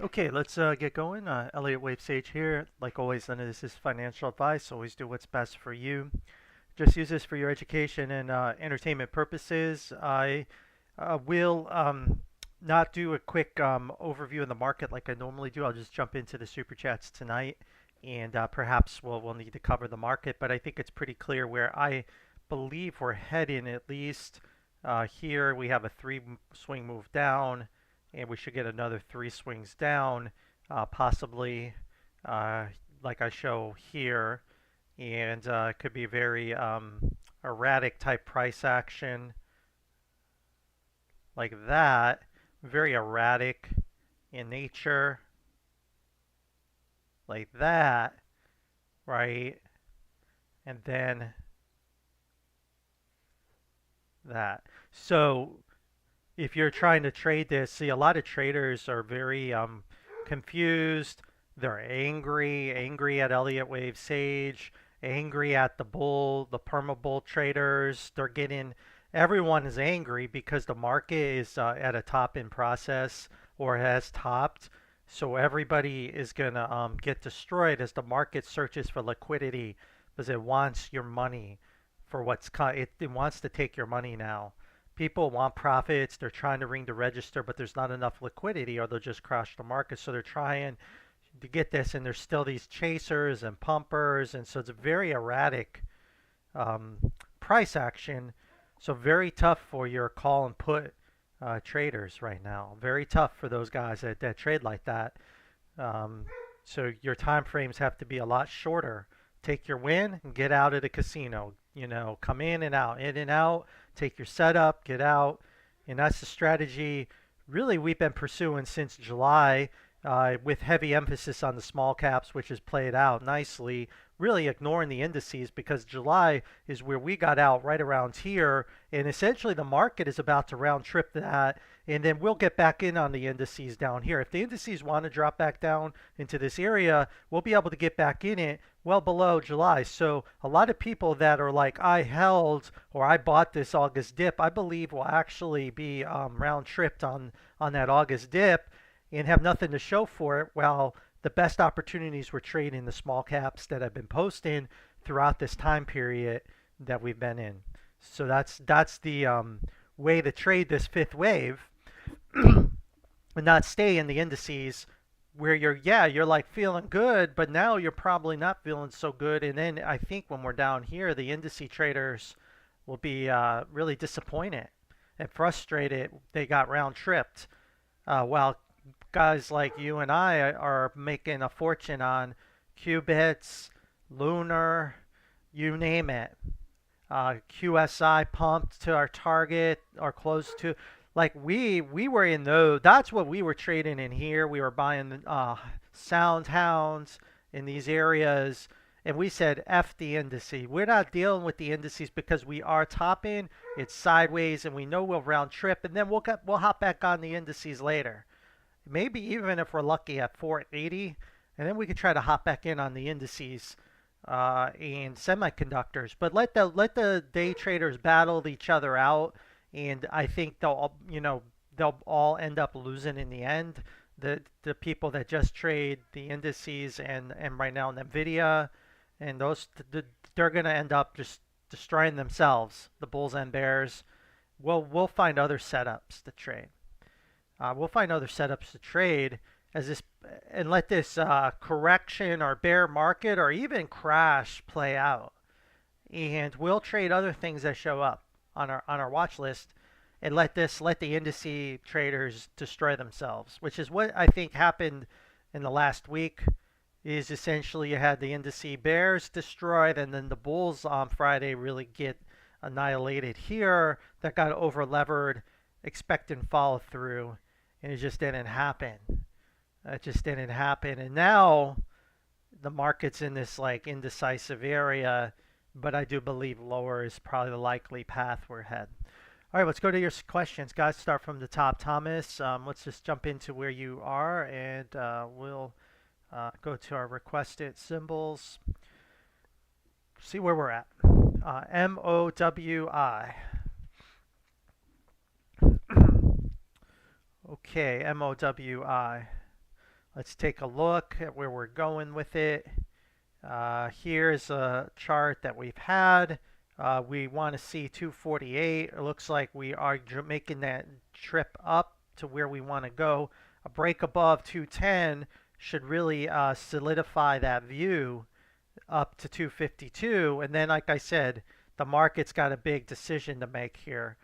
Okay, let's get going. Elliot Wave Sage here. Like always, none of this is financial advice. Always do what's best for you. Just use this for your education and entertainment purposes. I will not do a quick overview of the market like I normally do. I'll just jump into the super chats tonight, and perhaps we'll need to cover the market. But I think it's pretty clear where I believe we're heading. At least here we have a swing move down, and we should get another three swings down, possibly uh, like I show here, and it could be very erratic type price action like that, very erratic in nature like that, right? And then that. So if you're trying to trade this, see, a lot of traders are very confused. They're angry at Elliott Wave Sage, angry at the bull, the perma bull traders. Everyone is angry because the market is at a top in process or has topped. So everybody is gonna get destroyed as the market searches for liquidity because it wants your money for it wants to take your money now. People want profits. They're trying to ring the register, but there's not enough liquidity or they'll just crash the market. So they're trying to get this, and there's still these chasers and pumpers, and so it's a very erratic um, price action. So very tough for your call and put traders right now. Very tough for those guys that trade like that. Um, so your time frames have to be a lot shorter. Take your win and get out of the casino. You know, come in and out, in and out. Take your setup, get out, and that's the strategy. Really, we've been pursuing since July, with heavy emphasis on the small caps, which has played out nicely. Really ignoring the indices because July is where we got out right around here, and essentially the market is about to round trip that, and then we'll get back in on the indices down here. If the indices want to drop back down into this area, we'll be able to get back in it well below July. So a lot of people that are like, I held or I bought this August dip, I believe will actually be round tripped on that August dip and have nothing to show for it. Well, the best opportunities were trading the small caps that I've been posting throughout this time period that we've been in. So that's the way to trade this fifth wave and not stay in the indices where you're like feeling good, but now you're probably not feeling so good. And then I think when we're down here, the indice traders will be really disappointed and frustrated. They got round tripped. While guys like you and I are making a fortune on qubits, lunar, you name it. QSI pumped to our target or close to. Like we were in those. That's what we were trading in here. We were buying sound hounds in these areas, and we said F the indice. We're not dealing with the indices because we are topping. It's sideways, and we know we'll round trip, and then we'll hop back on the indices later. Maybe even if we're lucky at 480, and then we could try to hop back in on the indices and semiconductors. But let the day traders battle each other out, and I think they'll all end up losing in the end. The people that just trade the indices and right now Nvidia and they're gonna end up just destroying themselves. The bulls and bears. We'll find other setups to trade. We'll find other setups to trade as this and let this correction or bear market or even crash play out. And we'll trade other things that show up on our watch list and let the indice traders destroy themselves, which is what I think happened in the last week. Is essentially you had the indice bears destroyed, and then the bulls on Friday really get annihilated here. That got over levered, expecting follow through, and it just didn't happen. It just didn't happen. And now the market's in this like indecisive area, but I do believe lower is probably the likely path we're heading. All right, let's go to your questions, guys. Start from the top. Thomas, let's just jump into where you are, and we'll go to our requested symbols. See where we're at. MOWI. Okay, MOWI. Let's take a look at where we're going with it. Here's a chart that we've had. We want to see 248. It looks like we are making that trip up to where we want to go. A break above 210 should really solidify that view up to 252. And then, like I said, the market's got a big decision to make here.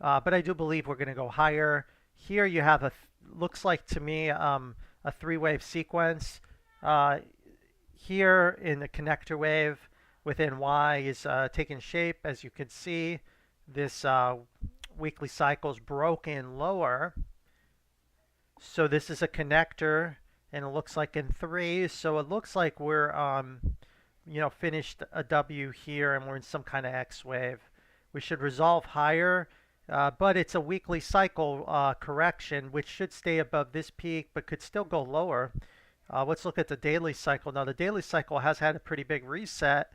But I do believe we're going to go higher. Here you have looks like to me a three-wave sequence. Uh, Here in the connector wave within Y is taking shape. As you can see, this weekly cycle is broken lower. So this is a connector, and it looks like in threes. So it looks like we're finished a W here, and we're in some kind of X wave. We should resolve higher, but it's a weekly cycle correction, which should stay above this peak, but could still go lower. Let's look at the daily cycle. Now, the daily cycle has had a pretty big reset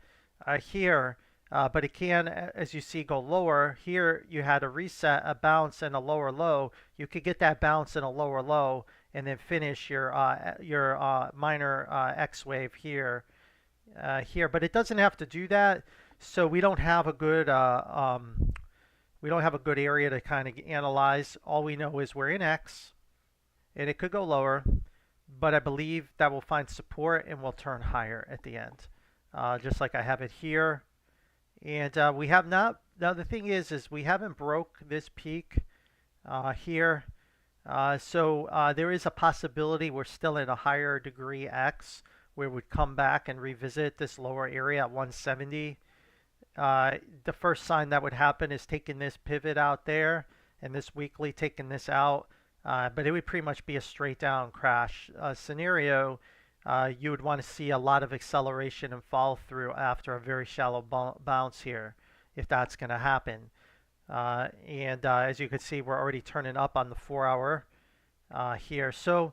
here, but it can, as you see, go lower. Here, you had a reset, a bounce, and a lower low. You could get that bounce and a lower low, and then finish your minor X wave here. But it doesn't have to do that. So we don't have a good area to kind of analyze. All we know is we're in X, and it could go lower. But I believe that will find support and will turn higher at the end, just like I have it here. And we have not. Now the thing is we haven't broke this peak here, so there is a possibility we're still in a higher degree X, where we'd come back and revisit this lower area at 170. The first sign that would happen is taking this pivot out there, and this weekly taking this out. But it would pretty much be a straight down crash scenario. You would want to see a lot of acceleration and follow through after a very shallow bounce here, if that's going to happen. As you can see, we're already turning up on the 4-hour here. So,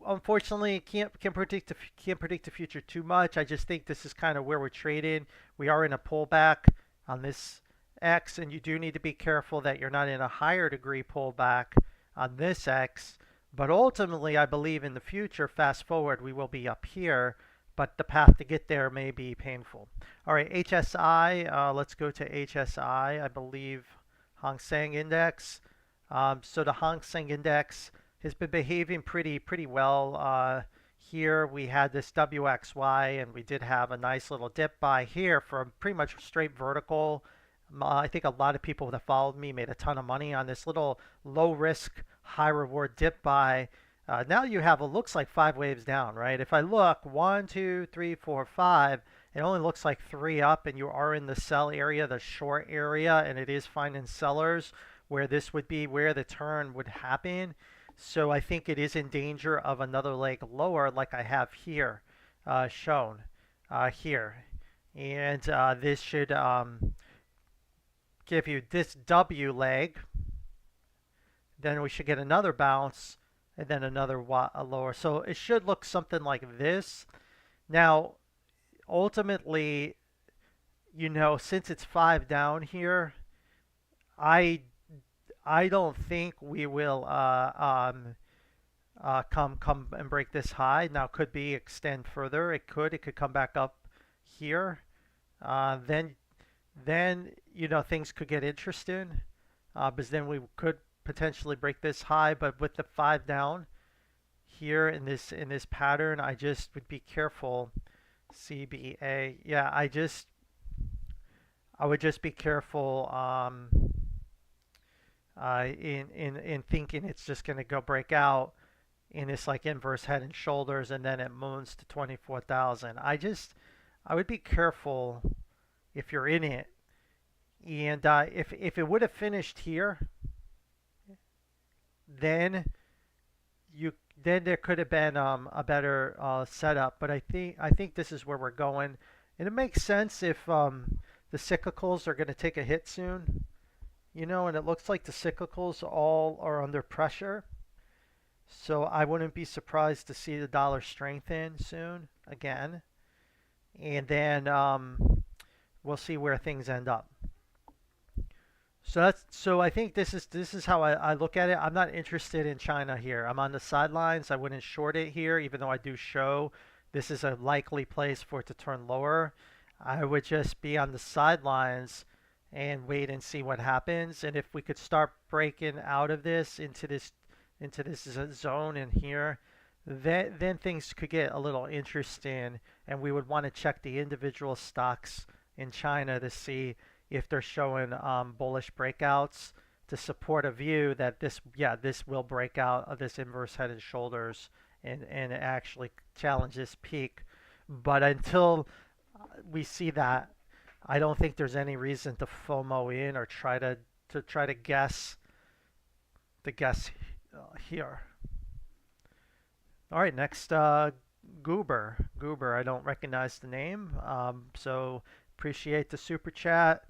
unfortunately, can't predict the future too much. I just think this is kind of where we're trading. We are in a pullback on this X, and you do need to be careful that you're not in a higher degree pullback on this X. But ultimately, I believe in the future, fast forward, we will be up here, but the path to get there may be painful. All right, HSI, let's go to HSI, I believe Hang Seng Index. So the Hang Seng Index has been behaving pretty well. Here we had this WXY, and we did have a nice little dip by here for pretty much straight vertical. I think a lot of people that followed me made a ton of money on this little low risk, high reward dip buy. Now you have what looks like 5 waves down, right? If I look 1, 2, 3, 4, 5, it only looks like 3 up, and you are in the sell area, the short area, and it is finding sellers where this would be where the turn would happen. So I think it is in danger of another leg lower, like I have here shown here. And this should give you this W leg, then we should get another bounce, and then another lower. So it should look something like this. Now, ultimately, since it's 5 down here, I don't think we will come and break this high. Now, could be extend further. It could come back up here. Then things could get interesting, because then we could potentially break this high. But with the 5 down here in this pattern, I just would be careful. CBA, yeah, I would just be careful in thinking it's just going to go break out in this like inverse head and shoulders, and then it moons to 24,000. I would be careful if you're in it. And if it would have finished here, then there could have been a better setup. But I think this is where we're going, and it makes sense if the cyclicals are going to take a hit soon, and it looks like the cyclicals all are under pressure. So I wouldn't be surprised to see the dollar strengthen soon again, and then we'll see where things end up. So I think this is how I look at it. I'm not interested in China here. I'm on the sidelines. I wouldn't short it here, even though I do show this is a likely place for it to turn lower. I would just be on the sidelines and wait and see what happens. And if we could start breaking out of this into this zone in here, then things could get a little interesting, and we would want to check the individual stocks in China to see if they're showing bullish breakouts to support a view that this will break out of this inverse head and shoulders and actually challenge this peak. But until we see that, I don't think there's any reason to FOMO in or try to guess here. All right, next, Goober. Goober, I don't recognize the name, so appreciate the super chat.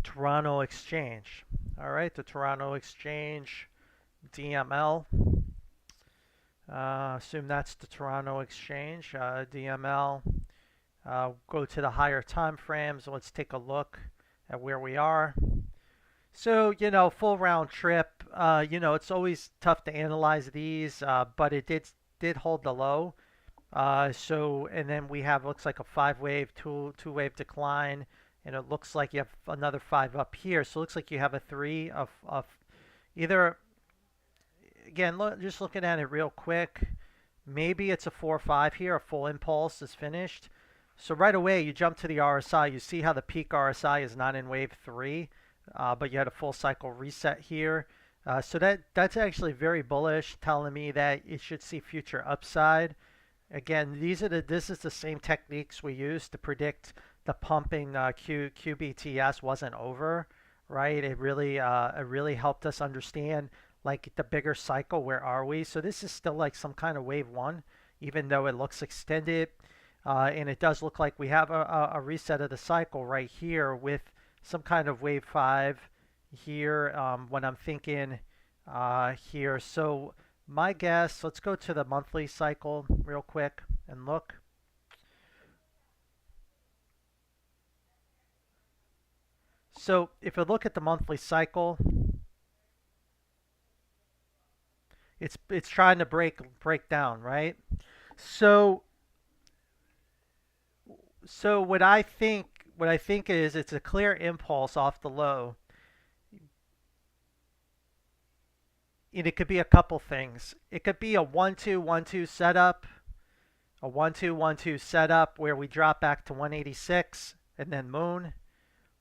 Toronto Exchange. All right, the Toronto Exchange, DML. Assume that's the Toronto Exchange, DML. Go to the higher time frames. Let's take a look at where we are. So, full round trip. It's always tough to analyze these, but it did hold the low. And then we have looks like a five wave, two wave decline, and it looks like you have another five up here. So it looks like you have a three of either. Again, just looking at it real quick, maybe it's a 4 or 5 here. A full impulse is finished. So right away you jump to the RSI. You see how the peak RSI is not in wave three, but you had a full cycle reset here. So that's actually very bullish, telling me that it should see future upside. Again, this is the same techniques we use to predict the pumping QBTS wasn't over, right? It really helped us understand like the bigger cycle. Where are we? So this is still like some kind of wave one, even though it looks extended, and it does look like we have a reset of the cycle right here with some kind of wave five here. When I'm thinking here, so my guess, let's go to the monthly cycle real quick and look. So if you look at the monthly cycle, it's trying to break down, right? So so what I think is it's a clear impulse off the low, and it could be a couple things. It could be a 1-2-1-2 setup, a 1-2-1-2 setup where we drop back to 186 and then moon,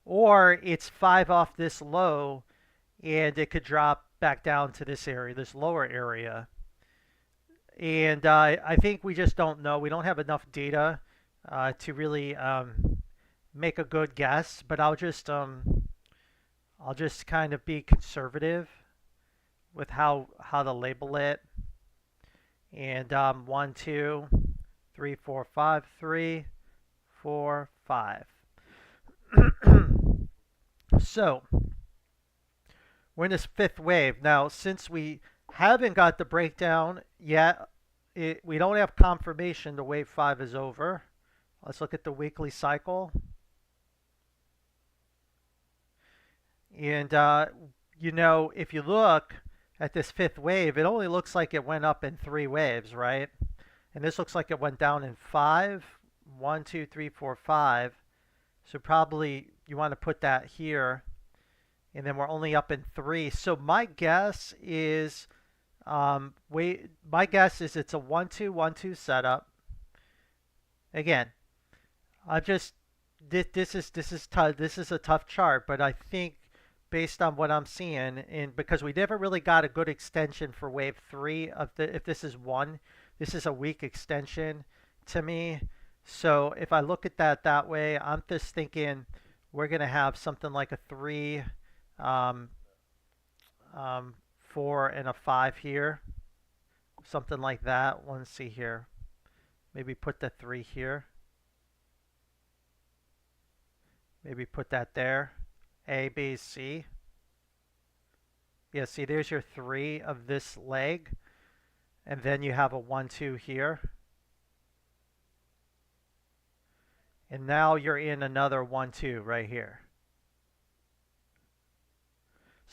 or it's five off this low and it could drop back down to this area, this lower area. And I think we just don't know. We don't have enough data to really make a good guess. But I'll just kind of be conservative with how to label it. And 1, 2, 3, 4, 5, 3, 4, 5. So we're in this fifth wave now. Since we haven't got the breakdown yet, we don't have confirmation the wave five is over. Let's look at the weekly cycle. And if you look at this fifth wave, it only looks like it went up in three waves, right? And this looks like it went down in five. 1, 2, 3, 4, 5. So probably you want to put that here. And then we're only up in three. So my guess is it's a 1-2-1-2 setup. Again, I just this is a tough chart, but I think based on what I'm seeing, and because we never really got a good extension for wave three of the, if this is one, this is a weak extension to me. So if I look at that way, I'm just thinking we're gonna have something like a three, um, 4, and a 5 here, something like that. Let's see here. Maybe put the 3 here. Maybe put that there. A, B, C. Yeah, see, there's your 3 of this leg. And then you have a 1, 2 here. And now you're in another 1, 2 right here.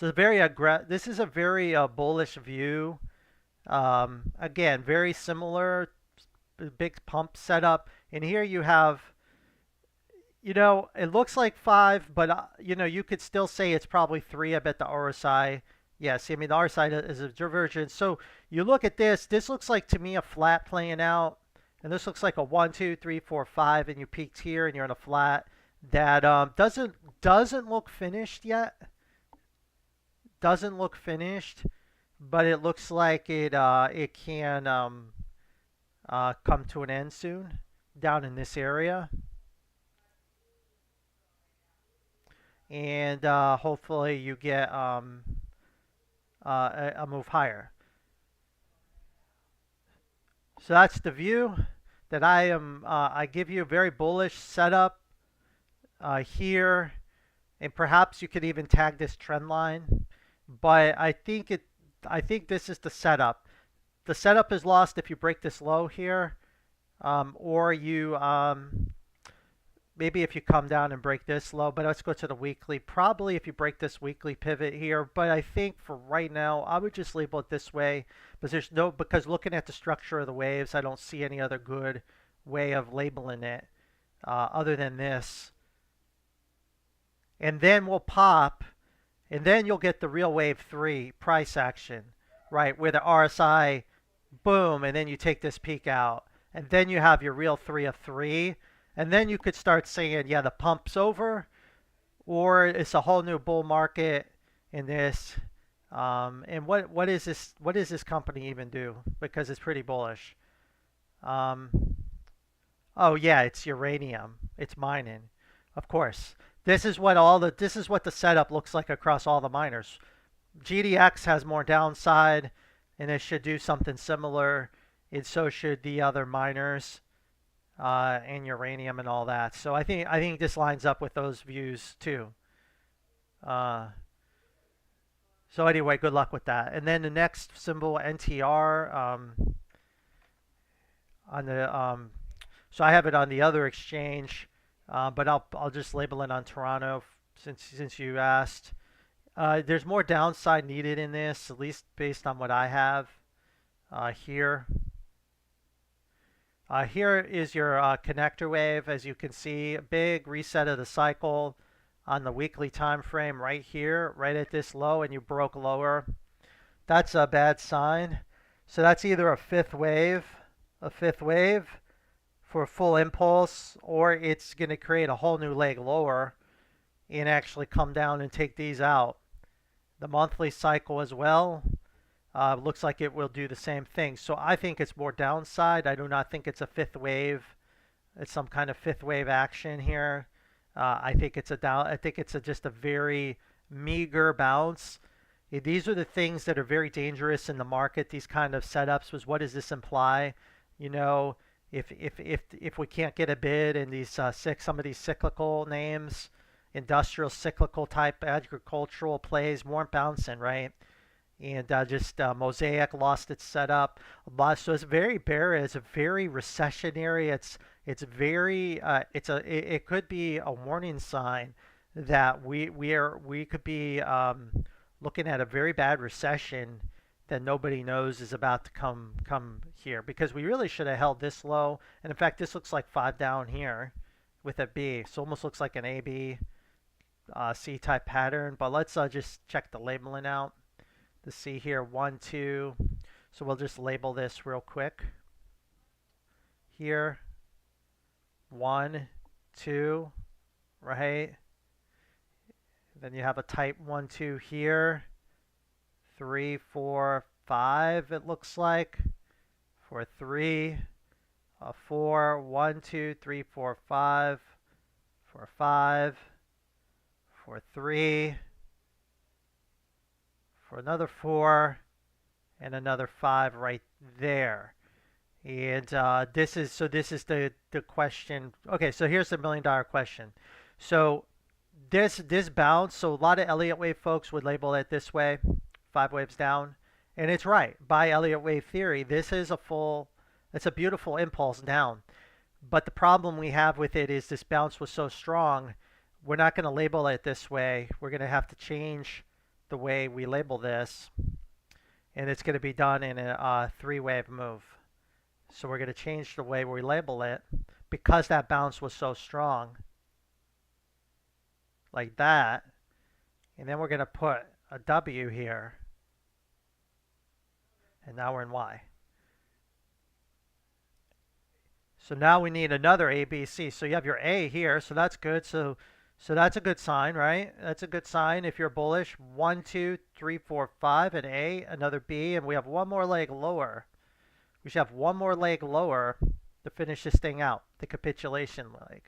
So this is a very bullish view. Again, very similar, big pump setup. And here you have, it looks like five, but you could still say it's probably three. I bet the RSI. Yes, I mean the RSI is a divergence. So you look at this. This looks like to me a flat playing out, and this looks like a 1, 2, 3, 4, 5, and you peaked here, and you're in a flat that doesn't look finished yet. Doesn't look finished, but it looks like it can come to an end soon down in this area. And hopefully you get a move higher. So that's the view that I give you a very bullish setup here, and perhaps you could even tag this trend line. But I think this is the setup. The setup is lost if you break this low here, or you maybe if you come down and break this low, but let's go to the weekly. Probably if you break this weekly pivot here, but I think for right now, I would just label it this way because looking at the structure of the waves, I don't see any other good way of labeling it other than this. And then we'll pop, and then you'll get the real wave 3 price action, right? Where the RSI, boom, and then you take this peak out. And then you have your real 3 of 3. And then you could start saying, yeah, the pump's over, or it's a whole new bull market in this. And what is this? What does this company even do? Because it's pretty bullish. Um, oh yeah, it's uranium. It's mining, of course. This is what the setup looks like across all the miners. GDX has more downside, and it should do something similar, and so should the other miners. And uranium and all that. So I think this lines up with those views too. Uh, so anyway, good luck with that. And then the next symbol NTR on the so I have it on the other exchange, but I'll just label it on Toronto since you asked. There's more downside needed in this, at least based on what I have here. Here is your connector wave. As you can see, a big reset of the cycle on the weekly time frame right here, right at this low, and you broke lower. That's a bad sign. So that's either a fifth wave for a full impulse, or it's going to create a whole new leg lower and actually come down and take these out. The monthly cycle as well. Looks like it will do the same thing. So I think it's more downside. I do not think it's a fifth wave. It's some kind of fifth wave action here. I think it's a down. I think it's just a very meager bounce. These are the things that are very dangerous in the market. These kind of setups was what does this imply? You know, if we can't get a bid in these some of these cyclical names, industrial cyclical type agricultural plays weren't bouncing, right? And just Mosaic lost its setup. So it's very bearish. It's a very recessionary. It's very it could be a warning sign that we could be looking at a very bad recession that nobody knows is about to come here, because we really should have held this low. And in fact, this looks like 5 down here with a B. So almost looks like an AB C type pattern. But let's just check the labeling out to see here. 1, 2. So we'll just label this real quick here. 1, 2, right? Then you have a type 1, 2 here. 3, 4, 5, it looks like. For 3, 4, 1, 2, 3, 4, 5. For 5. For 3. For another 4. And another 5 right there. And this is the question. Okay, so here's the $1,000,000 question. So this bounce, so a lot of Elliott wave folks would label it this way, 5 waves down, and it's right. By Elliott wave theory, this is it's a beautiful impulse down. But the problem we have with it is this bounce was so strong, we're not going to label it this way. We're going to have to change the way we label this, and it's going to be done in a three-wave move. So we're going to change the way we label it because that bounce was so strong, like that. And then we're going to put a W here, and now we're in Y. So now we need another A, B, C. So you have your A here, so that's good. So that's a good sign, right? That's a good sign if you're bullish. 1, 2, 3, 4, 5, an A, another B, and we have one more leg lower. We should have one more leg lower to finish this thing out, the capitulation leg.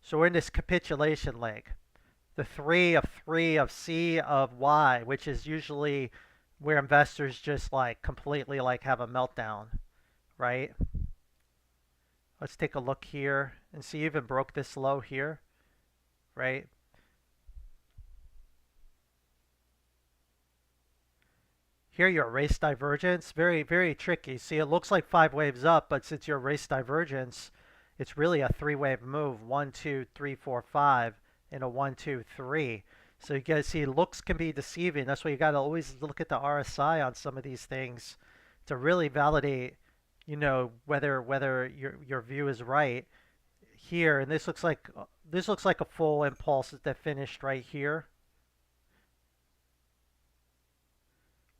So we're in this capitulation leg. The 3 of C of Y, which is usually where investors just like completely like have a meltdown, right? Let's take a look here and see, even broke this low here, right? Here you erase divergence, very, very tricky. See, it looks like 5 waves up, but since you erase divergence, it's really a 3-wave move. 1, 2, 3, 4, 5, and a 1, 2, 3. So you guys see, looks can be deceiving. That's why you got to always look at the RSI on some of these things to really validate, you know, whether your view is right. Here, and this looks like a full impulse that finished right here.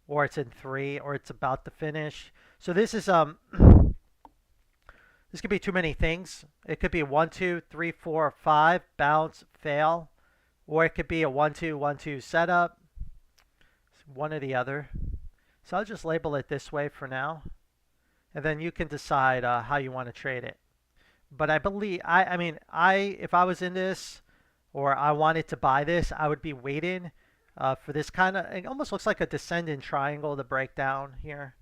Or it's in 3, or it's about to finish. So this is this could be too many things. It could be a 1, 2, 3, 4, 5 bounce, fail, or it could be a 1, 2, 1, 2 setup. One or the other. So I'll just label it this way for now, and then you can decide how you want to trade it. But I believe, I mean, if I was in this, or I wanted to buy this, I would be waiting. For this kind of, it almost looks like a descending triangle to break down here.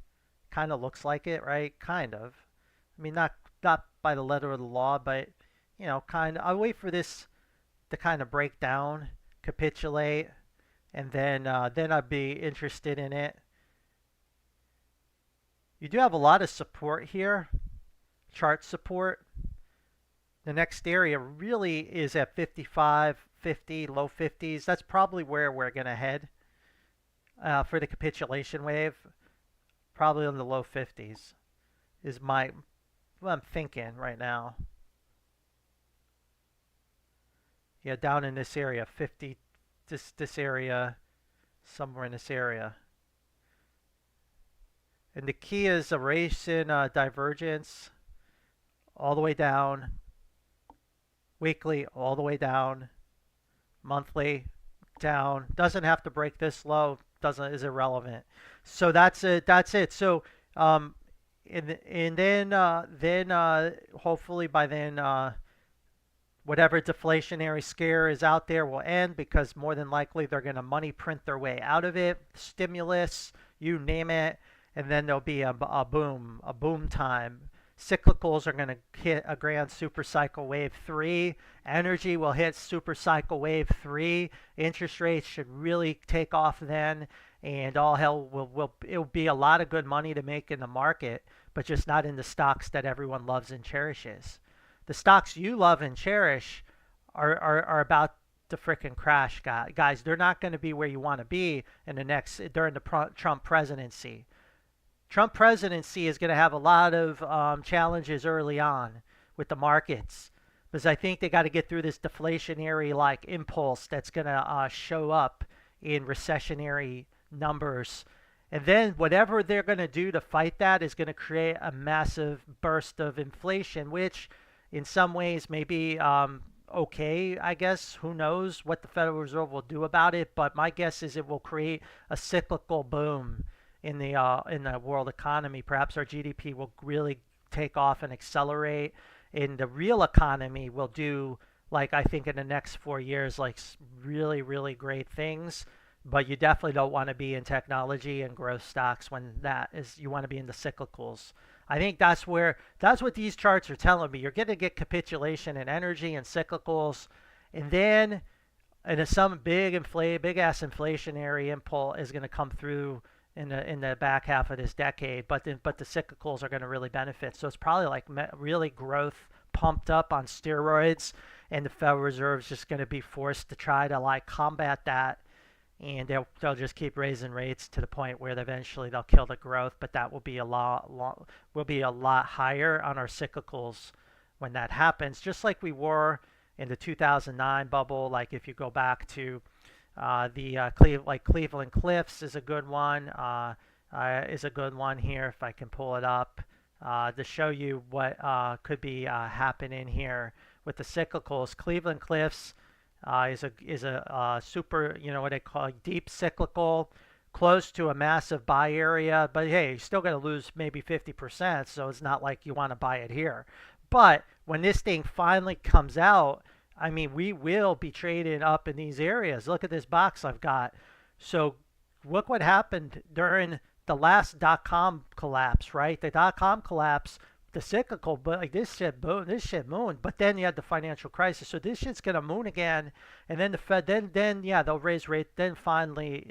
Kind of looks like it, right? Kind of. I mean, not by the letter of the law, but, you know, kind of. I'll wait for this to kind of break down, capitulate, and then I'd be interested in it. You do have a lot of support here, chart support. The next area really is at 55, 50, low 50s. That's probably where we're going to head for the capitulation wave. Probably in the low 50s is what I'm thinking right now. Yeah, down in this area, 50, this area, somewhere in this area. And the key is erasing divergence all the way down. Weekly, all the way down. Monthly, down. Doesn't have to break this low. Is irrelevant. So that's it. That's it. So and then hopefully by then whatever deflationary scare is out there will end, because more than likely they're going to money print their way out of it. Stimulus, you name it, and then there'll be a boom time. Cyclicals are going to hit a grand super cycle wave 3. Energy will hit super cycle wave 3. Interest rates should really take off then, and all hell it'll be a lot of good money to make in the market, but just not in the stocks that everyone loves and cherishes. The stocks you love and cherish are about to frickin' crash, guys. They're not going to be where you want to be during the Trump presidency. Trump presidency is going to have a lot of challenges early on with the markets, because I think they got to get through this deflationary like impulse that's going to show up in recessionary numbers. And then whatever they're going to do to fight that is going to create a massive burst of inflation, which in some ways may be okay, I guess. Who knows what the Federal Reserve will do about it, but my guess is it will create a cyclical boom in the world economy. Perhaps our GDP will really take off and accelerate, and the real economy will do, like I think in the next 4 years, like really, really great things. But you definitely don't want to be in technology and growth stocks when you want to be in the cyclicals. I think that's what these charts are telling me. You're going to get capitulation in energy and cyclicals, and then some big ass inflationary impulse is going to come through in the back half of this decade, but the cyclicals are going to really benefit. So it's probably like really growth pumped up on steroids, and the Federal Reserve is just going to be forced to try to like combat that and they'll just keep raising rates to the point where eventually they'll kill the growth. But that will be will be a lot higher on our cyclicals when that happens. Just like we were in the 2009 bubble. Like if you go back to Cleveland Cliffs is a good one. Is a good one here if I can pull it up to show you what could be happening here with the cyclicals. Cleveland Cliffs is a super, what they call deep cyclical, close to a massive buy area. But hey, you're still going to lose maybe 50%, so it's not like you want to buy it here. But when this thing finally comes out, I mean, we will be trading up in these areas. Look at this box I've got. So look what happened during the last dot-com collapse, right? The dot-com collapse, the cyclical, but like this shit mooned. But then you had the financial crisis. So this shit's gonna moon again, and then the Fed, then yeah, they'll raise rate. Then finally,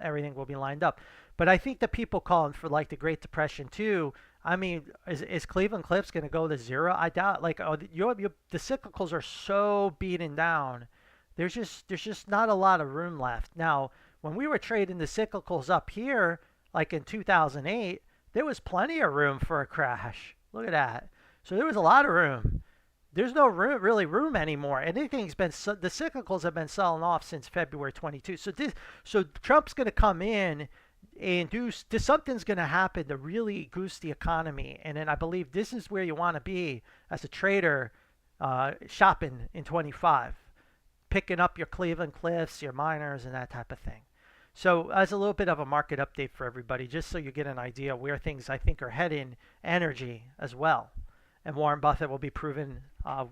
everything will be lined up. But I think the people calling for like the Great Depression too. I mean, is Cleveland Cliffs going to go to zero? I doubt. Like, the cyclicals are so beaten down. There's just not a lot of room left. Now, when we were trading the cyclicals up here, like in 2008, there was plenty of room for a crash. Look at that. So there was a lot of room. There's no really room anymore. Anything's been the cyclicals have been selling off since February 22. So Trump's going to come in and something's going to happen to really goose the economy. And then I believe this is where you want to be as a trader, shopping in 25, picking up your Cleveland Cliffs, your miners, and that type of thing. So as a little bit of a market update for everybody, just so you get an idea where things I think are heading, energy as well. And Warren Buffett will be proven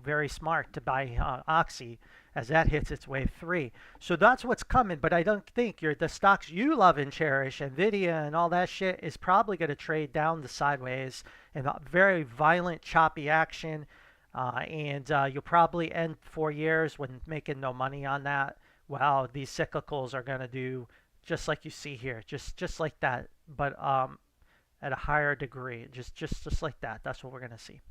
very smart to buy Oxy as that hits its wave 3. So that's what's coming, but I don't think the stocks you love and cherish, NVIDIA and all that shit, is probably going to trade down the sideways in a very violent, choppy action. And you'll probably end 4 years when making no money on that. Well, these cyclicals are going to do just like you see here, just like that, but at a higher degree, just like that. That's what we're going to see.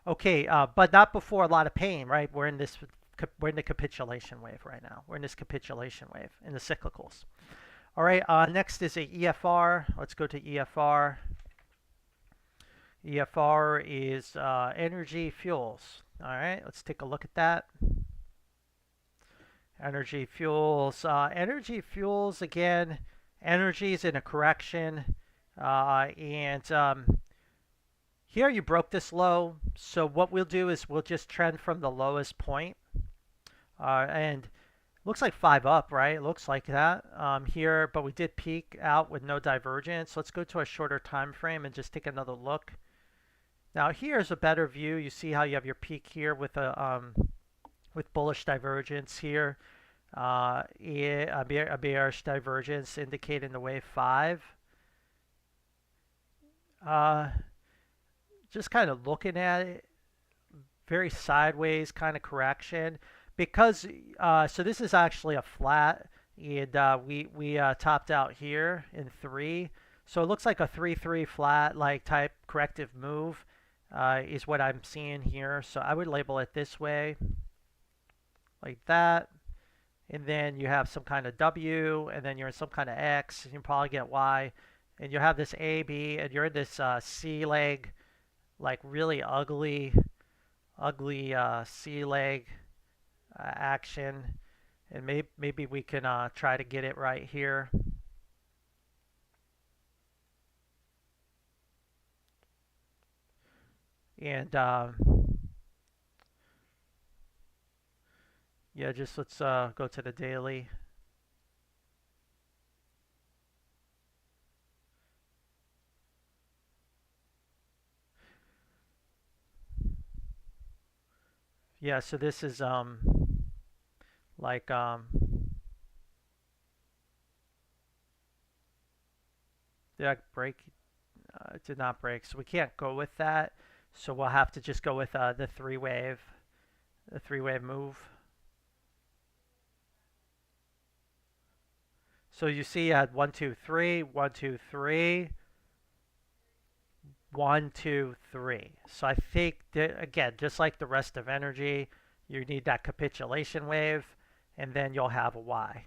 Okay, but not before a lot of pain, right? We're in the capitulation wave right now. We're in this capitulation wave in the cyclicals. All right, next is a EFR. Let's go to EFR. EFR is energy fuels. All right, let's take a look at that. Energy fuels. Energy fuels, again, energy is in a correction. Here you broke this low. So what we'll do is we'll just trend from the lowest point. And looks like 5 up, right? Looks like that here, but we did peak out with no divergence. Let's go to a shorter time frame and just take another look. Now here's a better view. You see how you have your peak here with a with bullish divergence here, a bearish divergence indicating the wave 5. Just kind of looking at it, very sideways kind of correction. Because so this is actually a flat, and we topped out here in 3. So it looks like a 3-3 flat like type corrective move is what I'm seeing here. So I would label it this way, like that. And then you have some kind of W, and then you're in some kind of X, and you probably get Y. And you have this A, B, and you're in this C leg, like really ugly C leg action. And maybe we can try to get it right here. And yeah, just let's go to the daily. Yeah, so this is like did I break? It did not break, so we can't go with that. So we'll have to just go with the three wave move. So you see, you had 1, 2, 3, 1, 2, 3, 1, 2, 3. So I think that, again, just like the rest of energy, you need that capitulation wave, and then you'll have a Y.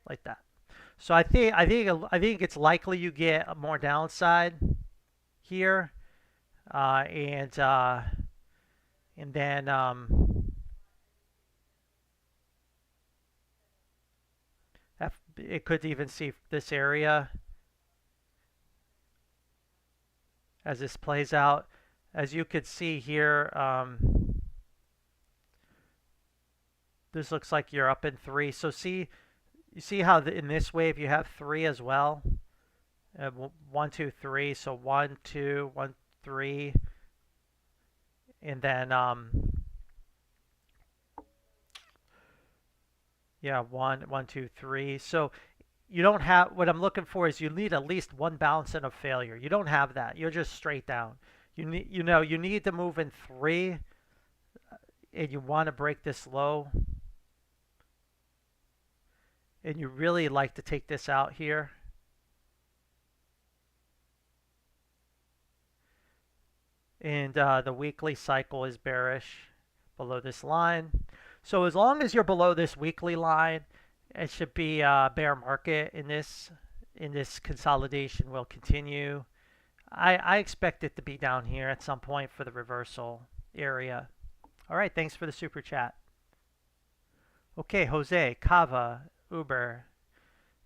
like that. So I think it's likely you get more downside here, uh, and uh, and then it could even see this area as this plays out. As you could see here, this looks like you're up in three. So you see how in this wave you have three as well. One, two, three. So one, two, one, three, and then yeah, one, one, two, three. So you don't have what I'm looking for is you need at least one bounce and a failure. You don't have that. You're just straight down. You need to move in three, and you want to break this low, and you really like to take this out here. And the weekly cycle is bearish below this line. So as long as you're below this weekly line, it should be a bear market in this consolidation will continue. I expect it to be down here at some point for the reversal area. All right, thanks for the super chat. Okay, Jose, Kava, Uber.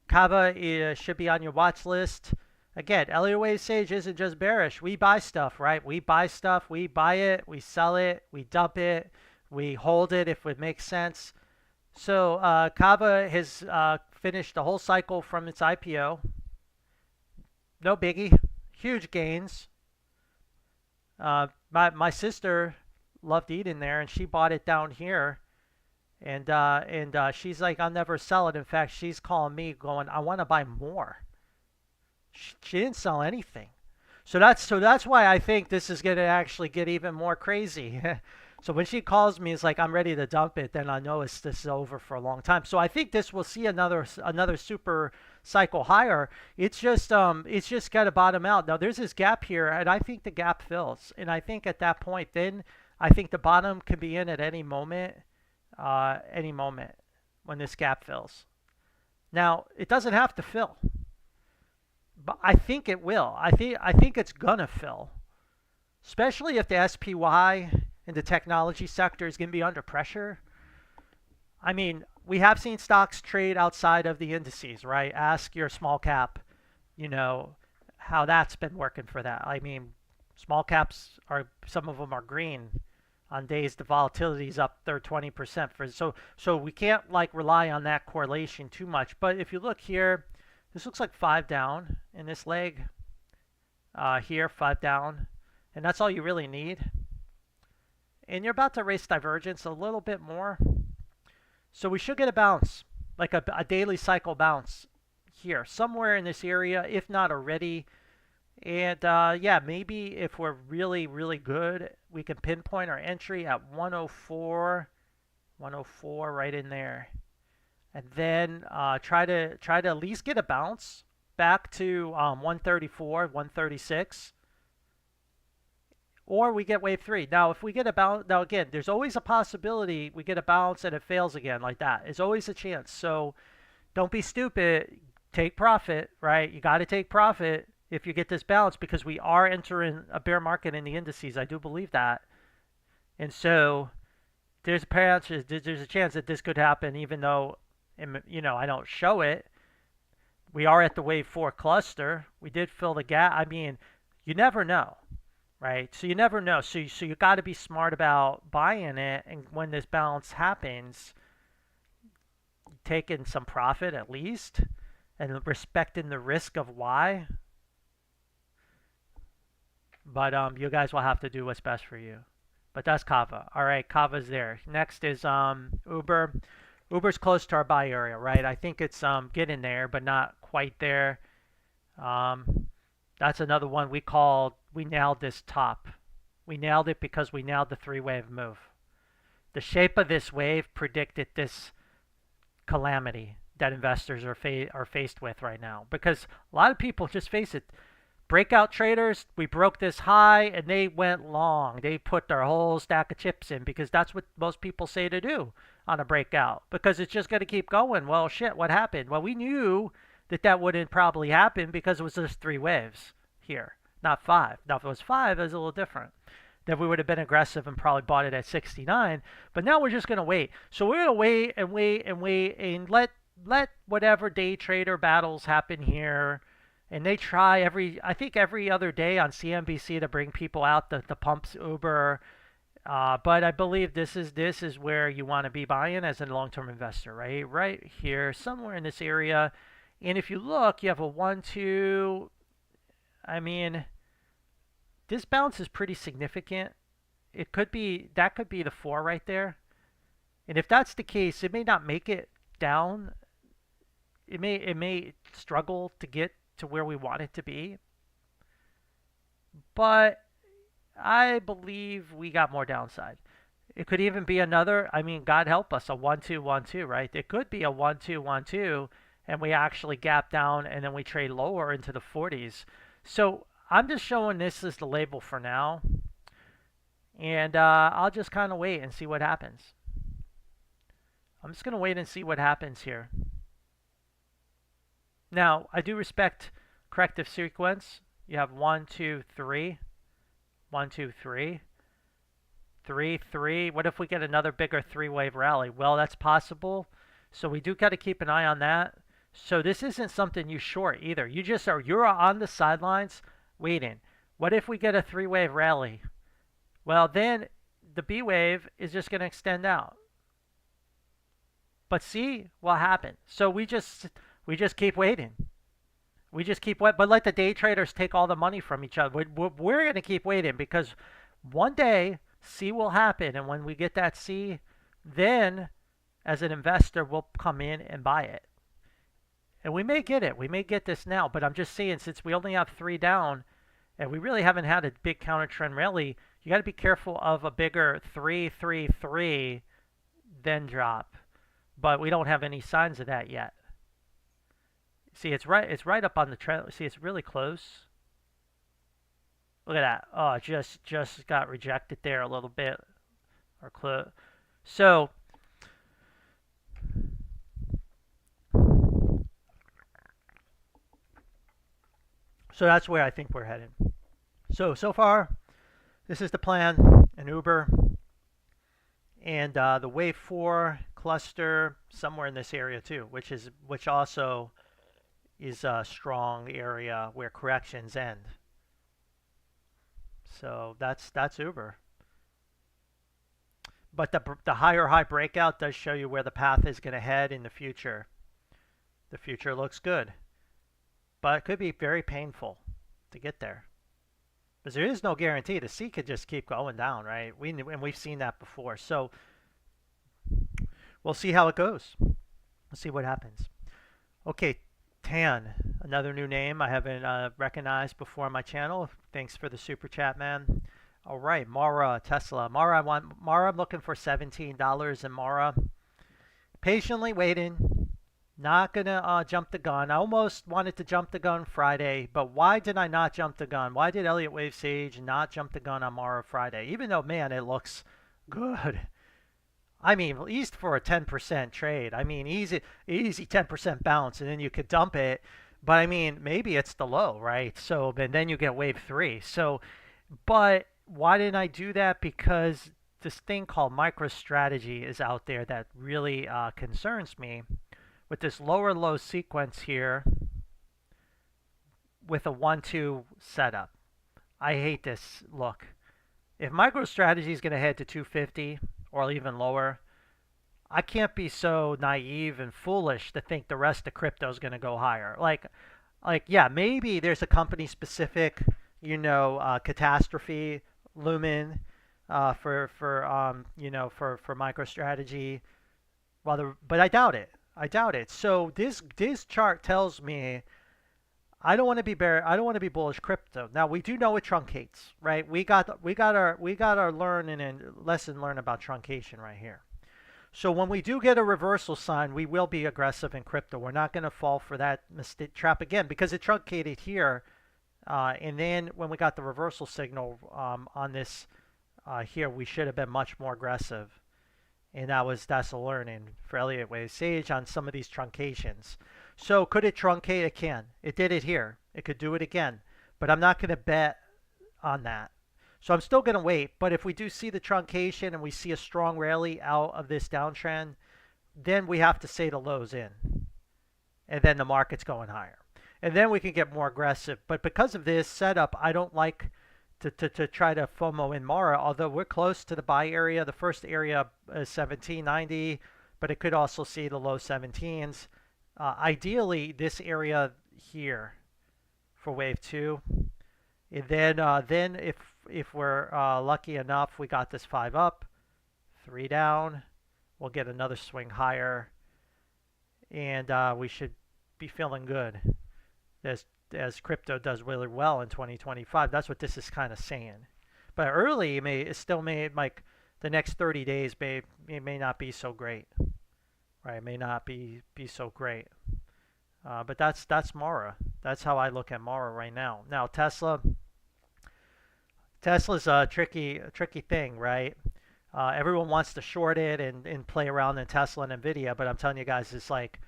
Kava should be on your watch list. Again, Elliott Wave Sage isn't just bearish. We buy stuff, right? We buy stuff. We buy it. We sell it. We dump it. We hold it if it makes sense. So Kava has finished the whole cycle from its IPO. No biggie. Huge gains. My sister loved eating there, and she bought it down here. And she's like, I'll never sell it. In fact, she's calling me going, I want to buy more. She didn't sell anything. So that's why I think this is going to actually get even more crazy. So when she calls me, it's like I'm ready to dump it. Then I know this is over for a long time. So I think this will see another super cycle higher. It's just got to bottom out. Now there's this gap here, and I think the gap fills. And I think at that point, then I think the bottom can be in at any moment when this gap fills. Now it doesn't have to fill, but I think it will. I think it's gonna fill, especially if the SPY in the technology sector is going to be under pressure. I mean, we have seen stocks trade outside of the indices, right? Ask your small cap, how that's been working for that. I mean, small caps some of them are green on days the volatility is up there 20% so we can't like rely on that correlation too much. But if you look here, this looks like 5 down in this leg. Here, 5 down, and that's all you really need. And you're about to race divergence a little bit more. So we should get a bounce, like a daily cycle bounce here, somewhere in this area, if not already. And yeah, maybe if we're really, really good, we can pinpoint our entry at 104 right in there. And then try to at least get a bounce back to 134, 136. Or we get wave 3. Now, if we get a bounce, now again, there's always a possibility we get a bounce and it fails again like that. There's always a chance. So don't be stupid. Take profit, right? You got to take profit if you get this bounce because we are entering a bear market in the indices. I do believe that. And so there's a chance that this could happen even though, I don't show it. We are at the wave 4 cluster. We did fill the gap. I mean, you never know. Right, so you never know. So you got to be smart about buying it, and when this bounce happens, taking some profit at least, and respecting the risk of why. But you guys will have to do what's best for you. But that's Kava. All right, Kava's there. Next is Uber. Uber's close to our buy area, right? I think it's getting there, but not quite there. That's another one we nailed this top. We nailed it because we nailed the 3-wave move. The shape of this wave predicted this calamity that investors are faced with right now. Because a lot of people, just face it, breakout traders, we broke this high and they went long. They put their whole stack of chips in because that's what most people say to do. on a breakout because it's just going to keep going. Well, shit, what happened? Well, we knew that that wouldn't probably happen because it was just 3 waves here, not 5. Now, if it was 5, it was a little different. Then we would have been aggressive and probably bought it at 69. But now we're just going to wait. So we're going to wait and wait and wait and let whatever day trader battles happen here. And they try I think every other day on CNBC to bring people out the pumps Uber. But I believe this is where you want to be buying as a long-term investor, right? Right here, somewhere in this area. And if you look, you have a 1, 2. I mean, this bounce is pretty significant. That could be the 4 right there. And if that's the case, it may not make it down. It may struggle to get to where we want it to be. But I believe we got more downside. It could even be another, I mean, God help us, a 1, 2, 1, 2, right? It could be a 1, 2, 1, 2, and we actually gap down and then we trade lower into the 40s. So I'm just showing this as the label for now. And I'll just kind of wait and see what happens. I'm just going to wait and see what happens here. Now, I do respect corrective sequence. You have 1, 2, 3. 1, 2, 3. 3, 3. What if we get another bigger 3-wave rally? Well, that's possible. So we do got to keep an eye on that. So this isn't something you short either. You're on the sidelines waiting. What if we get a 3-wave rally? Well, then the B wave is just going to extend out. But see what happened. So we just keep waiting. We just keep waiting. But let the day traders take all the money from each other. We're going to keep waiting because one day C will happen. And when we get that C, then as an investor, we'll come in and buy it. And we may get it. We may get this now. But I'm just saying, since we only have 3 down and we really haven't had a big counter trend rally, you got to be careful of a bigger 3, 3, 3, then drop. But we don't have any signs of that yet. See, it's right up on the trend. See, it's really close. Look at that. Oh, it just got rejected there a little bit. Or close. So that's where I think we're headed. So far, this is the plan in Uber. And the wave 4 cluster somewhere in this area too, which also is a strong area where corrections end. So that's Uber. But the higher high breakout does show you where the path is going to head in the future. The future looks good. But it could be very painful to get there. Because there is no guarantee. The C could just keep going down, right? And we've seen that before. So we'll see how it goes. We'll see what happens. Okay, Tan, another new name I haven't recognized before on my channel. Thanks for the super chat, man. All right, Mara, Tesla. Mara, I'm looking for $17 in Mara. Patiently waiting. Not going to jump the gun. I almost wanted to jump the gun Friday, but why did I not jump the gun? Why did Elliott Wave Sage not jump the gun on Mara Friday? Even though, man, it looks good. I mean, at least for a 10% trade. I mean, easy 10% bounce, and then you could dump it. But, I mean, maybe it's the low, right? So, and then you get wave 3. So, but why didn't I do that? Because this thing called MicroStrategy is out there that really concerns me. With this lower low sequence here with a 1-2 setup. I hate this look. If MicroStrategy is going to head to 250 or even lower, I can't be so naive and foolish to think the rest of crypto is going to go higher. Like yeah, maybe there's a company specific, catastrophe looming for MicroStrategy. But I doubt it. So this chart tells me I don't want to be I don't want to be bullish crypto. Now we do know it truncates, right? We got our lesson learned about truncation right here. So when we do get a reversal sign, we will be aggressive in crypto. We're not going to fall for that mistake trap again because it truncated here, and then when we got the reversal signal on this here, we should have been much more aggressive. and that's a learning for Elliott wave Sage on some of these truncations. So could it truncate? It can. It did it here. It could do it again, but I'm not going to bet on that. So I'm still going to wait. But if we do see the truncation and we see a strong rally out of this downtrend, then we have to say the low's in, and then the market's going higher. And then we can get more aggressive. But because of this setup, I don't like to try to FOMO in Mara, although we're close to the buy area. The first area is 1790, but it could also see the low 17s. Ideally, this area here for wave 2. And then if we're lucky enough, we got this 5 up, 3 down. We'll get another swing higher, and we should be feeling good as crypto does really well in 2025. That's what this is kind of saying. But early, it still may, like the next 30 days, it may not be so great, right? It may not be so great. But that's Mara. That's how I look at Mara right now. Now Tesla's a tricky thing, right? Everyone wants to short it and play around in Tesla and Nvidia, but I'm telling you guys, it's like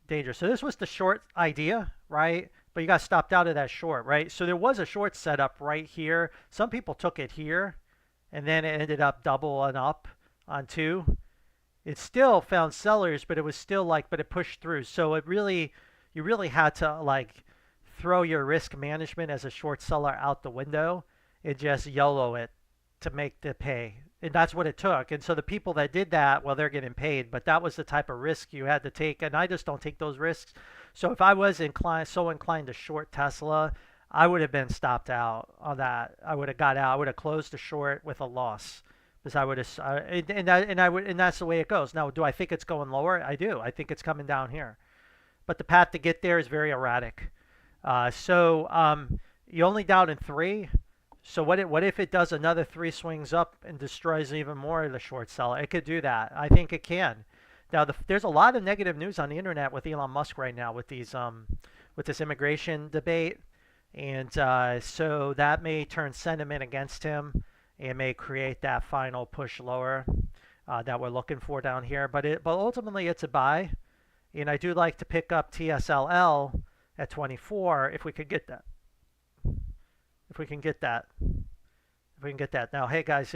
dangerous. So this was the short idea, right? But you got stopped out of that short, right? So there was a short setup right here. Some people took it here, and then it ended up doubling up on 2. It still found sellers, but it was still but it pushed through. So you really had to throw your risk management as a short seller out the window and just YOLO it to make the pay. And that's what it took. And so the people that did that, well, they're getting paid, but that was the type of risk you had to take. And I just don't take those risks. So if I was so inclined to short Tesla, I would have been stopped out on that. I would have got out. I would have closed the short with a loss, because I would have, and that's the way it goes. Now, do I think it's going lower? I do. I think it's coming down here, but the path to get there is very erratic. You only down in 3. So what if it does another 3 swings up and destroys even more of the short seller? It could do that. I think it can. Now there's a lot of negative news on the internet with Elon Musk right now with this immigration debate, and so that may turn sentiment against him and may create that final push lower that we're looking for down here. But ultimately it's a buy, and I do like to pick up TSLL at 24 if we could get that. If we can get that. Now, hey guys,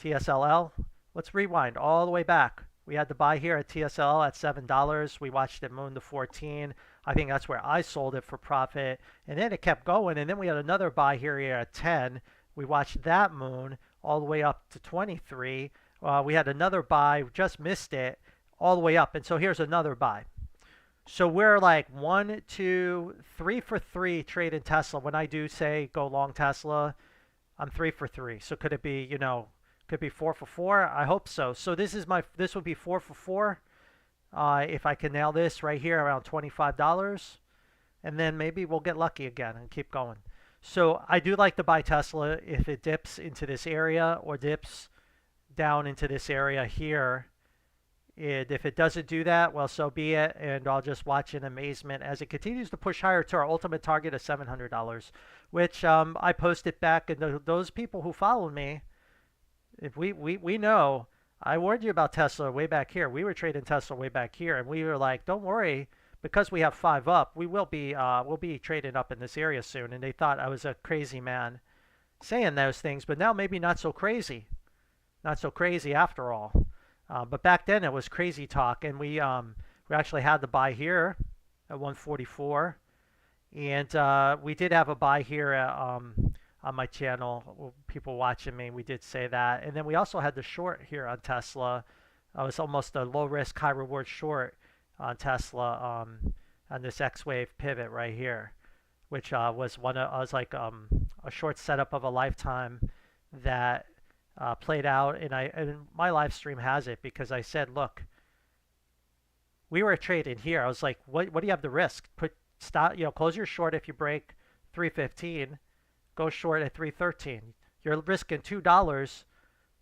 TSLL, let's rewind all the way back. We had the buy here at TSLL at $7. We watched it moon to 14. I think that's where I sold it for profit. And then it kept going. And then we had another buy here at 10. We watched that moon all the way up to 23. We had another buy, just missed it, all the way up. And so here's another buy. So we're 1, 2, 3 for 3 trading Tesla. When I do say go long Tesla, I'm 3 for 3. So could it be, could be 4 for 4? I hope so. So this would be 4 for 4. If I can nail this right here around $25, and then maybe we'll get lucky again and keep going. So I do like to buy Tesla if it dips into this area or dips down into this area here. And if it doesn't do that, well, so be it. And I'll just watch in amazement as it continues to push higher to our ultimate target of $700, which I posted back. And those people who followed me, if we know, I warned you about Tesla way back here. We were trading Tesla way back here, and we were like, don't worry, because we have 5 up, we'll be trading up in this area soon. And they thought I was a crazy man saying those things, but now maybe not so crazy after all. But back then it was crazy talk, and we actually had the buy here at 144, and we did have a buy here on my channel. People watching me, we did say that, and then we also had the short here on Tesla. It was almost a low risk, high reward short on Tesla on this X wave pivot right here, which was like a short setup of a lifetime that played out, and my live stream has it because I said, look, we were trading here. I was like, what do you have to risk? Close your short if you break 315, go short at 313. You're risking $2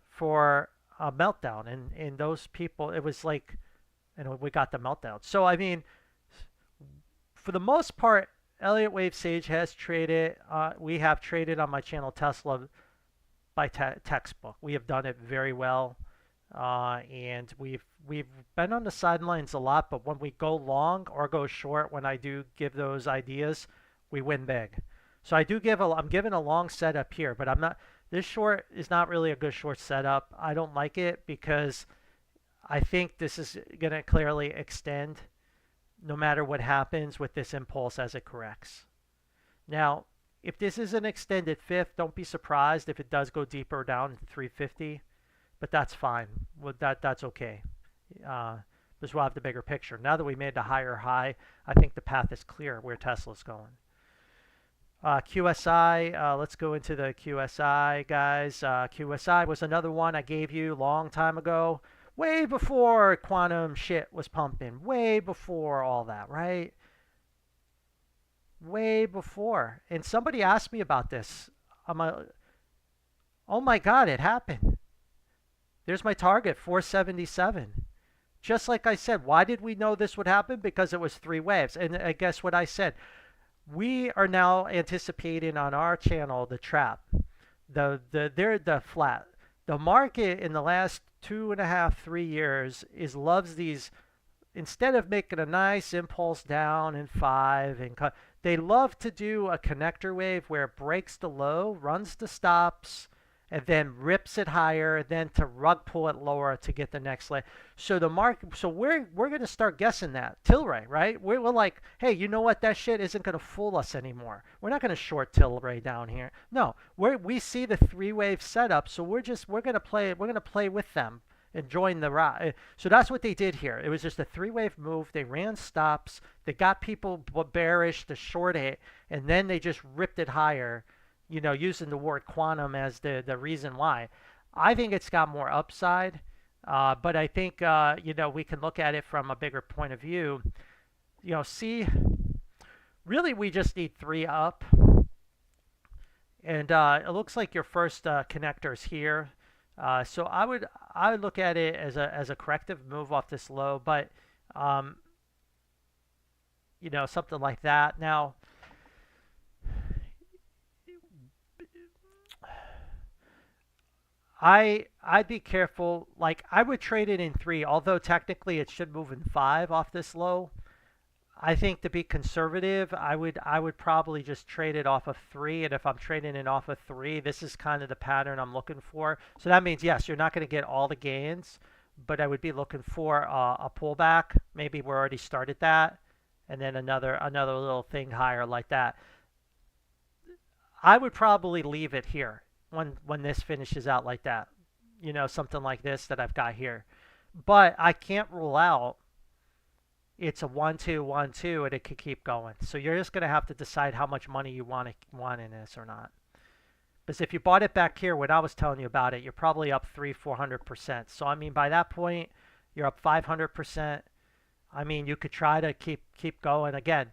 for a meltdown, and those people, it was like, and we got the meltdown. So I mean, for the most part, Elliott Wave Sage has traded. We have traded on my channel Tesla by textbook. We have done it very well. And we've been on the sidelines a lot, but when we go long or go short, when I do give those ideas, we win big. So I'm giving a long setup here, but I'm not. This short is not really a good short setup. I don't like it because I think this is going to clearly extend no matter what happens with this impulse as it corrects. Now, if this is an extended fifth, don't be surprised if it does go deeper down into 350, but that's fine. Well, that's okay. Because we'll have the bigger picture. Now that we made the higher high, I think the path is clear where Tesla's going. QSI, let's go into the QSI, guys. QSI was another one I gave you a long time ago, way before quantum shit was pumping, way before all that, right? Way before. And somebody asked me about this. Oh my God, it happened. There's my target, 477. Just like I said, why did we know this would happen? Because it was three waves. And guess what I said? We are now anticipating on our channel the trap, the flat. The market in the last 2.5, 3 years loves these. Instead of making a nice impulse down in 5 and cut, they love to do a connector wave where it breaks the low, runs the stops, and then rips it higher, then to rug pull it lower to get the next leg. So the market, so we're going to start guessing that Tilray, right? We're like, hey, you know what? That shit isn't going to fool us anymore. We're not going to short Tilray down here. No, we see the three-wave setup, so we're going to play with them and join the ride. So that's what they did here. It was just a three-wave move. They ran stops. They got people bearish to short it, and then they just ripped it higher, using the word quantum as the reason why. I think it's got more upside, but I think, we can look at it from a bigger point of view. See, really we just need 3 up. And it looks like your first connector's here. So I would look at it as a corrective move off this low, but something like that. Now, I'd be careful. Like I would trade it in 3, although technically it should move in 5 off this low. I think to be conservative, I would probably just trade it off of 3, and if I'm trading it off of 3, this is kind of the pattern I'm looking for. So that means yes, you're not going to get all the gains, but I would be looking for a pullback. Maybe we already started that, and then another little thing higher like that. I would probably leave it here when this finishes out like that. Something like this that I've got here. But I can't rule out it's a 1-2, 1-2, and it could keep going. So you're just going to have to decide how much money you want in this or not. Because if you bought it back here when I was telling you about it, you're probably up 300-400%. So I mean, by that point, you're up 500%. I mean, you could try to keep going. Again,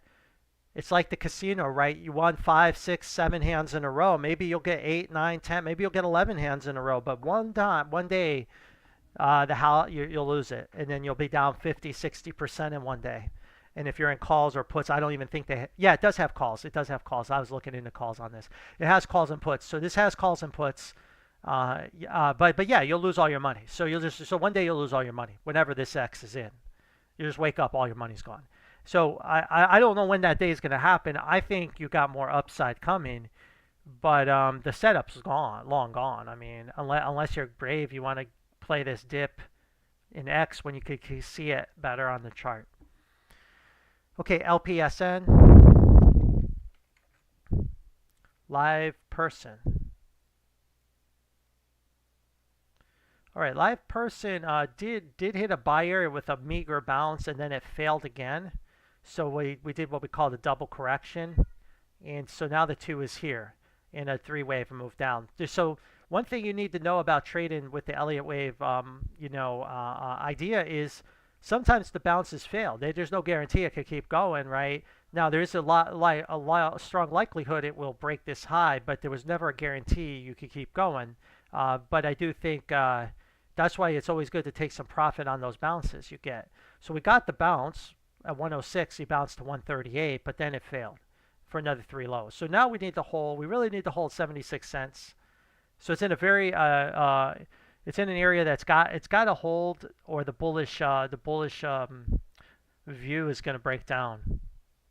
it's like the casino, right? You won 5, 6, 7 hands in a row. Maybe you'll get 8, 9, 10. Maybe you'll get 11 hands in a row. But one day, you'll lose it, and then you'll be down 50, 60% in one day. And if you're in calls or puts, I don't even think yeah, it does have calls. It does have calls. I was looking into calls on this. It has calls and puts. So this has calls and puts. But yeah, you'll lose all your money. So one day you'll lose all your money whenever this X is in. You just wake up, all your money's gone. So I don't know when that day is going to happen. I think you got more upside coming, but the setup's gone, long gone. I mean, unless you're brave, you want to play this dip in X when you could see it better on the chart. Okay, LPSN, live person. All right, live person did hit a buyer with a meager bounce, and then it failed again. So we did what we call the double correction, and so now the 2 is here in a 3-wave move down. So one thing you need to know about trading with the Elliott wave, idea is sometimes the bounces fail. There's no guarantee it could keep going, right? Now there is a strong likelihood it will break this high, but there was never a guarantee you could keep going. But I do think that's why it's always good to take some profit on those bounces you get. So we got the bounce at 106. He bounced to 138, but then it failed for another 3 lows. So now we need to hold. We really need to hold 76 cents. So it's in a very It's in an area it's got a hold, or the bullish view is going to break down.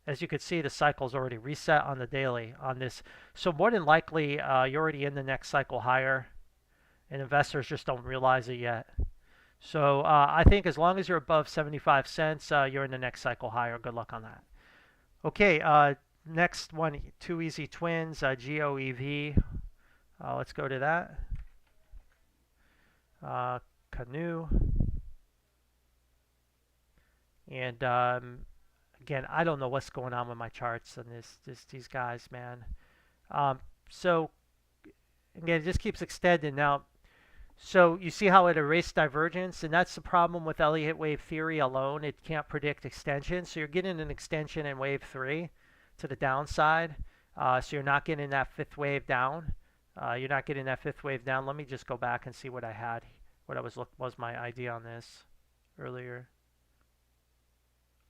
As you can see, the cycle's already reset on the daily on this. So more than likely, you're already in the next cycle higher, and investors just don't realize it yet. So I think as long as you're above 75 cents, you're in the next cycle higher. Good luck on that. Okay, next one, two easy twins, GOEV. Let's go to that. Canoe. And again, I don't know what's going on with my charts and these guys, man. So again, it just keeps extending. Now, so you see how it erased divergence, and that's the problem with Elliott wave theory alone. It can't predict extension. So you're getting an extension in wave 3 to the downside. So you're not getting that fifth wave down. You're not getting that fifth wave down. Let me just go back and see what I had, what I was my idea on this earlier.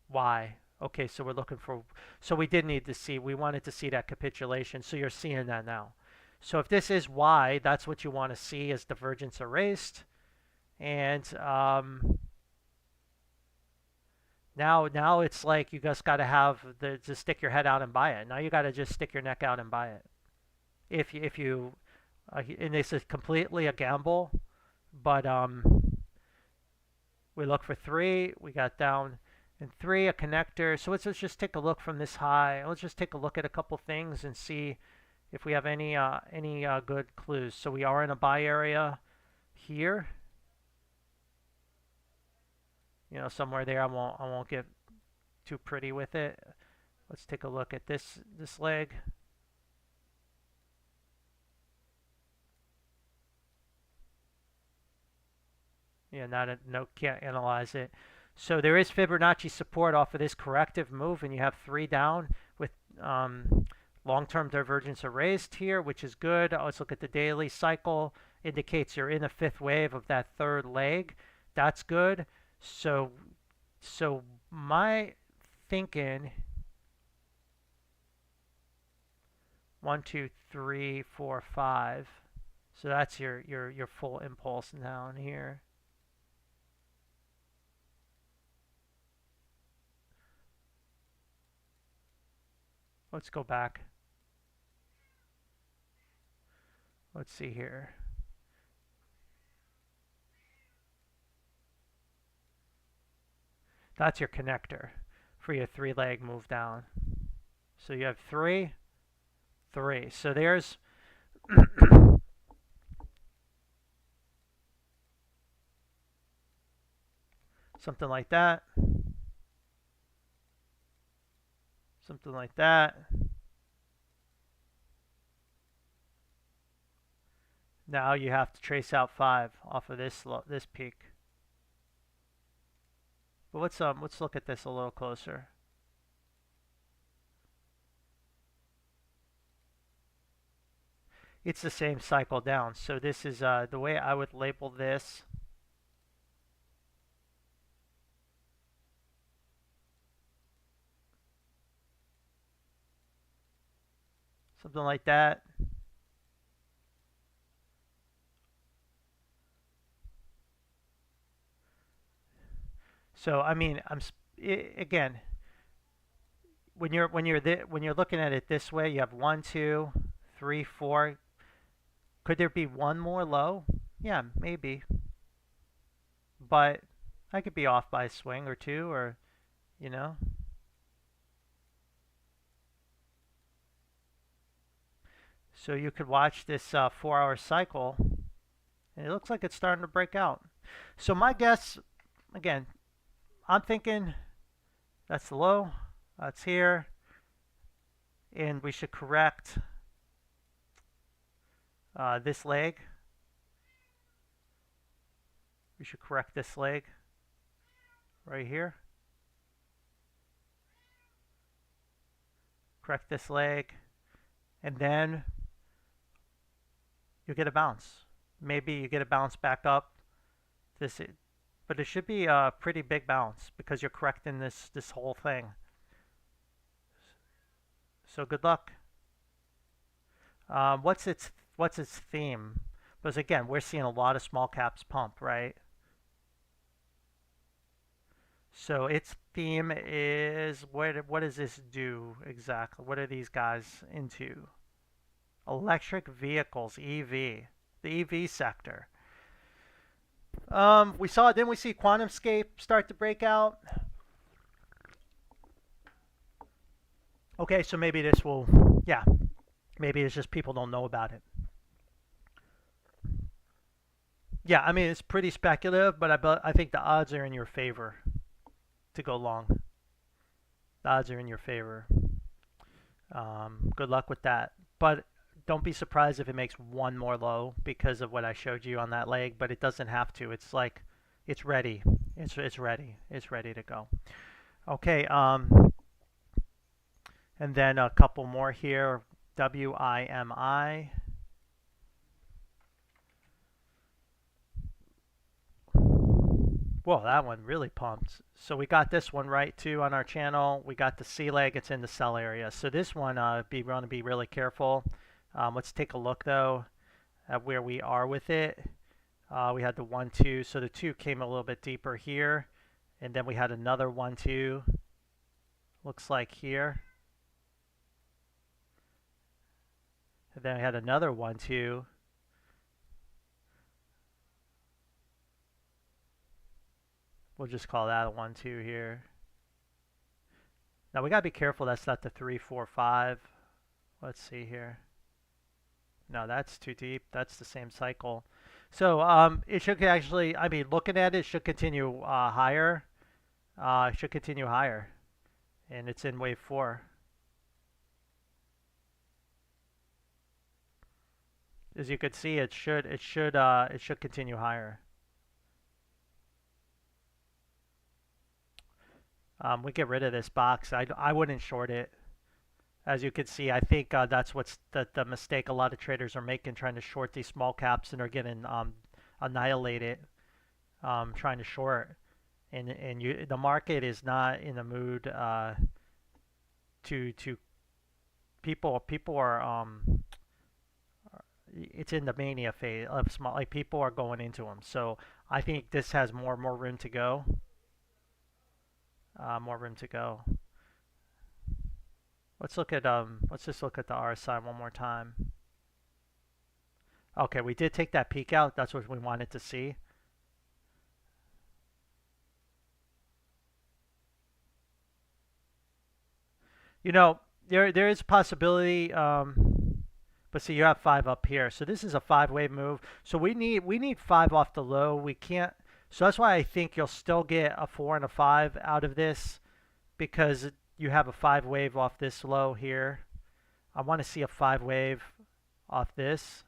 Why? Okay, so we're looking for, so we did need to see, we wanted to see that capitulation. So you're seeing that now. So if this is Y, that's what you want to see, is divergence erased. And now it's like you just got to have to stick your head out and buy it. Now you got to just stick your neck out and buy it. If you and this is completely a gamble, but we look for 3, we got down in 3 a connector. So let's just take a look from this high. Let's just take a look at a couple things and see if we have any good clues. So we are in a buy area here. You know, somewhere there. I won't get too pretty with it. Let's take a look at this leg. Yeah, can't analyze it. So there is Fibonacci support off of this corrective move, and you have 3 down with long-term divergence erased here, which is good. Let's look at the daily cycle. Indicates you're in a 5th wave of that 3rd leg. That's good. So my thinking, 1, 2, 3, 4, 5. So that's your full impulse down here. Let's go back. Let's see here. That's your connector for your 3-leg move down. So you have 3, 3. So there's something like that. Something like that. Now you have to trace out 5 off of this peak. But let's look at this a little closer. It's the same cycle down. So this is the way I would label this. Something like that. So I mean, again, when you're looking at it this way, you have 1, 2, 3, 4. Could there be one more low? Yeah, maybe. But I could be off by a swing or 2, or you know. So you could watch this 4-hour cycle, and it looks like it's starting to break out. So my guess, again, I'm thinking that's the low, that's here, and we should correct this leg. We should correct this leg right here. Correct this leg, and then you get a bounce. Maybe you get a bounce back up. But it should be a pretty big bounce because you're correcting this whole thing. So good luck. What's its theme? Because again, we're seeing a lot of small caps pump, right? So its theme is what does this do exactly? What are these guys into? Electric vehicles, EV, the EV sector. We saw, didn't we see QuantumScape start to break out? Okay, so maybe this will, yeah, maybe it's just people don't know about it. Yeah, I mean it's pretty speculative, but I think the odds are in your favor to go long. The odds are in your favor. Good luck with that. But don't be surprised if it makes one more low because of what I showed you on that leg. But it doesn't have to. It's like it's ready. It's ready. It's ready to go. Okay. And then a couple more here. WIMI. Whoa, that one really pumped. So we got this one right too on our channel. We got the C leg. It's in the sell area. So this one, we want to be really careful. Let's take a look though at where we are with it. We had the 1, 2. So the 2 came a little bit deeper here. And then we had another 1, 2. Looks like here. And then we had another 1, 2. We'll just call that a 1, 2 here. Now we got to be careful that's not the 3, 4, 5. Let's see here. No, that's too deep. That's the same cycle. So it should actually, I mean, looking at it, should continue higher. It should continue higher. And it's in wave 4. As you can see, it should continue higher. We get rid of this box. I wouldn't short it. As you can see, I think that's what's the mistake a lot of traders are making, trying to short these small caps and are getting annihilated trying to short. And the market is not in the mood to people are it's in the mania phase of small, like people are going into them. So I think this has more room to go. More room to go. Let's just look at the RSI one more time. Okay, we did take that peak out. That's what we wanted to see. You know, there is a possibility, but see, you have 5 up here. So this is a 5-wave move. So we need 5 off the low. We can't. So that's why I think you'll still get a 4 and a 5 out of this, because you have a 5-wave off this low here. I want to see a 5-wave off this.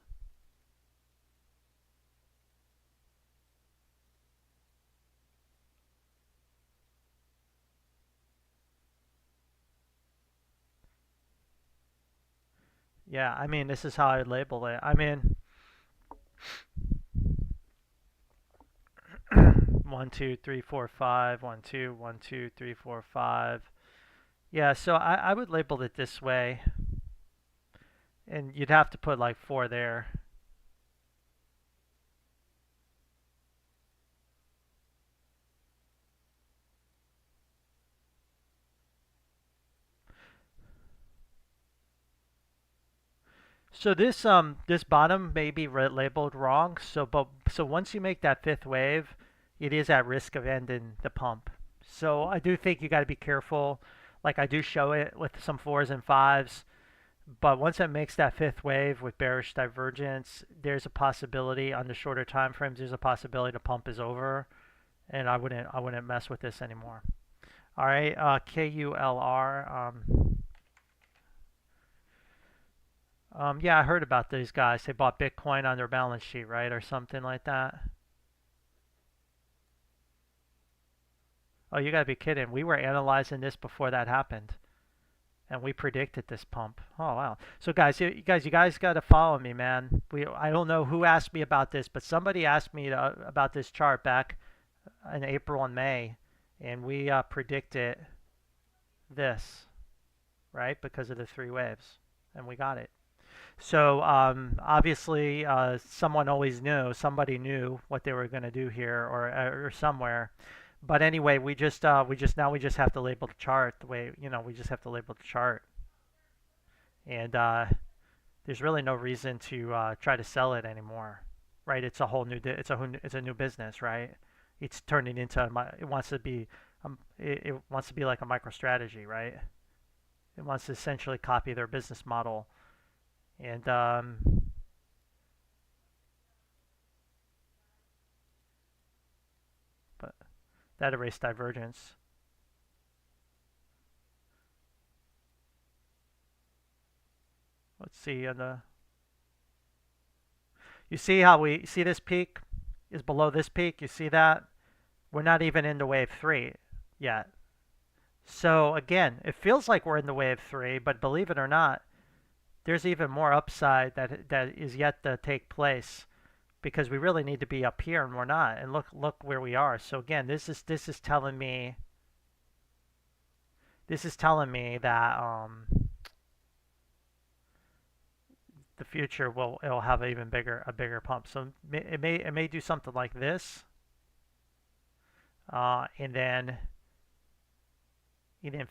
Yeah, I mean, this is how I label it. I mean, 1, 2, 3, 4, 5, 1, 2, 1, 2, 3, 4, 5. Yeah, so I would label it this way, and you'd have to put like 4 there. So this bottom may be labeled wrong. So once you make that 5th wave, it is at risk of ending the pump. So I do think you got to be careful. Like I do show it with some 4s and 5s, but once it makes that 5th wave with bearish divergence, there's a possibility on the shorter time frames. There's a possibility the pump is over, and I wouldn't mess with this anymore. All right, KULR. Yeah, I heard about these guys. They bought Bitcoin on their balance sheet, right, or something like that. Oh, you gotta be kidding! We were analyzing this before that happened, and we predicted this pump. Oh wow! So you guys gotta follow me, man. I don't know who asked me about this, but somebody asked me about this chart back in April and May, and we predicted this, right, because of the 3 waves, and we got it. So obviously, somebody knew what they were going to do here, or somewhere. But anyway, we just have to label the chart the way we just have to label the chart, and there's really no reason to try to sell it anymore, right? It's a whole new it's a new business, right? It's turning into it wants to be it wants to be like a MicroStrategy, right? It wants to essentially copy their business model, and but that erased divergence. Let's see on the you see how we see this peak is below this peak. You see that we're not even into wave three yet. So again, it feels like we're in the wave three, but believe it or not, there's even more upside that is yet to take place because we really need to be up here and we're not. And look where we are. So again, this is telling me that the future it'll have a bigger pump. So it may do something like this, and then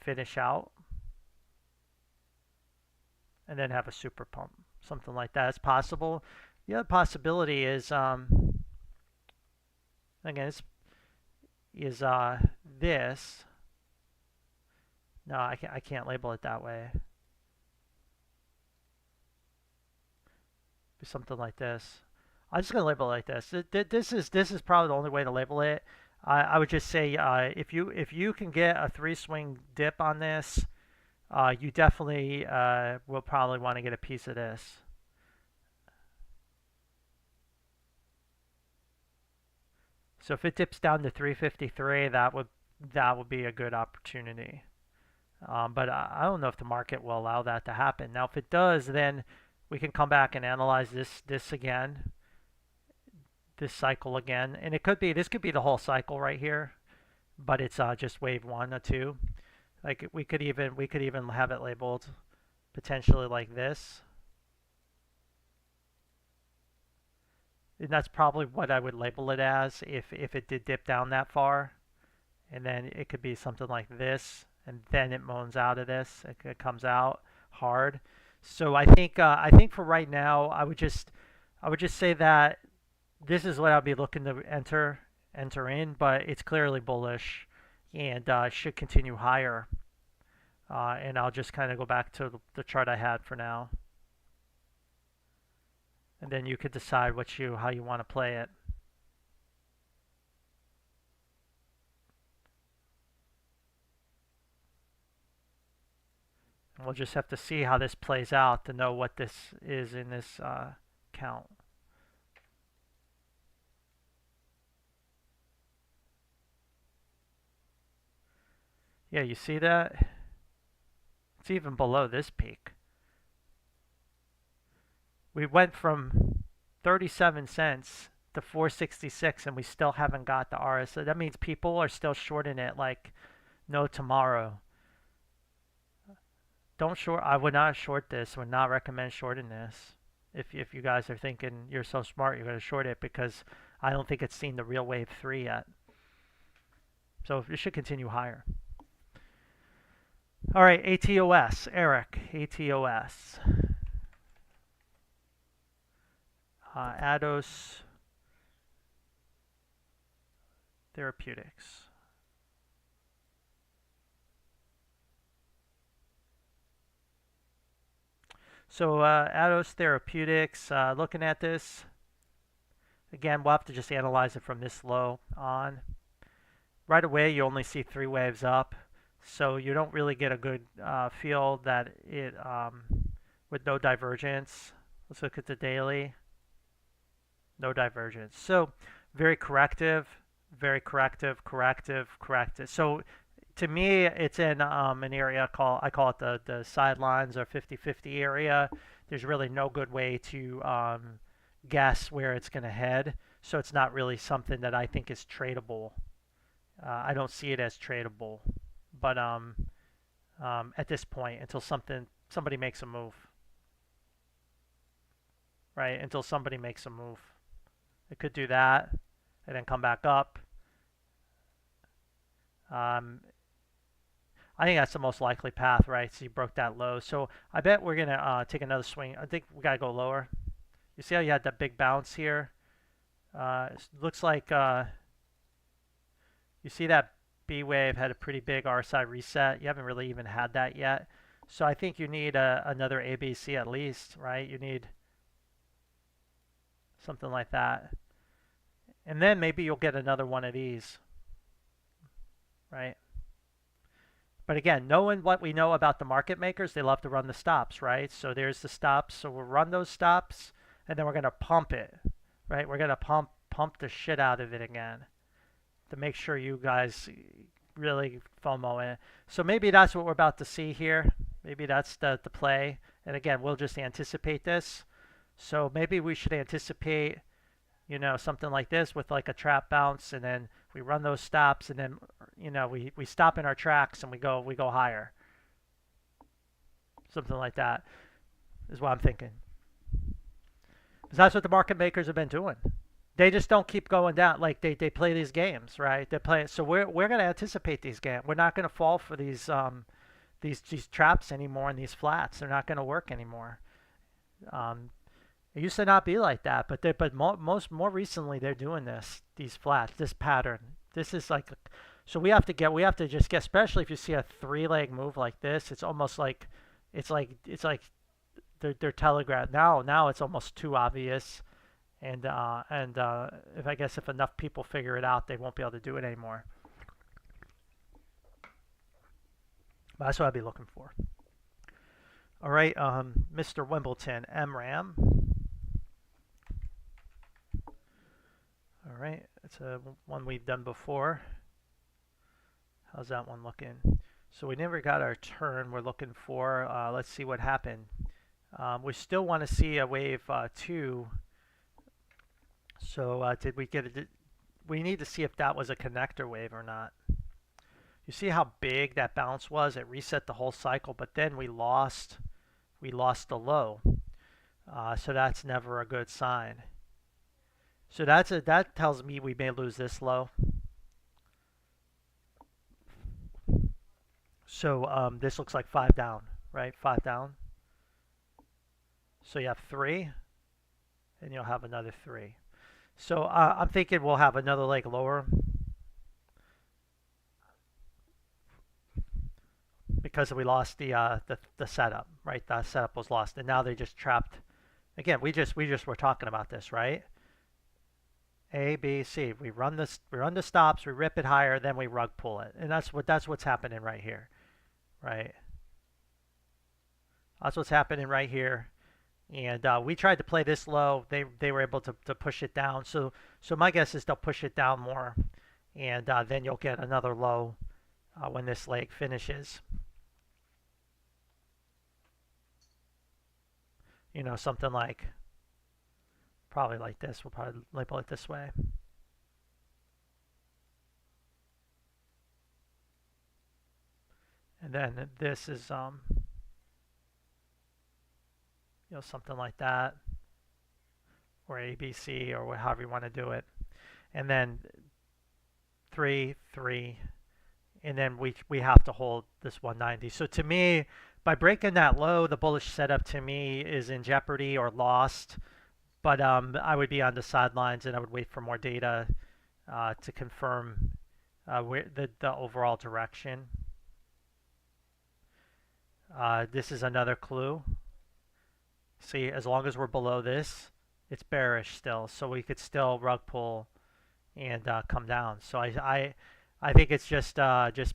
finish out, and then have a super pump, something like that. It's possible. The other possibility is again is this. No, I can't label it that way. Be something like this. I'm just gonna label it like this. This is probably the only way to label it. I would just say if you can get a three swing dip on this, you definitely will probably want to get a piece of this. So if it dips down to 353, that would be a good opportunity. But I don't know if the market will allow that to happen. Now, if it does, then we can come back and analyze this again, this cycle again, and this could be the whole cycle right here, but it's just wave one or two. Like we could even have it labeled potentially like this, and that's probably what I would label it as if it did dip down that far, and then it could be something like this, and then it moans out of this. It comes out hard. So I think for right now, I would just say that this is what I'll be looking to enter in, but it's clearly bullish and should continue higher. And I'll just kind of go back to the chart I had for now, and then you could decide how you want to play it. And we'll just have to see how this plays out to know what this is in this count. Yeah, you see that? It's even below this peak. We went from 37 cents to 466 and we still haven't got the RS. So that means people are still shorting it like no tomorrow. Don't short. I would not short this. Would not recommend shorting this. If you guys are thinking you're so smart, you're going to short it because I don't think it's seen the real wave three yet. So it should continue higher. All right, ATOS, Eric, ATOS, Ados Therapeutics. So Ados Therapeutics, looking at this, again, we'll have to just analyze it from this low on. Right away, you only see three waves up, so you don't really get a good feel that it with no divergence. Let's look at the daily. No divergence. So very corrective, corrective. So to me, it's in an area I call it the sidelines or 50-50 area. There's really no good way to guess where it's going to head. So it's not really something that I think is tradable. I don't see it as tradable, but at this point, until somebody makes a move. right? Until somebody makes a move. It could do that and then come back up. Um, I think that's the most likely path, right? So you broke that low. So I bet we're gonna take another swing. I think we gotta go lower. You see how you had that big bounce here? It looks like you see that B wave had a pretty big RSI reset. You haven't really even had that yet. So I think you need another ABC at least, right? You need something like that. And then maybe you'll get another one of these, right? But again, knowing what we know about the market makers, they love to run the stops, right? So there's the stops. So we'll run those stops, and then we're going to pump it, right? We're going to pump the shit out of it again to make sure you guys really FOMO in. So maybe that's what we're about to see here. Maybe that's the play. And again, we'll just anticipate this. So maybe we should anticipate, you know, something like this with like a trap bounce, and then we run those stops, and then, you know, we stop in our tracks and we go higher. Something like that is what I'm thinking. Because that's what the market makers have been doing. They just don't keep going down. Like they play these games, right? They play. So we're going to anticipate these games. We're not going to fall for these traps anymore and these flats. They're not going to work anymore. Um, it used to not be like that, but more recently they're doing these flats, this pattern. This is like, so we have to just get, especially if you see a three-leg move like this. It's almost like it's like they're telegraphed now. Now it's almost too obvious, and if I guess if enough people figure it out, they won't be able to do it anymore. But that's what I'd be looking for. All right, Mr. Wimbledon, MRAM. All right, it's a one we've done before. How's that one looking? So we never got our turn we're looking for. Let's see what happened. We still want to see a wave 2. So did we get it? We need to see if that was a connector wave or not. You see how big that bounce was? It reset the whole cycle, but then we lost the low. So that's never a good sign. So that tells me we may lose this low. So this looks like 5 down, right? 5 down. So you have 3, and you'll have another 3. So I'm thinking we'll have another leg lower because we lost the setup, right? The setup was lost, and now they just trapped. Again, we just were talking about this, right? A, B, C. We run the stops, we rip it higher, then we rug pull it, and that's what's happening right here, right? That's what's happening right here. And we tried to play this low. They were able to push it down. So my guess is they'll push it down more, and then you'll get another low when this leg finishes. You know, something like probably like this. We'll probably label it this way. And then this is you know, something like that, or ABC, or however you want to do it. And then 3, 3, and then we have to hold this 190. So to me, by breaking that low, the bullish setup to me is in jeopardy or lost. But I would be on the sidelines and I would wait for more data to confirm where the overall direction. This is another clue. See, as long as we're below this, it's bearish still, so we could still rug pull and come down. So I think it's just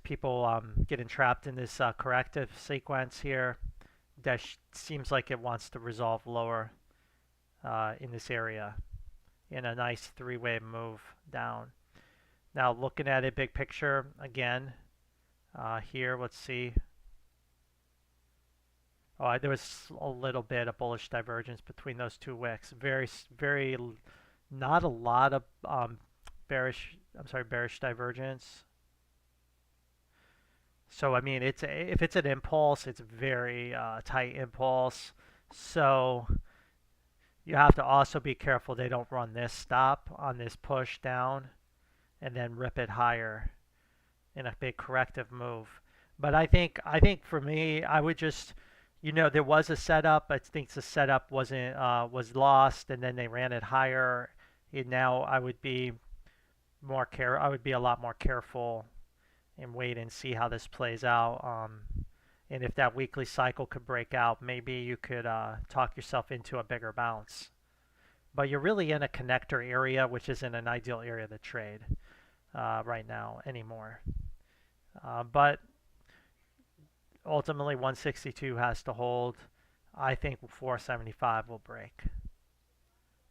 people getting trapped in this corrective sequence here. That seems like it wants to resolve lower in this area in a nice three-way move down. Now looking at it big picture again, here let's see. Oh, there was a little bit of bullish divergence between those two wicks. Very, not a lot of bearish divergence. So I mean, if it's an impulse, it's very tight impulse. So You have to also be careful they don't run this stop on this push down and then rip it higher in a big corrective move. But I think for me, I would just, there was a setup. I think the setup was lost, and then they ran it higher. And now I would be a lot more careful and wait and see how this plays out. And if that weekly cycle could break out, maybe you could talk yourself into a bigger bounce. But you're really in a connector area, which isn't an ideal area to trade right now anymore. But ultimately, 162 has to hold. I think 475 will break.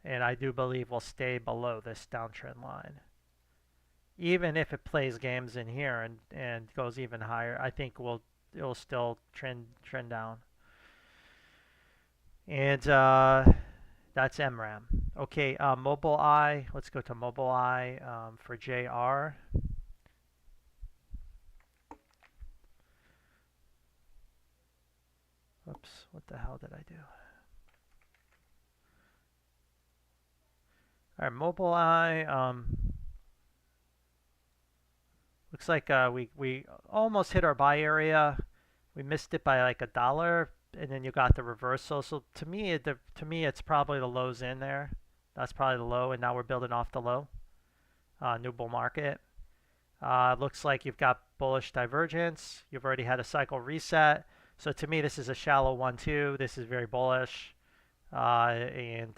And I do believe we'll stay below this downtrend line. Even if it plays games in here and goes even higher, I think it'll still trend down. And that's MRAM. Okay, Mobile Eye. Let's go to Mobile Eye for JR. Oops, what the hell did I do? All right, Mobile Eye. Looks like we almost hit our buy area. We missed it by like $1, and then you got the reversal. So to me, it's probably the lows in there. That's probably the low, and now we're building off the low. New bull market. Looks like you've got bullish divergence. You've already had a cycle reset. So to me, this is a shallow one too. This is very bullish, and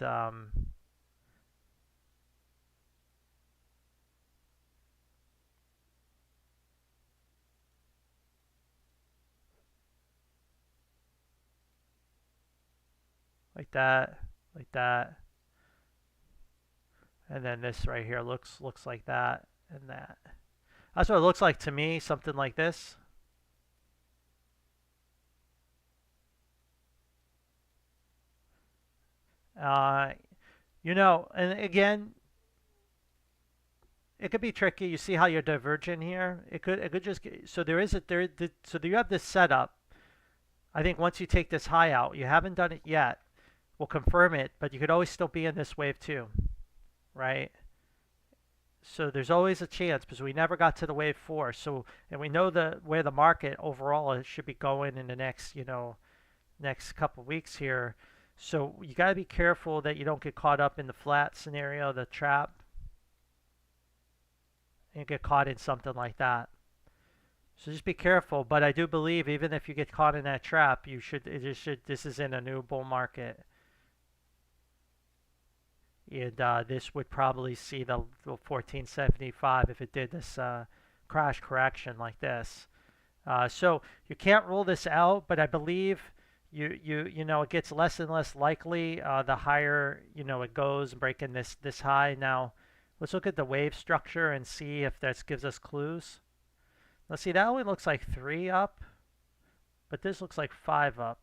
like that, like that, and then this right here looks like that and that. That's what it looks like to me. Something like this. Uh, and again, it could be tricky. You see how you're divergent here. It could just get, so there is a there so you have this setup. I think once you take this high out, you haven't done it yet. We'll confirm it, but you could always still be in this wave too, right? So there's always a chance because we never got to the wave four. So and we know where the market overall should be going in the next couple of weeks here. So you got to be careful that you don't get caught up in the flat scenario, the trap, and get caught in something like that. So just be careful. But I do believe even if you get caught in that trap, you should. This is in a new bull market, and this would probably see the 1475 if it did this crash correction like this. So you can't rule this out, but I believe it gets less and less likely the higher it goes, breaking this high. Now let's look at the wave structure and see if that gives us clues. Let's see, that one looks like 3 up, but this looks like 5 up.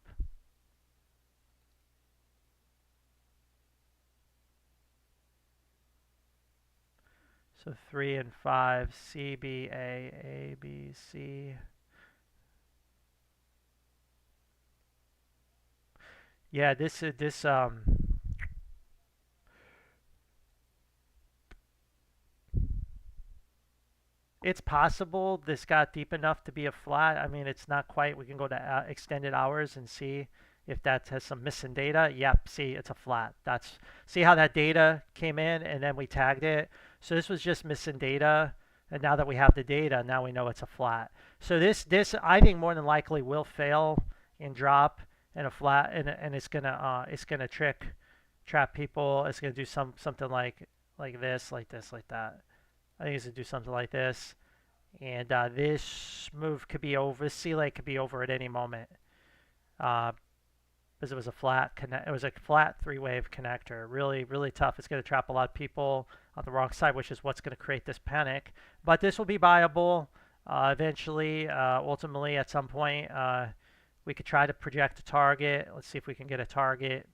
So 3 and 5, C, B, A, B, C. Yeah, this it's possible this got deep enough to be a flat. I mean, it's not quite. We can go to extended hours and see if that has some missing data. Yep, see, it's a flat. See how that data came in and then we tagged it. So this was just missing data, and now that we have the data, now we know it's a flat. So this I think more than likely will fail and drop in a flat, and it's gonna trap people. It's gonna do something like this, like this, like that. I think it's gonna do something like this, and this move could be over. This sea lake could be over at any moment, because it was a flat 3-wave connector. Really, really tough. It's gonna trap a lot of people on the wrong side, which is what's gonna create this panic. But this will be viable eventually. Ultimately, at some point, we could try to project a target. Let's see if we can get a target.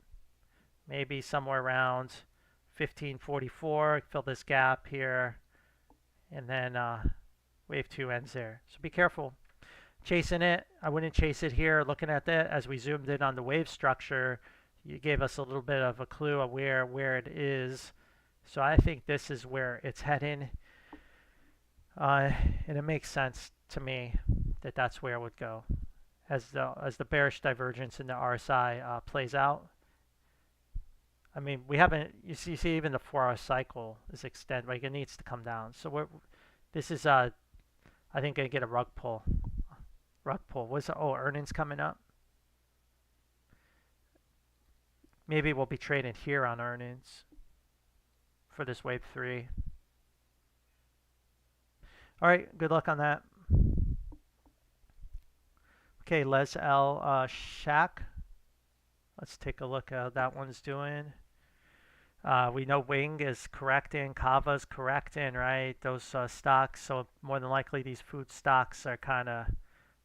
Maybe somewhere around 1544. Fill this gap here. And then wave 2 ends there. So be careful. Chasing it, I wouldn't chase it here. Looking at that as we zoomed in on the wave structure, You gave us a little bit of a clue of where it is. So I think this is where it's heading. Uh, and it makes sense to me that that's where it would go as the bearish divergence in the RSI plays out. I mean, we haven't. You see, even the 4-hour cycle is extended. Like it needs to come down. So this is I think gonna get a rug pull. Rug pull. Earnings coming up. Maybe we'll be trading here on earnings for this wave 3. All right. Good luck on that. Okay, Les L. Shack. Let's take a look at how that one's doing. We know Wing is correcting, Kava's correcting, right? Those stocks. So more than likely, these food stocks are kind of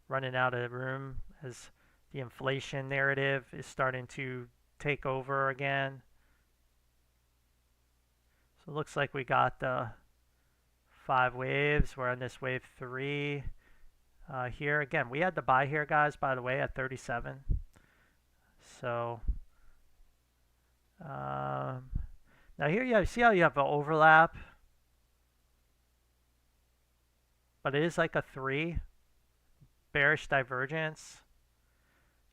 running out of room as the inflation narrative is starting to take over again. So it looks like we got the 5 waves. We're on this wave 3 here. Again, we had the buy here, guys, by the way, at 37. So now here you see how you have an overlap, but it is like a 3 bearish divergence.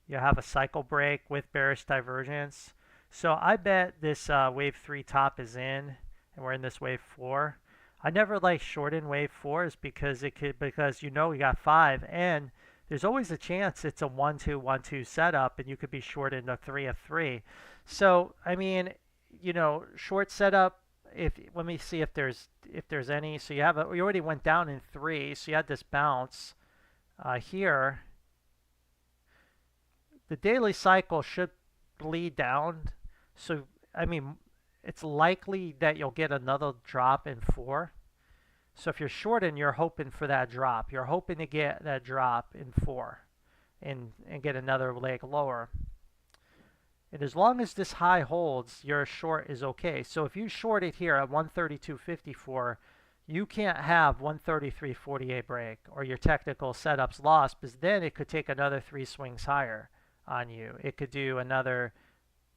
You have a cycle break with bearish divergence. So I bet this wave 3 top is in, and we're in this wave 4. I never like shorting wave 4s because you know we got 5, and there's always a chance it's a 1-2-1-2 setup, and you could be short in a 3 of 3. So I mean, you know, short setup. Let me see if there's any. So you already went down in 3, so you had this bounce here. The daily cycle should bleed down. So I mean, it's likely that you'll get another drop in 4. So if you're shorting, you're hoping for that drop. You're hoping to get that drop in 4 and get another leg lower. And as long as this high holds, your short is okay. So if you short it here at 132.54, you can't have 133.48 break or your technical setup's lost, because then it could take another 3 swings higher on you. It could do another,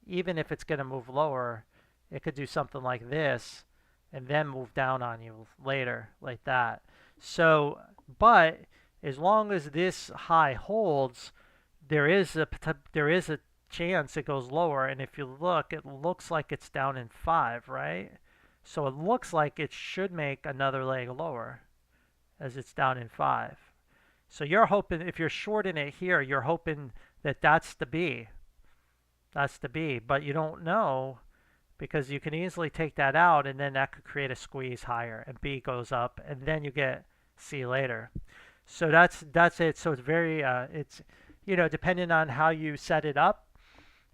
even if it's going to move lower, it could do something like this and then move down on you later like that. So, but as long as this high holds, there is a chance it goes lower. And if you look, it looks like it's down in 5, right? So it looks like it should make another leg lower as it's down in 5. So you're hoping, if you're shorting it here, you're hoping that that's the B. That's the B, but you don't know, because you can easily take that out and then that could create a squeeze higher and B goes up and then you get C later. So that's it. So it's very, it's, you know, depending on how you set it up,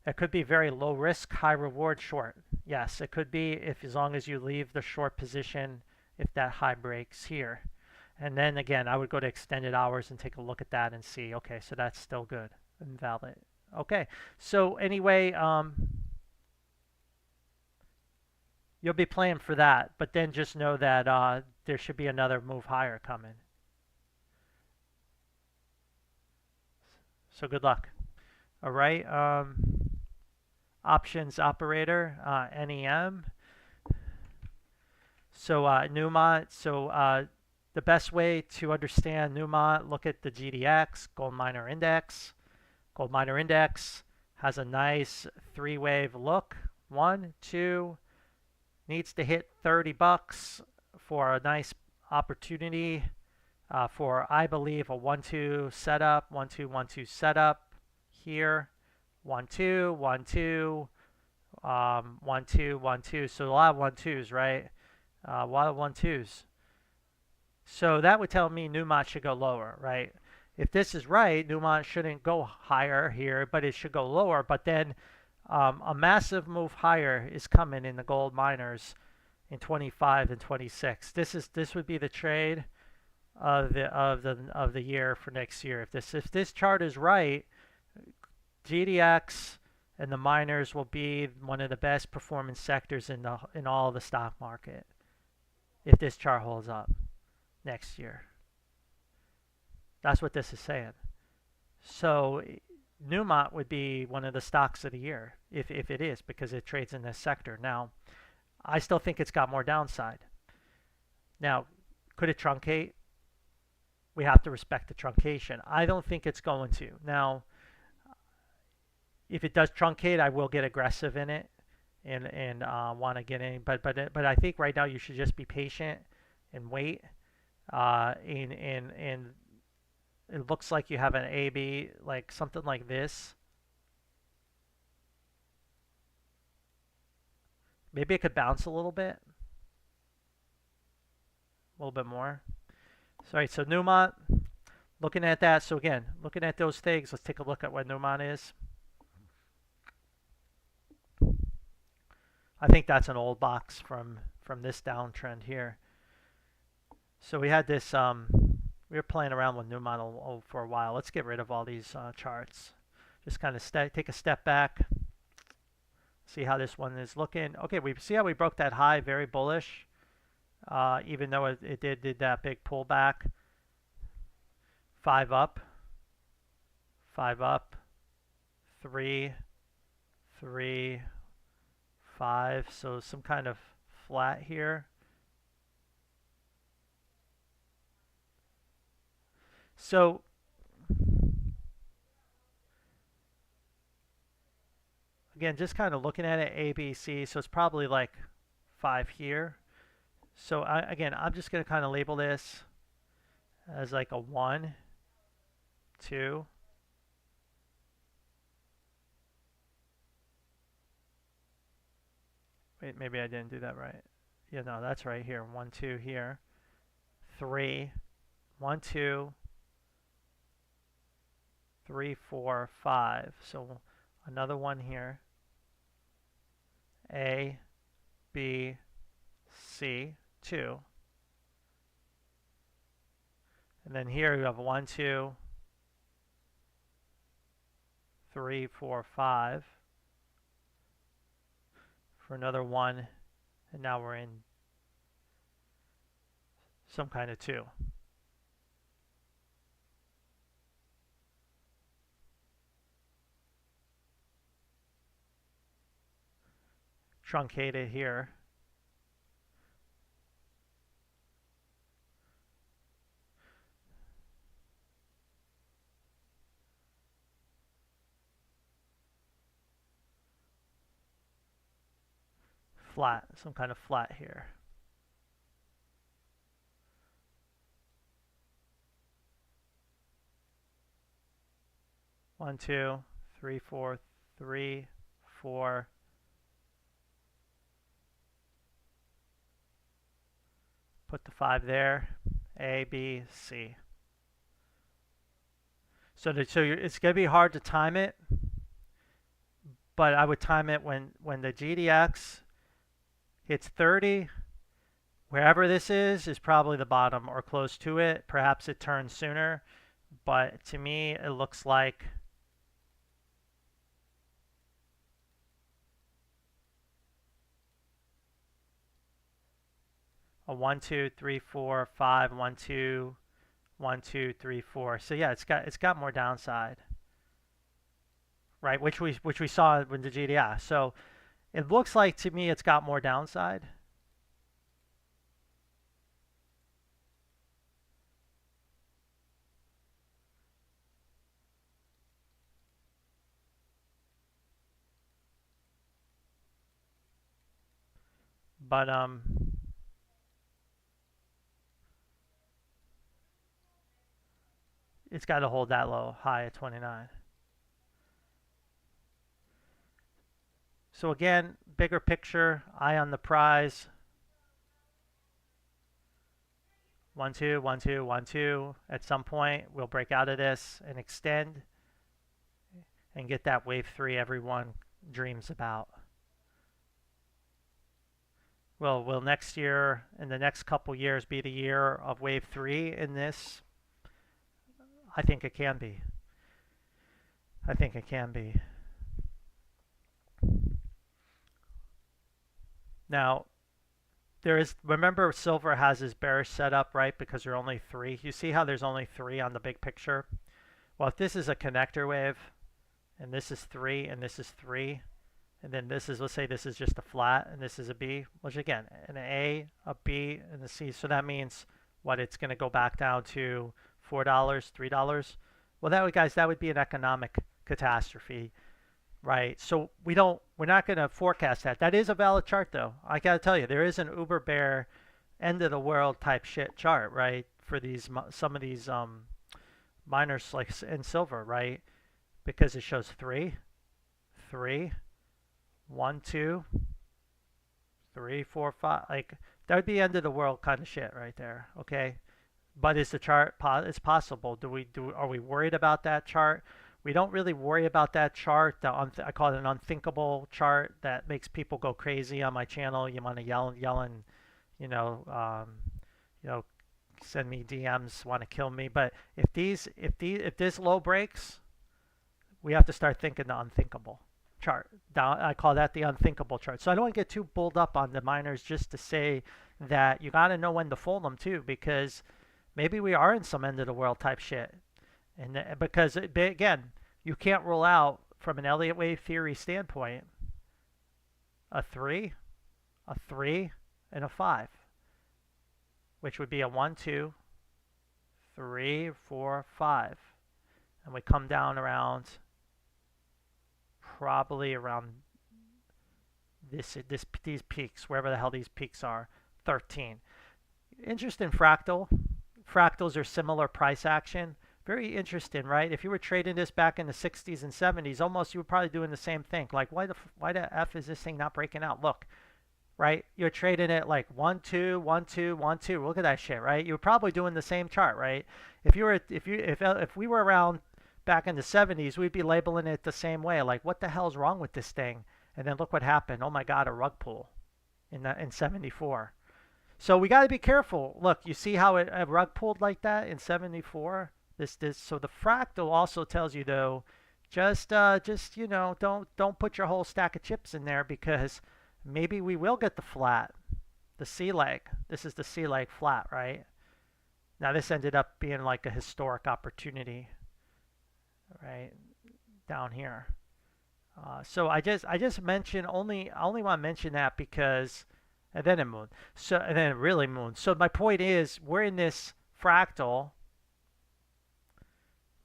it could be very low risk, high reward short. Yes, it could be, if as long as you leave the short position if that high breaks here. And then again, I would go to extended hours and take a look at that and see, okay, so that's still good and valid. Okay, so anyway, you'll be playing for that, but then just know that there should be another move higher coming. So good luck. All right. Options operator, NEM. So Newmont. So the best way to understand Newmont, look at the GDX, Gold Miner Index. Gold Miner Index has a nice 3-wave look. 1, 2, needs to hit 30 bucks for a nice opportunity for, I believe, a 1-2 setup, 1-2, 1-2 setup here. 1-2, 1-2, 1-2, 1-2. So a lot of 1-2s, right? A lot of 1-2s. So that would tell me Newmont should go lower, right? If this is right, Newmont shouldn't go higher here, but it should go lower. But then a massive move higher is coming in the gold miners in 25 and 26. This would be the trade of the year for next year. If this chart is right, GDX and the miners will be one of the best performing sectors in all of the stock market if this chart holds up next year. That's what this is saying. So Newmont would be one of the stocks of the year if it is because it trades in this sector. Now, I still think it's got more downside. Now, could it truncate? We have to respect the truncation. I don't think it's going to. Now, if it does truncate, I will get aggressive in it and want to get in. But I think right now you should just be patient and wait. And it looks like you have an AB like something like this. Maybe it could bounce a little bit more. So, all right, so Newmont, looking at that. So again, looking at those things, let's take a look at what Newmont is. I think that's an old box from this downtrend here. So we had this, we were playing around with Newmont for a while. Let's get rid of all these charts. Just kind of take a step back. See how this one is looking. Okay, we see how we broke that high, very bullish. Even though it did that big pullback. 5 up, 5 up, 3, 3, 5. So some kind of flat here. So again, just kind of looking at it, A, B, C. So it's probably like 5 here. So again, I'm just going to kind of label this as like a 1, 2. Wait, maybe I didn't do that right. Yeah, no, that's right here. 1, 2 here. 3, 1, 2, 3, 4, 5. So another one here. A, B, C, 2. And then here you have 1, 2, 3, 4, 5 for another 1, and now we're in some kind of 2. Truncated here. Flat, some kind of flat here. One, two, three, four, 3, 4. Put the 5 there. A, B, C. So it's going to be hard to time it, but I would time it when the GDX hits 30. Wherever this is probably the bottom or close to it. Perhaps it turns sooner, but to me it looks like a 1, 2, 3, 4, 5, 1, 2, 1, 2, 3, 4. So yeah, it's got more downside, right? Which we saw with the GDI. So it looks like to me it's got more downside. But it's got to hold that low high at 29. So again, bigger picture, eye on the prize. 1, 2, 1, 2, 1, 2. At some point, we'll break out of this and extend and get that wave 3 everyone dreams about. Well, will next year and the next couple years be the year of wave 3 in this? I think it can be. I think it can be. Now, remember silver has his bearish setup, right? Because there are only 3. You see how there's only 3 on the big picture? Well, if this is a connector wave, and this is 3, and this is 3, and then this is, let's say this is just a flat, and this is a B, which again, an A, a B, and a C. So that means what, it's going to go back down to $4, $3. Well, that would, guys, that would be an economic catastrophe, right? So we're not going to forecast that. That is a valid chart, though. I got to tell you, there is an uber bear, end of the world type shit chart, right? For these some of these miners like in silver, right? Because it shows 3, 3, 1, 2, 3, 4, 5. Like that would be end of the world kind of shit right there. Okay, but is the chart? It's possible. Are we worried about that chart? We don't really worry about that chart. I call it an unthinkable chart that makes people go crazy on my channel. You want to yell and you know, you know, send me DMs, want to kill me. But if this low breaks, we have to start thinking the unthinkable chart. I call that the unthinkable chart. So I don't want to get too bulled up on the miners, just to say that you got to know when to fold them too, because maybe we are in some end of the world type shit. And because again, you can't rule out from an Elliott wave theory standpoint a 3, a 3, and a 5, which would be a 1, 2, 3, 4, 5, and we come down around probably around these peaks, wherever the hell these peaks are, 13. Interesting fractal. Fractals are similar price action. Very interesting, right? If you were trading this back in the 60s and 70s, almost you were probably doing the same thing. Like, why the F is this thing not breaking out? Look, right? You're trading it like 1, 2, 1, 2, 1, 2. Look at that shit, right? You're probably doing the same chart, right? If we were around back in the 70s, we'd be labeling it the same way. Like, what the hell's wrong with this thing? And then look what happened. Oh my God, a rug pull in 74. So we got to be careful. Look, you see how a rug pulled like that in 74? So the fractal also tells you, though, just you know, don't put your whole stack of chips in there, because maybe we will get the flat, the C leg. This is the C leg flat, right? Now this ended up being like a historic opportunity, right down here. So I just mentioned I only want to mention that because, and then it moon. So and then it really moon. So my point is, we're in this fractal.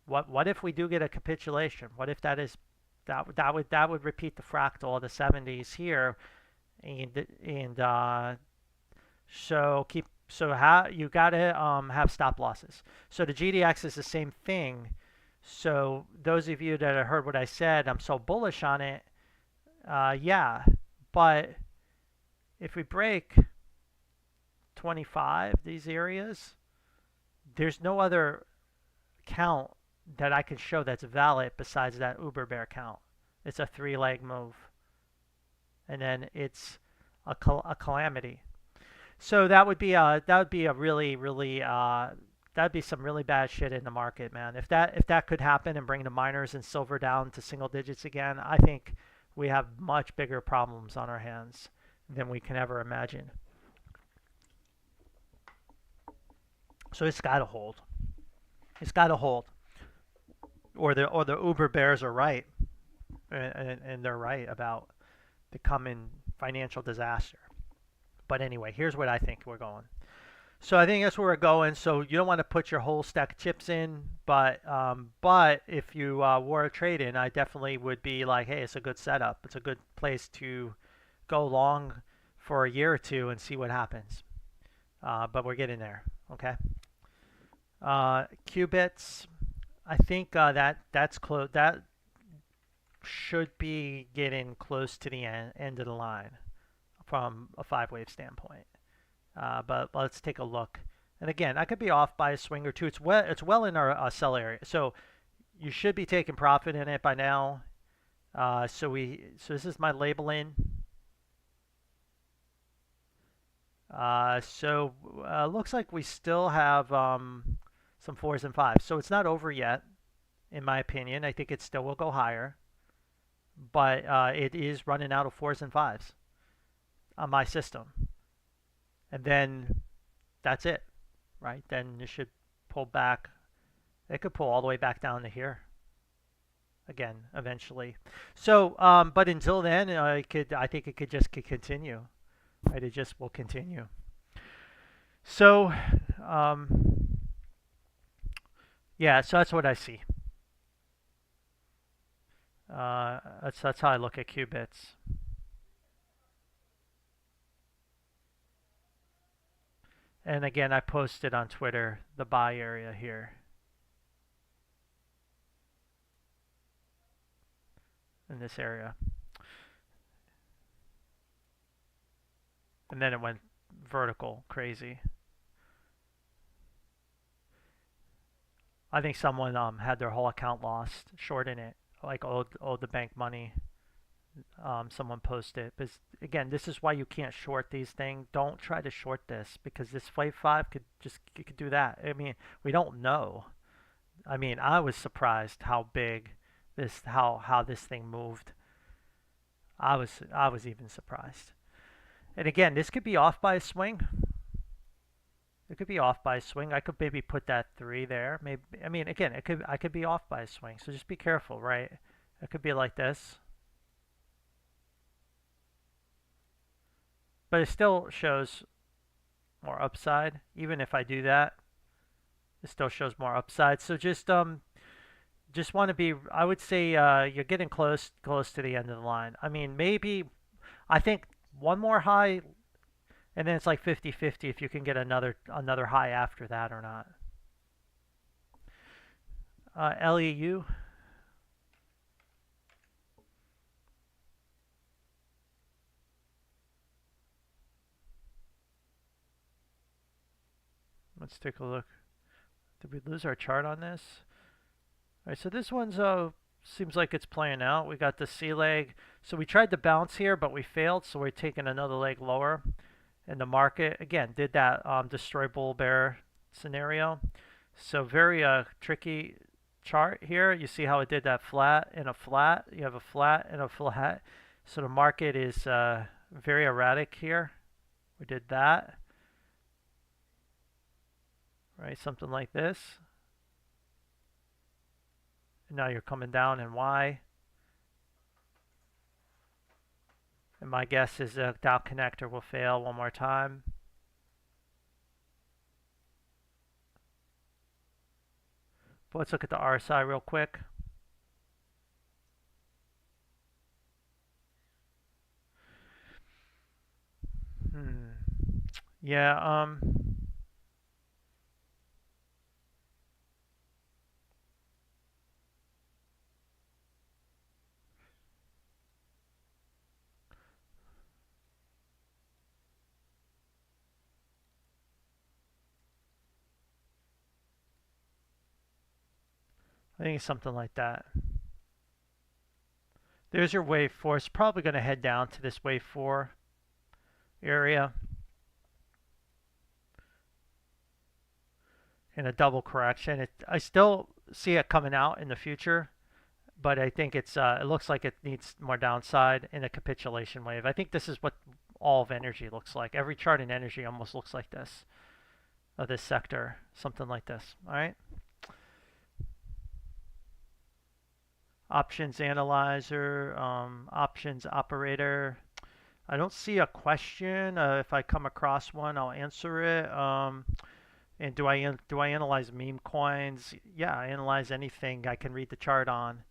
What if we do get a capitulation? What if that would repeat the fractal of the 70s here, and so how you gotta have stop losses. So the GDX is the same thing. So those of you that have heard what I said, I'm so bullish on it. Yeah, but if we break 25, these areas, there's no other count that I can show that's valid besides that uber bear count. It's a 3-leg move, and then it's a calamity. So that would be a really that'd be some really bad shit in the market, man. If that could happen and bring the miners and silver down to single digits again, I think we have much bigger problems on our hands than we can ever imagine. So it's got to hold. It's got to hold. Or the uber bears are right, and they're right about the coming financial disaster. But anyway, here's what I think we're going. So I think that's where we're going. So you don't want to put your whole stack of chips in, but if you were trading, I definitely would be like, hey, it's a good setup. It's a good place to go long for a year or two and see what happens. But we're getting there. Okay. Qubits. I think that's close. That should be getting close to the end of the line from a 5-wave standpoint. But let's take a look. And again, I could be off by a swing or two. It's well in our sell area, so you should be taking profit in it by now. So this is my labeling. Looks like we still have some 4s and 5s. So it's not over yet, in my opinion. I think it still will go higher, but it is running out of 4s and 5s on my system. And then that's it, right? Then it should pull back. It could pull all the way back down to here. again eventually. So, but until then, I think it could continue. Right, it just will continue. So, um, yeah, so that's what I see. That's how I look at qubits. And again, I posted on Twitter the buy area here in this area, and then it went vertical, crazy. I think someone had their whole account lost, shorting it, like owed the bank money. Someone posted. But again, this is why you can't short these things. Don't try to short this because this wave five could do that. I mean, we don't know. I mean, I was surprised how big how this thing moved. I was even surprised. And again, this could be off by a swing. It could be off by a swing. I could maybe put that three there. Maybe I mean again, it could I could be off by a swing. So just be careful, right? It could be like this, but it still shows more upside. Even if I do that, it still shows more upside. So just want to be. I would say you're getting close to the end of the line. I mean maybe I think one more high, and then it's like 50-50 if you can get another high after that or not. LEU. Let's take a look. Did we lose our chart on this? All right, so this one's seems like it's playing out. We got the C leg. So we tried to bounce here, but we failed. So we're taking another leg lower. And the market again did that destroy bull bear scenario. So very tricky chart here. You see how it did that flat and a flat. You have a flat and a flat. So the market is very erratic here. We did that. Right, something like this. And now you're coming down in Y. And my guess is the Dow connector will fail one more time. But let's look at the RSI real quick. Yeah, I think it's something like that. There's your wave 4. It's probably going to head down to this wave 4 area in a double correction. I still see it coming out in the future, but I think it looks like it needs more downside in a capitulation wave. I think this is what all of energy looks like. Every chart in energy almost looks like this, of this sector, something like this. All right. Options analyzer, options operator. I don't see a question. If I come across one, I'll answer it. And do I analyze meme coins? Yeah, I analyze anything I can read the chart on.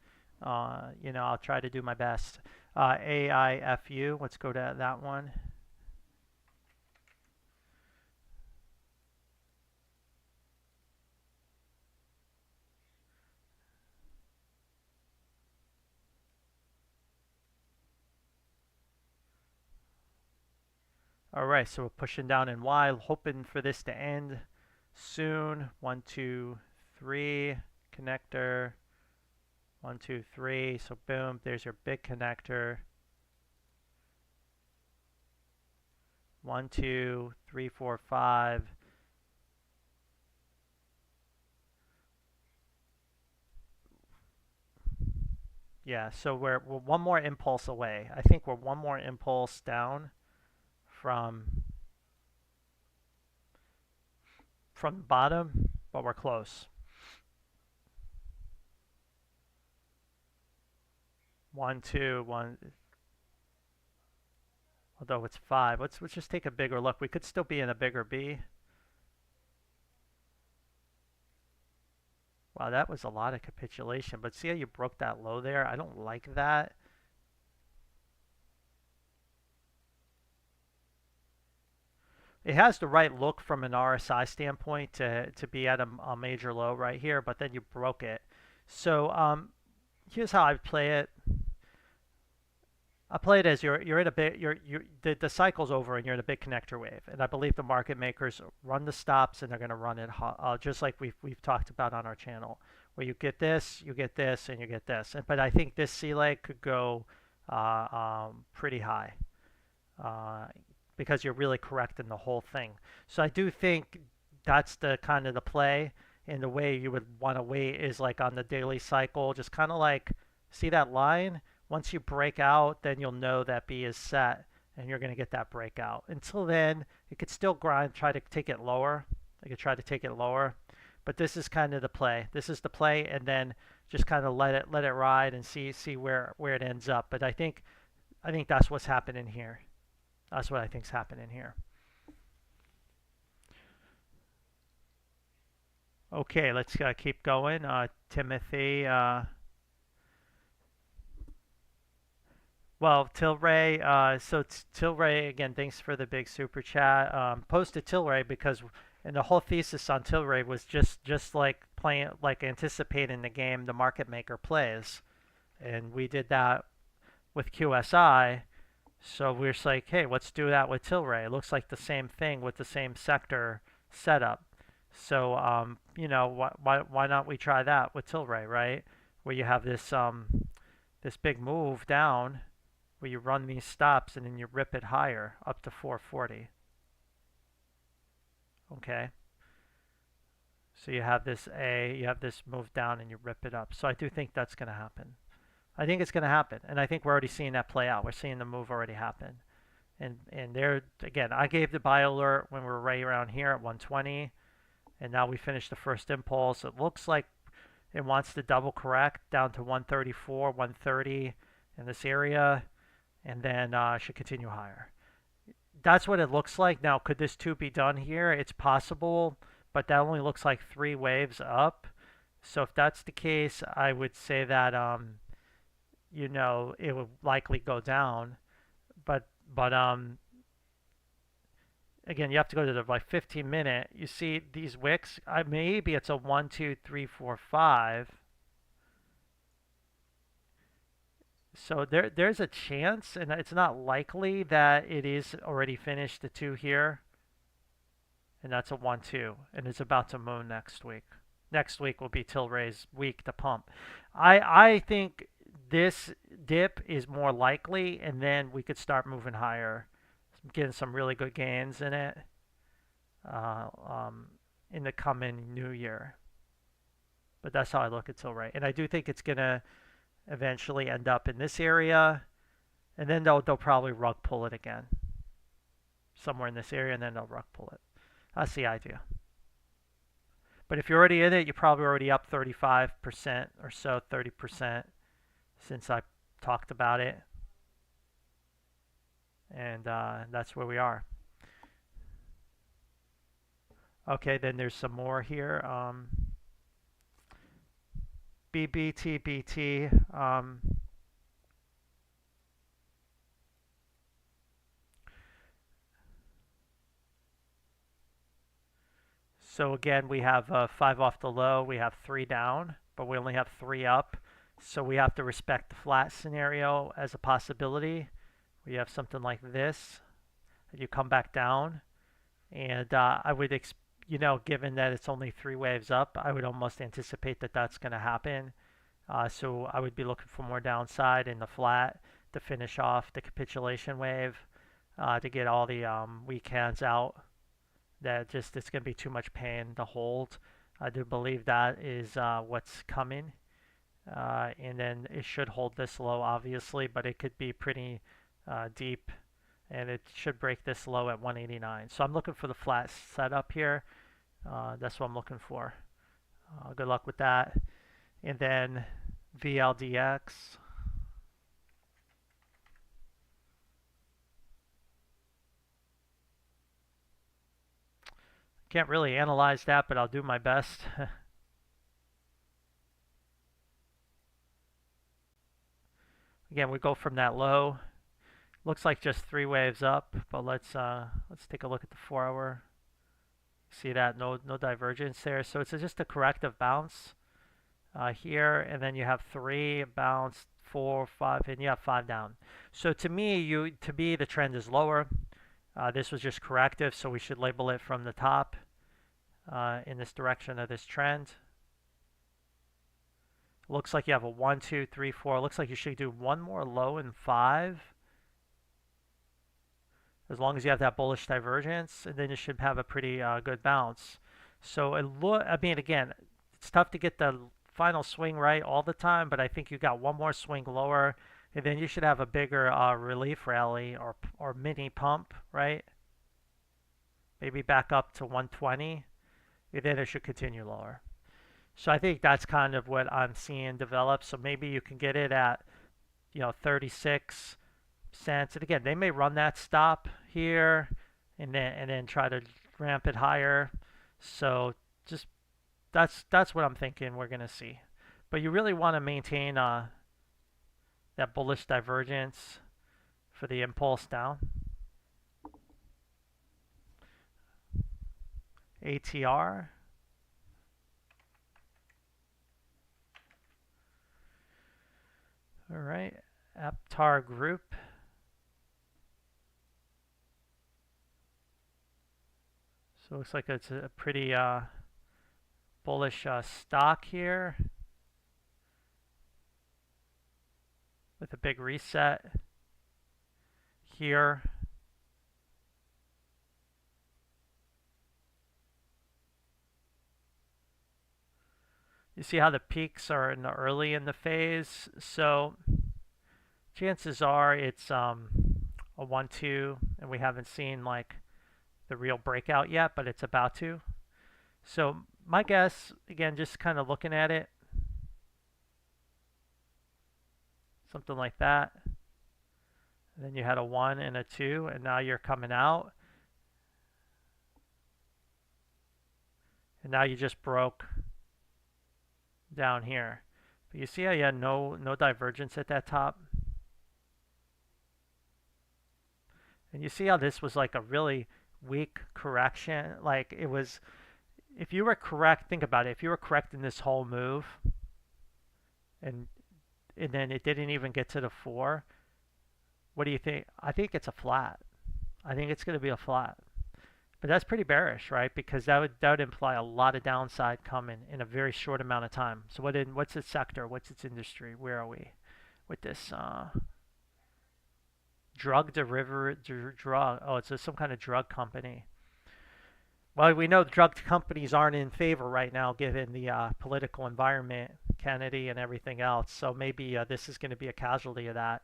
You know, I'll try to do my best. AIFU. Let's go to that one. All right, so we're pushing down in Y, hoping for this to end soon. 1, 2, 3, connector. 1, 2, 3. So boom, there's your big connector. 1, 2, 3, 4, 5. Yeah, so we're one more impulse away. I think we're one more impulse down from the bottom, but we're close. 1, 2, 1. Although it's 5. Let's just take a bigger look. We could still be in a bigger B. Wow, that was a lot of capitulation. But see how you broke that low there? I don't like that. It has the right look from an RSI standpoint to be at a major low right here, but then you broke it. So here's how I play it. I play it as you're in a bit the cycle's over and you're in a big connector wave, and I believe the market makers run the stops and they're going to run it just like we've talked about on our channel, where you get this, and you get this. But I think this C leg could go pretty high because you're really correcting the whole thing. So I do think that's the kind of the play, and the way you would want to wait is like on the daily cycle, just kind of like see that line. Once you break out, then you'll know that B is set and you're going to get that breakout. Until then, you could still grind, try to take it lower. I could try to take it lower, but this is kind of the play. This is the play, and then just kind of let it ride and see where it ends up. But I think that's what's happening here. That's what I think's happening here. Okay, let's keep going. Timothy. Well, Tilray, so Tilray, again, thanks for the big super chat. Posted Tilray because, and the whole thesis on Tilray was just like playing, like anticipating the game the market maker plays. And we did that with QSI. So we're just like, hey, let's do that with Tilray. It looks like the same thing with the same sector setup. So, why not we try that with Tilray, right? Where you have this big move down, where you run these stops and then you rip it higher up to 440. Okay. So you have this move down and you rip it up. So I do think that's going to happen. I think it's going to happen, and I think we're already seeing that play out. We're seeing the move already happen. And there again, I gave the buy alert when we were right around here at 120, and now we finished the first impulse. It looks like it wants to double correct down to 134, 130 in this area, and then should continue higher. That's what it looks like. Now, could this too be done here? It's possible, but that only looks like 3 waves up. So if that's the case, I would say that it would likely go down. But again, you have to go to the like 15-minute. You see these wicks. Maybe it's a 1, 2, 3, 4, 5. So there's a chance, and it's not likely that it is already finished the 2 here. And that's a 1, 2, and it's about to moon next week. Next week will be Tilray's week to pump. I think this dip is more likely, and then we could start moving higher, getting some really good gains in it in the coming new year. But that's how I look at Tilray, and I do think it's gonna eventually end up in this area, and then they'll probably rug pull it again somewhere in this area, and then they'll rug pull it. That's the idea. But if you're already in it, you're probably already up 35% or so, 30% since I talked about it. And that's where we are. Okay, then there's some more here. BBTBT. So again, we have 5 off the low. We have 3 down, but we only have 3 up. So we have to respect the flat scenario as a possibility. We have something like this. You come back down, and I would, given that it's only 3 waves up, I would almost anticipate that that's going to happen. So I would be looking for more downside in the flat to finish off the capitulation wave, to get all the weak hands out. That just it's going to be too much pain to hold. I do believe that is what's coming. And then it should hold this low, obviously, but it could be pretty deep, and it should break this low at 189. So I'm looking for the flat setup here. That's what I'm looking for. Good luck with that. And then VLDX. Can't really analyze that, but I'll do my best. Again, we go from that low. Looks like just 3 waves up, but let's take a look at the 4 hour. See that? No divergence there. So it's just a corrective bounce here, and then you have 3 bounce, 4, 5, and you have 5 down. So to me, the trend is lower. This was just corrective, so we should label it from the top in this direction of this trend. Looks like you have a 1, 2, 3, 4. Looks like you should do one more low in 5. As long as you have that bullish divergence, and then you should have a pretty good bounce. So I mean, again, it's tough to get the final swing right all the time, but I think you got one more swing lower, and then you should have a bigger relief rally or mini pump, right? Maybe back up to 120, and then it should continue lower. So I think that's kind of what I'm seeing develop. So maybe you can get it at 36 cents. And again, they may run that stop here and then try to ramp it higher. So just that's what I'm thinking we're gonna see. But you really want to maintain that bullish divergence for the impulse down. ATR. All right, Aptar Group. So it looks like it's a pretty bullish stock here with a big reset here. You see how the peaks are early in the phase, so chances are it's a 1-2, and we haven't seen like the real breakout yet, but it's about to. So my guess, again, just kind of looking at it, something like that. And then you had a 1 and a 2, and now you're coming out. And now you just broke down here. But you see how you had no divergence at that top? And you see how this was like a really weak correction? Like it was, if you were correct, think about it. If you were correct in this whole move, and then it didn't even get to the 4, what do you think? I think it's a flat. I think it's going to be a flat. But that's pretty bearish, right? Because that would imply a lot of downside coming in a very short amount of time. So what's its sector? What's its industry? Where are we with this drug derivative drug? Oh, it's some kind of drug company. Well, we know the drug companies aren't in favor right now given the political environment, Kennedy and everything else. So maybe this is going to be a casualty of that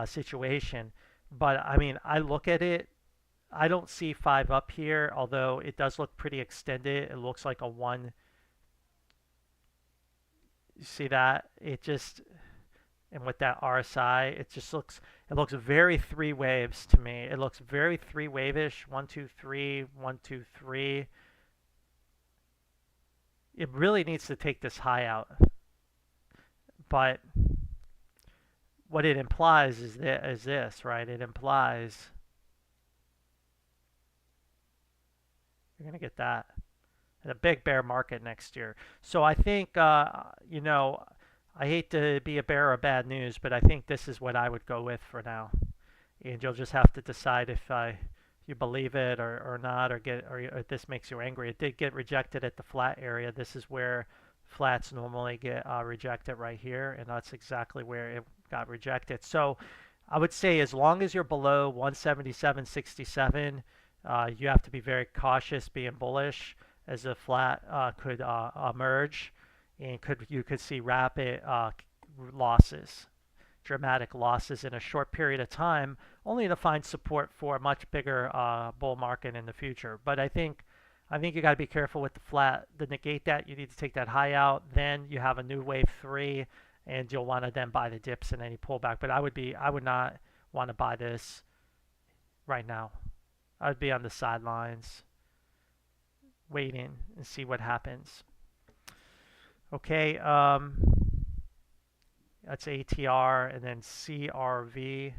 situation. But I mean, I look at it, I don't see 5 up here, although it does look pretty extended. It looks like a 1. You see that? It just, and with that RSI, it looks very 3 waves to me. It looks very 3 wave-ish. 1, 2, 3, 1, 2, 3. It really needs to take this high out. But what it implies is this, right? It implies you're going to get that. And a big bear market next year. So I think, I hate to be a bearer of bad news, but I think this is what I would go with for now. And you'll just have to decide if you believe it or not, or if this makes you angry. It did get rejected at the flat area. This is where flats normally get rejected right here, and that's exactly where it got rejected. So I would say as long as you're below 177.67, you have to be very cautious being bullish, as a flat could emerge, and you could see rapid losses, dramatic losses in a short period of time, only to find support for a much bigger bull market in the future. But I think you got to be careful with the flat. To negate that, you need to take that high out. Then you have a new wave 3, and you'll want to then buy the dips in any pullback. But I would not want to buy this right now. I would be on the sidelines. waiting and see what happens. Okay, that's ATR and then CRV.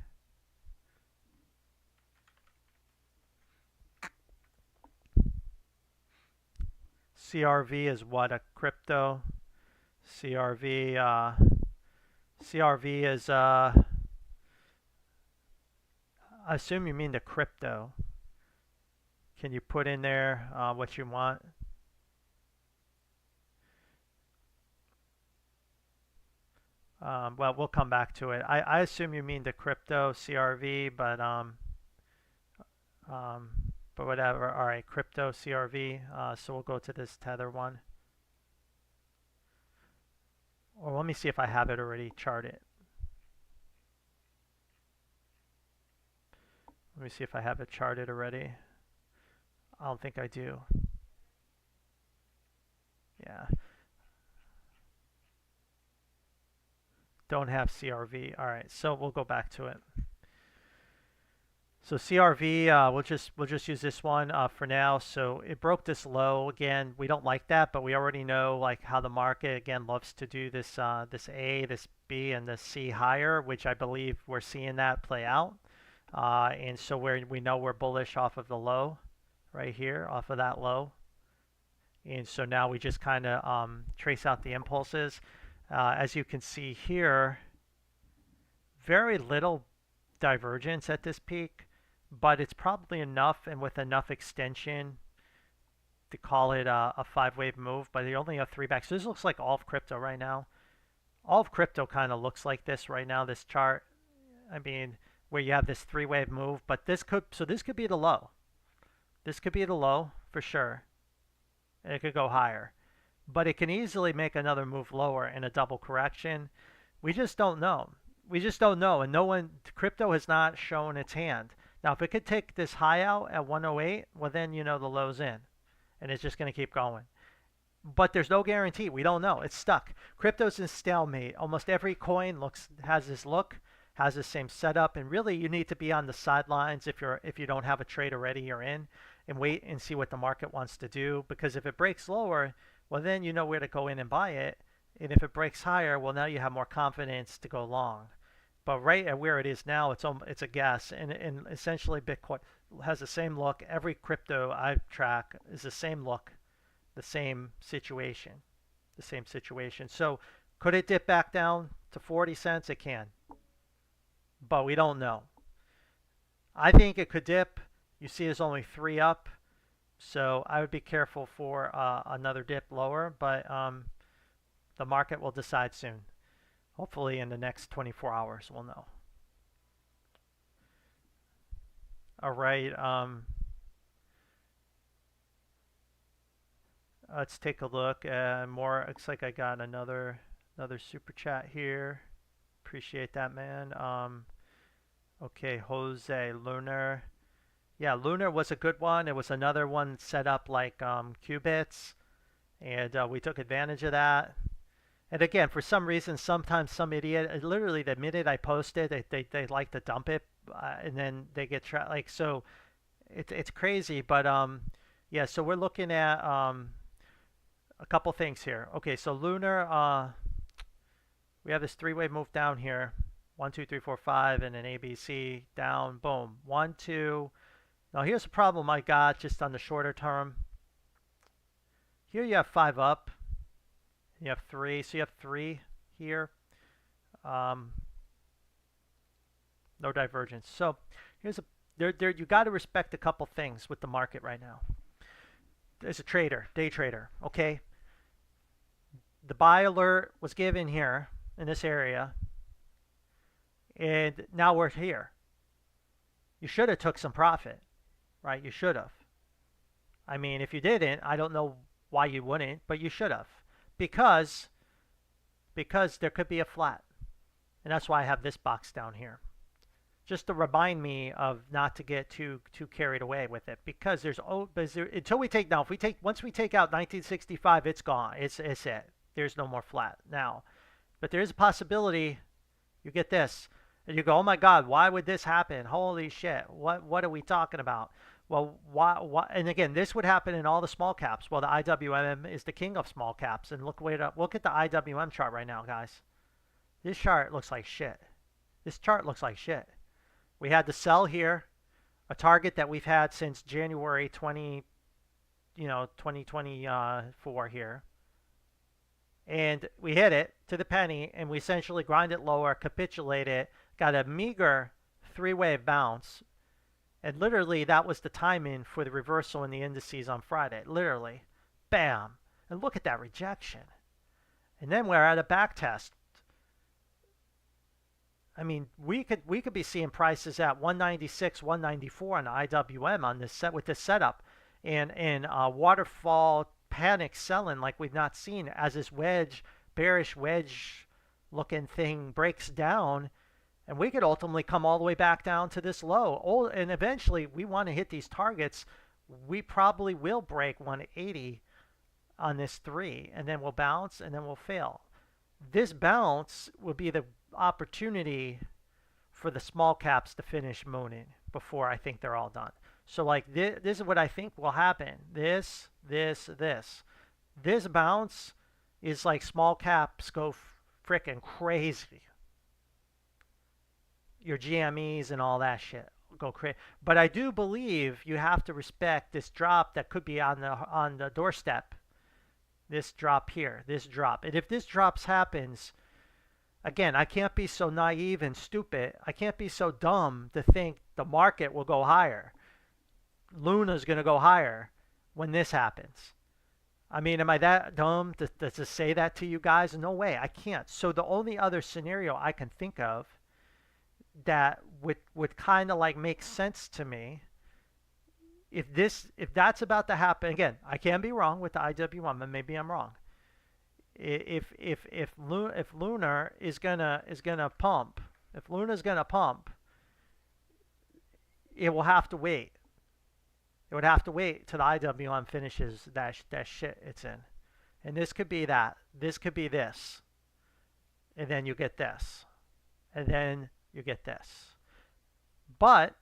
CRV is what, a crypto? CRV, CRV is, I assume you mean the crypto. Can you put in there what you want? Well, we'll come back to it. I assume you mean the crypto CRV, um, but whatever. All right, crypto CRV. So we'll go to this Tether one. Or let me see if I have it already charted. Let me see if I have it charted already. I don't think I do. Yeah. Don't have CRV. All right, so we'll go back to it. So CRV, we'll just use this one for now. So it broke this low again. We don't like that, but we already know like how the market again loves to do this this A, this B, and this C higher, which I believe we're seeing that play out. And so we know we're bullish off of the low right here, off of that low. And so now we just kind of trace out the impulses. As you can see here, very little divergence at this peak, but it's probably enough and with enough extension to call it a 5-wave move, but they only have 3 backs. So this looks like all of crypto right now. All of crypto kind of looks like this right now, this chart. I mean, where you have this 3-wave move, but this could be the low. This could be the low for sure. And it could go higher. But it can easily make another move lower in a double correction. We just don't know. We just don't know, and no one, crypto has not shown its hand. Now, if it could take this high out at 108, well then you know the low's in, and it's just going to keep going. But there's no guarantee. We don't know. It's stuck. Crypto's in stalemate. Almost every coin has this look, has the same setup, and really you need to be on the sidelines if you don't have a trade already you're in, and wait and see what the market wants to do. Because if it breaks lower, well then you know where to go in and buy it. And if it breaks higher, well now you have more confidence to go long. But right at where it is now, it's a guess, and essentially Bitcoin has the same look. Every crypto I track is the same look, the same situation, the same situation. So could it dip back down to 40 cents? It can, but we don't know. I think it could dip. You see, there's only 3 up, so I would be careful for another dip lower. But the market will decide soon. Hopefully in the next 24 hours we'll know. All right, let's take a look at more. Looks like I got another super chat here. Appreciate that, man. Okay, Jose Lunar. Yeah, Lunar was a good one. It was another one set up like qubits, and we took advantage of that. And again, for some reason, sometimes some idiot, literally the minute I post it, they like to dump it, and then they get like, so it's crazy. But yeah, so we're looking at a couple things here. Okay, so Lunar, we have this 3-wave move down here, 1, 2, 3, 4, 5, and an ABC down, boom, 1, 2. Now here's a problem I got just on the shorter term. Here you have 5 up. You have 3, so you have 3 here. No divergence. So here's you got to respect a couple things with the market right now. As a trader, day trader, okay? The buy alert was given here in this area, and now we're here. You should have took some profit, right? You should have. I mean, if you didn't, I don't know why you wouldn't, but you should have. Because there could be a flat, and that's why I have this box down here, just to remind me of not to get too carried away with it. Because until we take now, once we take out 1965, it's gone. It's it. There's no more flat now, but there is a possibility you get this, and you go, oh my God, why would this happen? Holy shit! What are we talking about? Well, why? And again, this would happen in all the small caps. Well, the IWM is the king of small caps. And look, wait up. Look at the IWM chart right now, guys. This chart looks like shit. This chart looks like shit. We had the sell here, a target that we've had since January 2024 here. And we hit it to the penny, and we essentially grind it lower, capitulate it, got a meager three-wave bounce, and literally that was the timing for the reversal in the indices on Friday. Literally, bam! And look at that rejection. And then we're at a back test. I mean, we could be seeing prices at 196, 194 on the IWM on this set with this setup, and waterfall panic selling like we've not seen as this bearish wedge looking thing breaks down, and we could ultimately come all the way back down to this low. Oh, and eventually we want to hit these targets. We probably will break 180 on this three, and then we'll bounce, and then we'll fail. This bounce will be the opportunity for the small caps to finish mooning before I think they're all done. So like this is what I think will happen. This bounce is like small caps go frickin' crazy. Your GMEs and all that shit go crazy. But I do believe you have to respect this drop that could be on the doorstep. This drop here, this drop. And if this drops happens, again, I can't be so naive and stupid. I can't be so dumb to think the market will go higher. Luna's going to go higher when this happens. I mean, am I that dumb to say that to you guys? No way, I can't. So the only other scenario I can think of that would kind of like make sense to me, if that's about to happen, again, I can be wrong with the IWM, and maybe I'm wrong. If Lunar is gonna pump, if Luna's gonna pump, it will have to wait. It would have to wait till the IWM finishes that shit it's in, and this could be that. This could be this, and then you get this, and then you get this. But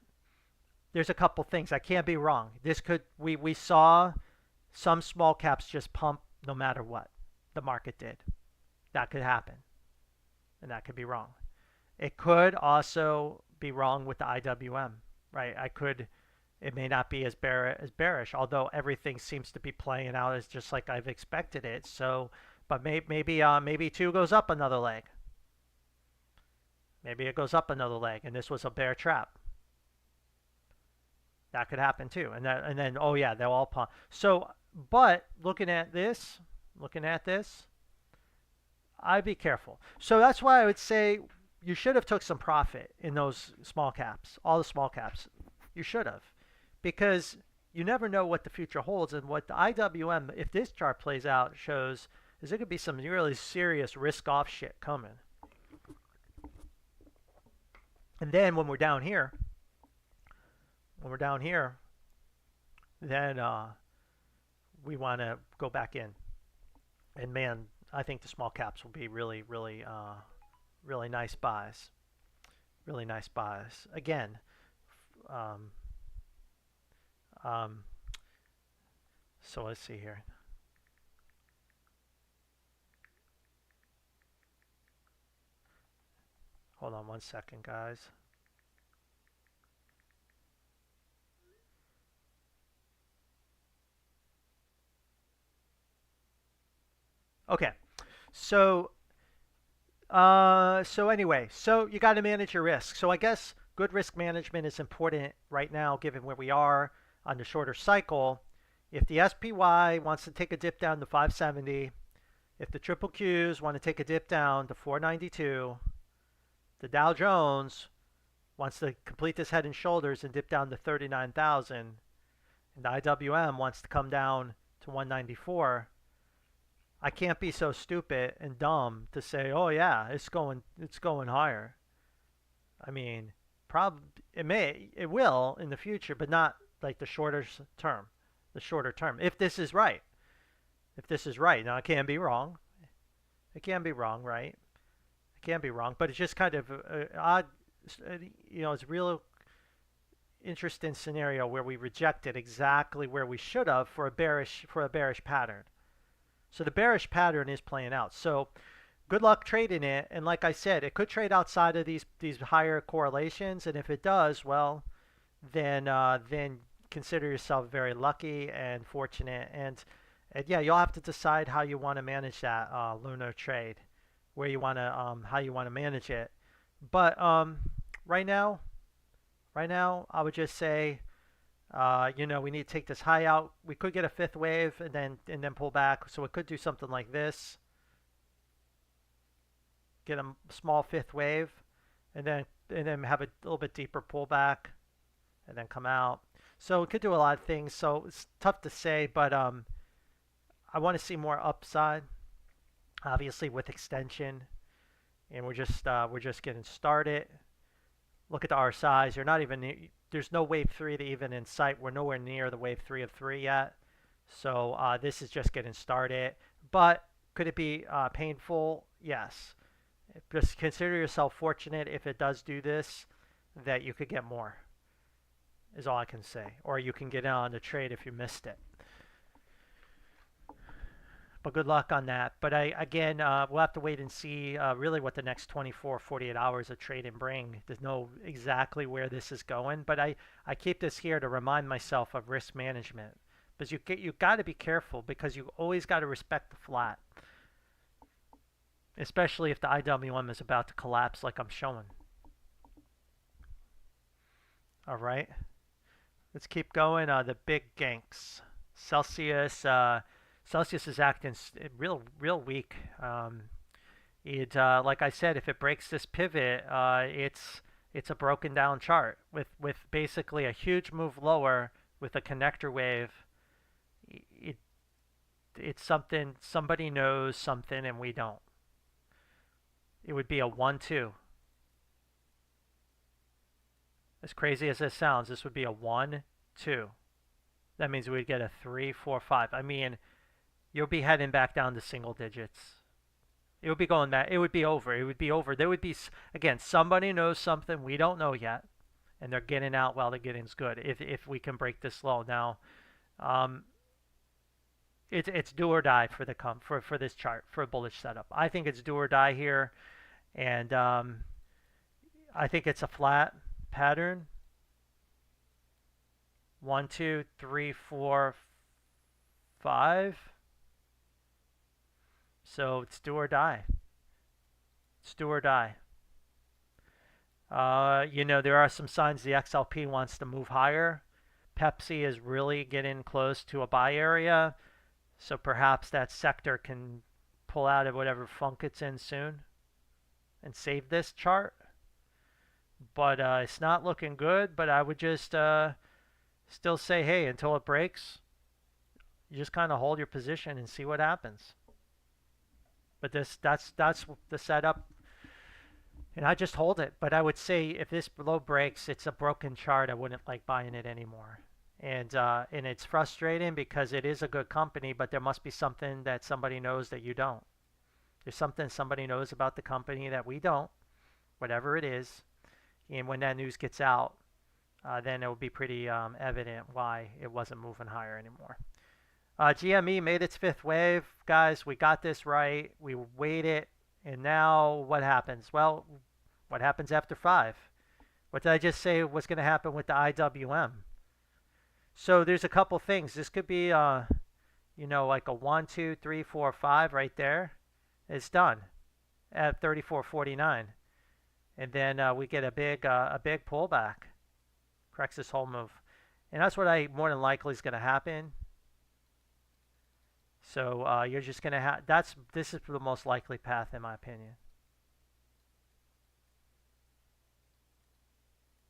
there's a couple things. I can't be wrong. This could we saw some small caps just pump no matter what the market did. That could happen, and that could be wrong. It could also be wrong with the IWM, right? It may not be as bearish, although everything seems to be playing out as just like I've expected it. So, but maybe two goes up another leg. Maybe it goes up another leg, and this was a bear trap. That could happen too, and then oh yeah, they'll all pump. So, but looking at this, I'd be careful. So that's why I would say you should have took some profit in those small caps, all the small caps. You should have, because you never know what the future holds, and what the IWM, if this chart plays out, shows is there could be some really serious risk-off shit coming. And then when we're down here, then we want to go back in. And man, I think the small caps will be really nice buys. Really nice buys. Again, so let's see here. Hold on one second, guys. Okay, so anyway, so you got to manage your risk. So I guess good risk management is important right now, given where we are on the shorter cycle. If the SPY wants to take a dip down to 570, if the triple Qs want to take a dip down to 492, the Dow Jones wants to complete this head and shoulders and dip down to 39,000, and the IWM wants to come down to 194. I can't be so stupid and dumb to say, "Oh yeah, it's going higher." I mean, it will in the future, but not like the shorter term. The shorter term, if this is right. Now it can be wrong. It can be wrong, right? It can be wrong, but it's just kind of odd. It's real. interesting scenario where we rejected exactly where we should have for a bearish pattern. So the bearish pattern is playing out. So good luck trading it. And like I said, it could trade outside of these higher correlations. And if it does, well, then consider yourself very lucky and fortunate. And yeah, you'll have to decide how you want to manage that lunar trade, where you want to how you want to manage it. But right now, I would just say, we need to take this high out. We could get a fifth wave and then pull back. So it could do something like this. Get a small fifth wave, and then have a little bit deeper pullback, and then come out. So it could do a lot of things. So it's tough to say, but I want to see more upside, obviously with extension, and we're just getting started. Look at the RSIs. You're not even there's no wave 3 to even in sight. We're nowhere near the wave 3 of 3 yet. So this is just getting started. But could it be painful? Yes. Just consider yourself fortunate if it does do this, that you could get more, is all I can say. Or you can get in on the trade if you missed it. But good luck on that. But again, we'll have to wait and see really what the next 24, 48 hours of trading bring. There's no exactly where this is going. But I keep this here to remind myself of risk management. Because you got to be careful, because you always got to respect the flat. Especially if the IWM is about to collapse like I'm showing. All right. Let's keep going. The big ganks. Celsius is acting real weak. Like I said, if it breaks this pivot, it's a broken down chart with basically a huge move lower with a connector wave. It's something, somebody knows something and we don't. It would be a 1-2. As crazy as this sounds, this would be a 1-2. That means we'd get a 3, 4, 5. I mean, you'll be heading back down to single digits. It would be going back. It would be over. It would be over. There would be, again, somebody knows something we don't know yet, and they're getting out while the getting's good. If we can break this low now, it's do or die for this chart, for a bullish setup. I think it's do or die here, and I think it's a flat pattern. 1, 2, 3, 4, 5. So it's do or die. It's do or die. There are some signs the XLP wants to move higher. Pepsi is really getting close to a buy area. So perhaps that sector can pull out of whatever funk it's in soon and save this chart. But it's not looking good. But I would just still say, hey, until it breaks, you just kind of hold your position and see what happens. But that's the setup, and I just hold it. But I would say if this low breaks, it's a broken chart. I wouldn't like buying it anymore. And it's frustrating because it is a good company, but there must be something that somebody knows that you don't. There's something somebody knows about the company that we don't, whatever it is. And when that news gets out, then it will be pretty evident why it wasn't moving higher anymore. GME made its fifth wave. Guys, we got this right. We waited. And now what happens? Well, what happens after 5? What did I just say was going to happen with the IWM? So there's a couple things. This could be, like a 1, 2, 3, 4, 5 right there. It's done at 34.49. And then we get a big pullback. Corrects this whole move. And that's what more than likely is going to happen. So you're just going to have, this is the most likely path in my opinion.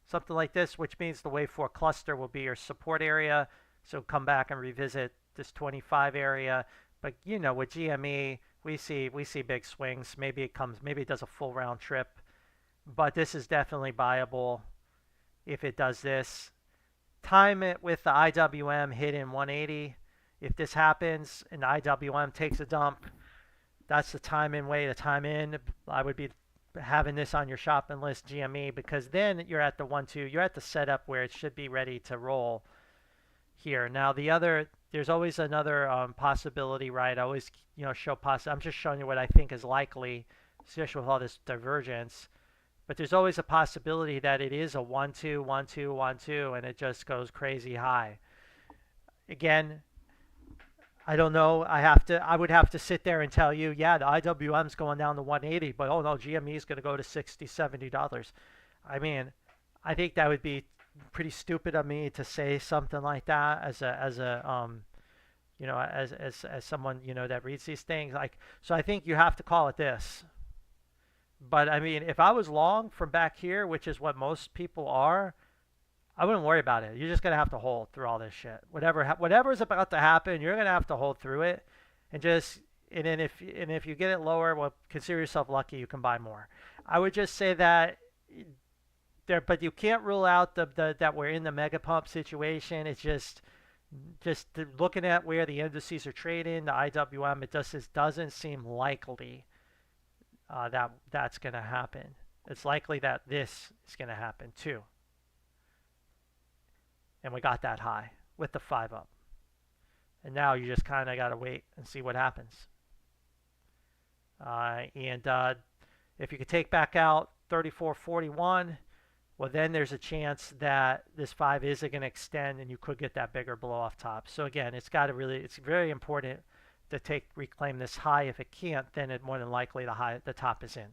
Something like this, which means the wave 4 cluster will be your support area. So come back and revisit this 25 area. But with GME, we see big swings. Maybe it does a full round trip. But this is definitely buyable if it does this. Time it with the IWM hitting 180. If this happens and the IWM takes a dump, that's the time in way to time in. I would be having this on your shopping list GME, because then you're at the 1-2, you're at the setup where it should be ready to roll here. Now there's always another possibility, right? I always, show I'm just showing you what I think is likely, especially with all this divergence. But there's always a possibility that it is a 1-2, 1-2, 1-2, and it just goes crazy high. Again, I don't know. I would have to sit there and tell you, yeah, the IWM's going down to 180, but oh no, GME is going to go to 60, $70. I mean, I think that would be pretty stupid of me to say something like that as someone, that reads these things. So I think you have to call it this. But I mean, if I was long from back here, which is what most people are, I wouldn't worry about it. You're just gonna have to hold through all this shit. Whatever is about to happen, you're gonna have to hold through it, and just and then if you get it lower, well, consider yourself lucky. You can buy more. I would just say that there, but you can't rule out that we're in the mega pump situation. It's just looking at where the indices are trading, the IWM, just doesn't seem likely that's going to happen. It's likely that this is going to happen too. And we got that high with the 5 up. And now you just kind of got to wait and see what happens. And if you could take back out 34.41, well, then there's a chance that this 5 is going to extend and you could get that bigger blow off top. So again, it's very important to reclaim this high. If it can't, then it more than likely the top is in.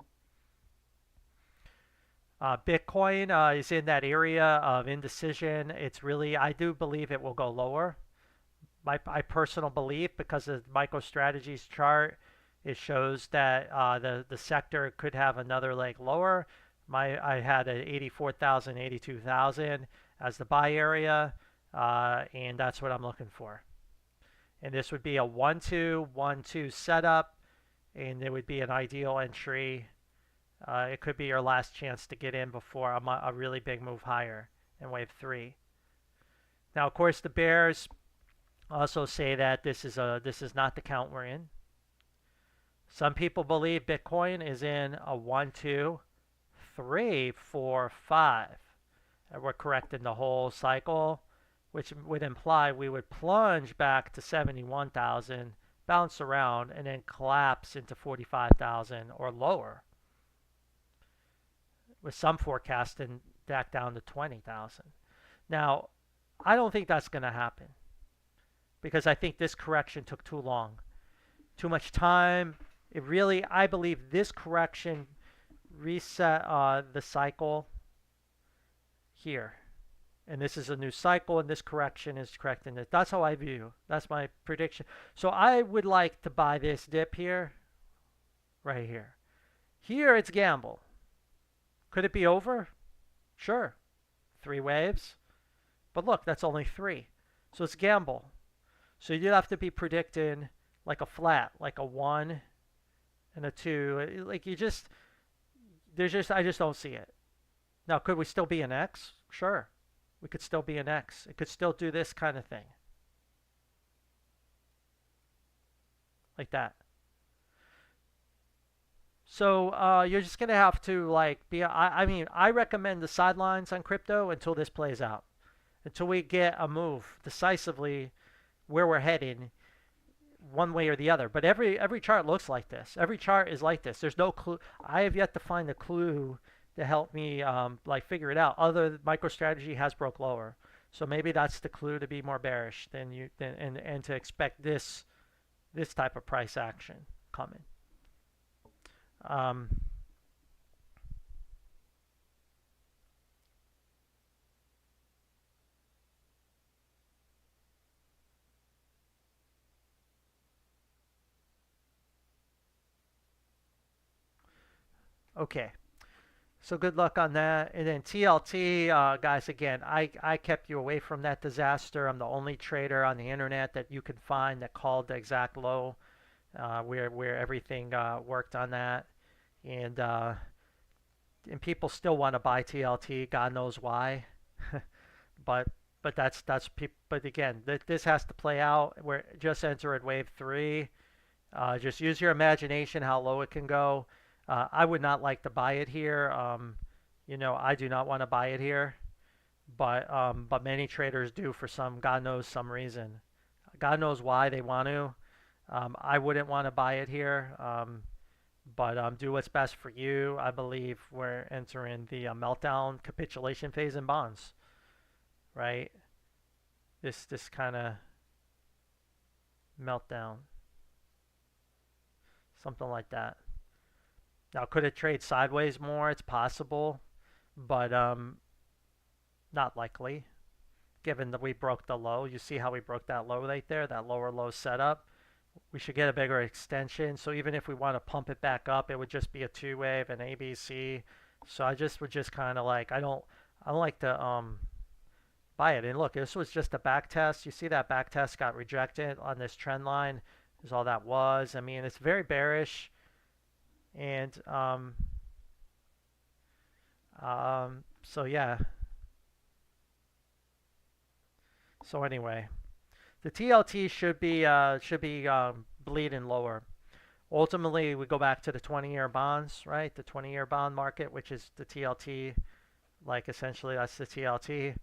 Bitcoin is in that area of indecision. I do believe it will go lower. My personal belief, because of MicroStrategy's chart, it shows that the sector could have another leg lower. I had an 84,000, 82,000 as the buy area, and that's what I'm looking for. And this would be a 1-2, 1-2 setup, and it would be an ideal entry. It could be your last chance to get in before a really big move higher in wave 3. Now, of course, the bears also say that this is not the count we're in. Some people believe Bitcoin is in a 1, 2, 3, 4, 5. And we're correcting the whole cycle, which would imply we would plunge back to 71,000, bounce around, and then collapse into 45,000 or lower, with some forecasting back down to 20,000. Now, I don't think that's going to happen because I think this correction took too long, too much time. I believe this correction reset the cycle here. And this is a new cycle, and this correction is correcting it. That's how I view. That's my prediction. So I would like to buy this dip here, right here. Here it's gamble. Could it be over? Sure. 3 waves. But look, that's only 3. So it's gamble. So you'd have to be predicting like a flat, like a 1 and a 2. Like I just don't see it. Now, could we still be an X? Sure. We could still be an X. It could still do this kind of thing. Like that. So you're just going to have to I recommend the sidelines on crypto until this plays out. Until we get a move decisively where we're heading one way or the other. But every chart looks like this. Every chart is like this. There's no clue. I have yet to find a clue to help me figure it out. Other than MicroStrategy has broke lower, so maybe that's the clue to be more bearish and to expect this type of price action coming. Okay. So good luck on that. And then TLT, guys, again, I kept you away from that disaster. I'm the only trader on the internet that you can find that called the exact low where everything worked on that. And people still want to buy TLT. God knows why. but again, this has to play out. We're just entering wave 3. Just use your imagination how low it can go. I would not like to buy it here. I do not want to buy it here, but many traders do for some God knows some reason. God knows why they want to. I wouldn't want to buy it here, but do what's best for you. I believe we're entering the meltdown capitulation phase in bonds, right? This kind of meltdown, something like that. Now, could it trade sideways more? It's possible, but not likely. Given that we broke the low, you see how we broke that low right there, that lower low setup. We should get a bigger extension. So even if we want to pump it back up, it would just be a two wave and ABC. So I just would just kind of like I don't like to buy it. And look, this was just a back test. You see that back test got rejected on this trend line. Is all that was. I mean, it's very bearish. And so yeah. So anyway, the TLT should be bleeding lower. Ultimately, we go back to the 20-year bonds, right? The 20-year bond market, which is the TLT, like essentially that's the TLT,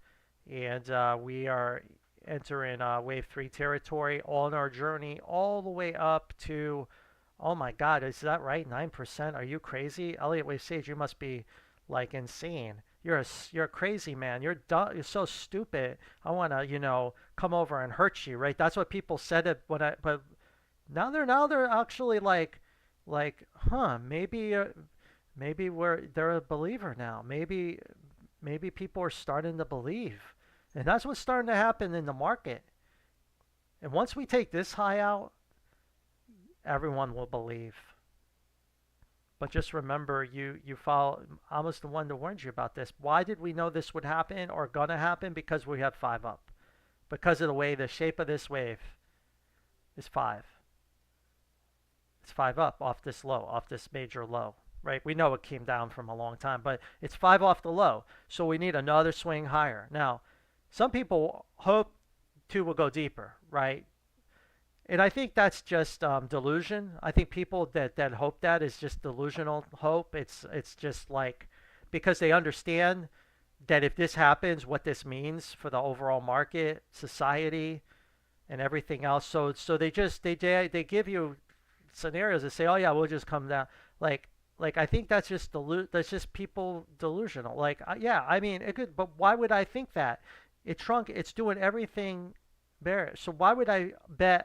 and we are entering wave three territory on our journey all the way up to, oh my God, is that right? 9%? Are you crazy? Elliott Wave Sage, you must be like insane. You're a crazy man. You're dumb. You're so stupid. I want to, come over and hurt you, right? That's what people said it when but now they're actually like, huh, maybe they're a believer now. Maybe people are starting to believe. And that's what's starting to happen in the market. And once we take this high out, everyone will believe. But just remember, you follow. I was the one that warned you about this. Why did we know this would happen or gonna happen? Because we have five up. Because of the way the shape of this wave is five. It's five up off this low, off this major low, right? We know it came down from a long time, but it's five off the low. So we need another swing higher. Now, some people hope two will go deeper, right? And I think that's just delusion. I think people that hope that is just delusional hope. It's just like because they understand that if this happens, what this means for the overall market, society, and everything else. So they give you scenarios that say, oh yeah, we'll just come down. Like I think that's just people delusional. Like yeah, I mean it could, but why would I think that? It's doing everything bearish. So why would I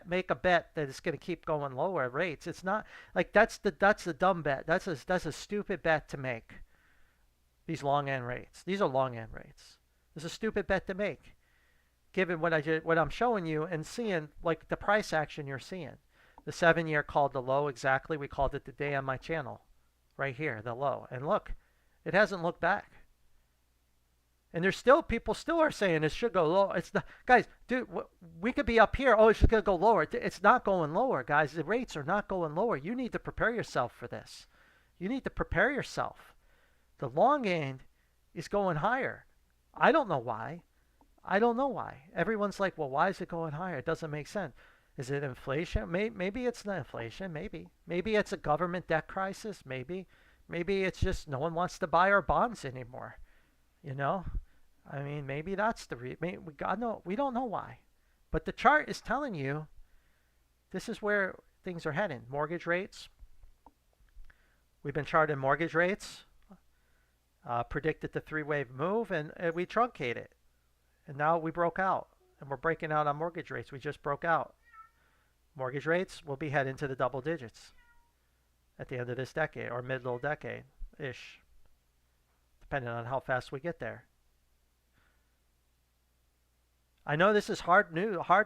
make a bet that it's going to keep going lower rates? It's not like that's the dumb bet. That's a stupid bet to make. These long end rates. These are long end rates. It's a stupid bet to make, given what I'm showing you and seeing, like the price action you're seeing. The 7-year called the low exactly. We called it today on my channel, right here, the low. And look, it hasn't looked back. And there's still people still are saying it should go low. It's not, guys, dude. We could be up here. Oh, it's just gonna go lower. It's not going lower, guys. The rates are not going lower. You need to prepare yourself for this. You need to prepare yourself. The long end is going higher. I don't know why. I don't know why. Everyone's like, well, why is it going higher? It doesn't make sense. Is it inflation? Maybe it's not inflation. Maybe it's a government debt crisis. Maybe it's just no one wants to buy our bonds anymore. You know, I mean, maybe that's the reason. We don't know why, but the chart is telling you this is where things are heading. Mortgage rates. We've been charting mortgage rates. Predicted the three-wave move, and we truncated. And now we broke out, and we're breaking out on mortgage rates. We just broke out. Mortgage rates will be heading to the double digits at the end of this decade or middle decade-ish, depending on how fast we get there. I know this is hard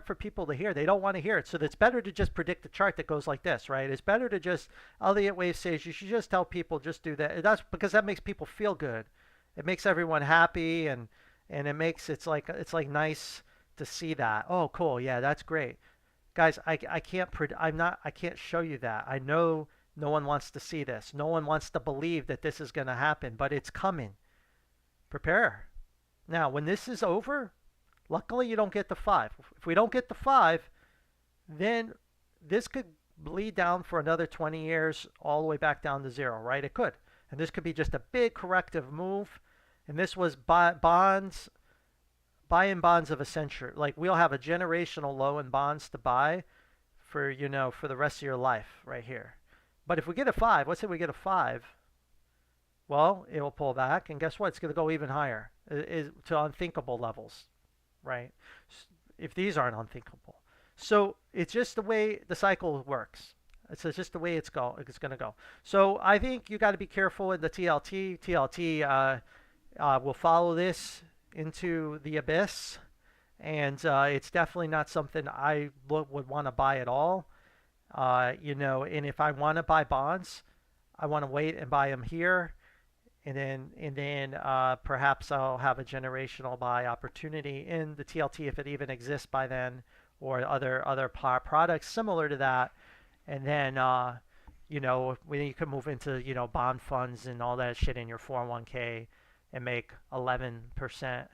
for people to hear. They don't want to hear it. So it's better to just predict the chart that goes like this, right? It's better to just, Elliott Wave says you should just tell people just do that. That's because that makes people feel good. It makes everyone happy and it's like nice to see that. Oh, cool. Yeah, that's great. Guys, I can't show you that. I know no one wants to see this. No one wants to believe that this is going to happen, but it's coming. Prepare. Now, when this is over, luckily you don't get the 5. If we don't get the 5, then this could bleed down for another 20 years all the way back down to zero, right? It could. And this could be just a big corrective move. And this was bonds, buy-in bonds of a century. Like we'll have a generational low in bonds to buy for, for the rest of your life right here. But if we get a 5, let's say we get a 5, well, it will pull back. And guess what? It's going to go even higher to unthinkable levels, right? If these aren't unthinkable. So it's just the way the cycle works. It's just the way it's going to go. So I think you got to be careful in the TLT. TLT will follow this into the abyss, and it's definitely not something I would want to buy at all. And if I want to buy bonds, I want to wait and buy them here, and then perhaps I'll have a generational buy opportunity in the TLT if it even exists by then, or other products similar to that, and then when you can move into bond funds and all that shit in your 401k and make 11%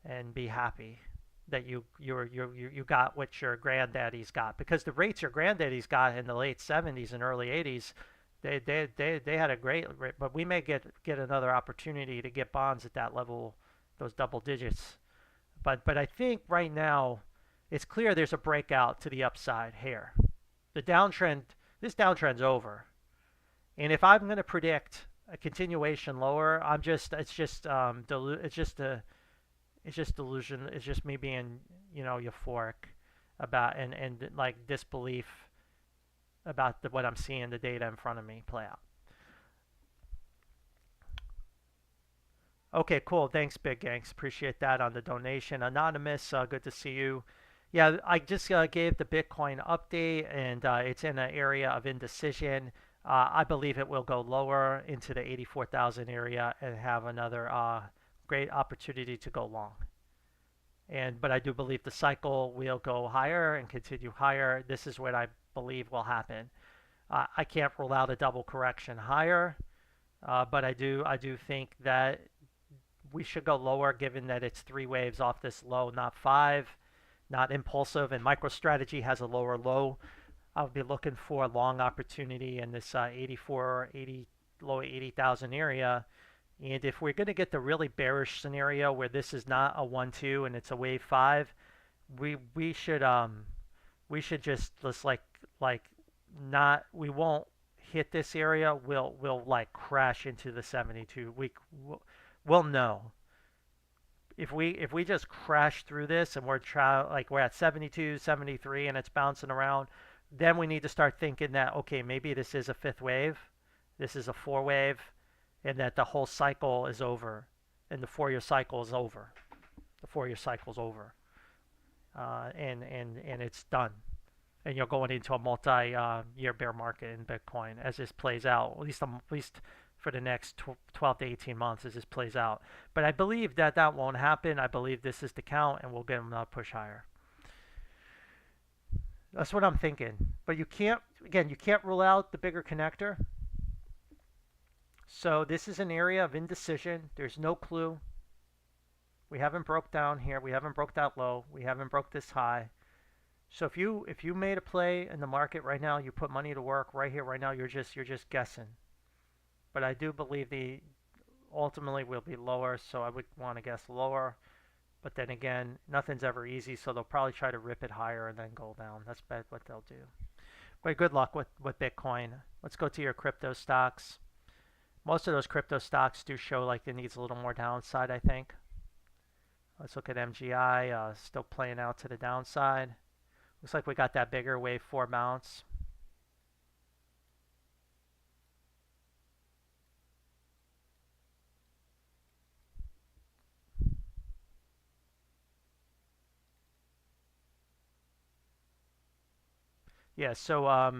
and be happy that you got what your granddaddy's got, because the rates your granddaddy's got in the late 70s and early 80s, they had a great rate, but we may get another opportunity to get bonds at that level, those double digits. But I think right now it's clear there's a breakout to the upside here. The downtrend, this downtrend's over, and if I'm going to predict a continuation lower, it's just delusion. It's just me being, euphoric about and like disbelief about what I'm seeing, the data in front of me play out. Okay, cool. Thanks, Big Gangs. Appreciate that on the donation. Anonymous, good to see you. Yeah, I just gave the Bitcoin update, and it's in an area of indecision. I believe it will go lower into the 84,000 area and have another great opportunity to go long. But I do believe the cycle will go higher and continue higher. This is what I believe will happen. I can't rule out a double correction higher, but I do think that we should go lower, given that it's 3 waves off this low, not 5, not impulsive, and MicroStrategy has a lower low. I'll be looking for a long opportunity in this 84, 80, low 80,000 area. And if we're going to get the really bearish scenario where this is not a 1-2 and it's a wave 5, we should just like not, we won't hit this area. We'll like crash into the 72. We'll know if we just crash through this and we're at 72, 73 and it's bouncing around, then we need to start thinking that, okay, maybe this is a 5th wave, this is a 4 wave, and that the whole cycle is over, and the 4-year cycle is over. The 4-year cycle is over, and it's done. And you're going into a multi-year bear market in Bitcoin as this plays out, at least for the next 12 to 18 months as this plays out. But I believe that won't happen. I believe this is the count, and we'll get them to push higher. That's what I'm thinking. But you can't rule out the bigger connector. So this is an area of indecision. There's no clue. We haven't broke down here. We haven't broke that low. We haven't broke this high. So if you made a play in the market right now, you put money to work right here, right now, you're just guessing. But I do believe the ultimately will be lower, so I would want to guess lower. But then again, nothing's ever easy, so they'll probably try to rip it higher and then go down. That's what they'll do. But good luck with Bitcoin. Let's go to your crypto stocks. Most of those crypto stocks do show like it needs a little more downside, I think. Let's look at MGI, still playing out to the downside. Looks like we got that bigger wave 4 bounce. Yeah, so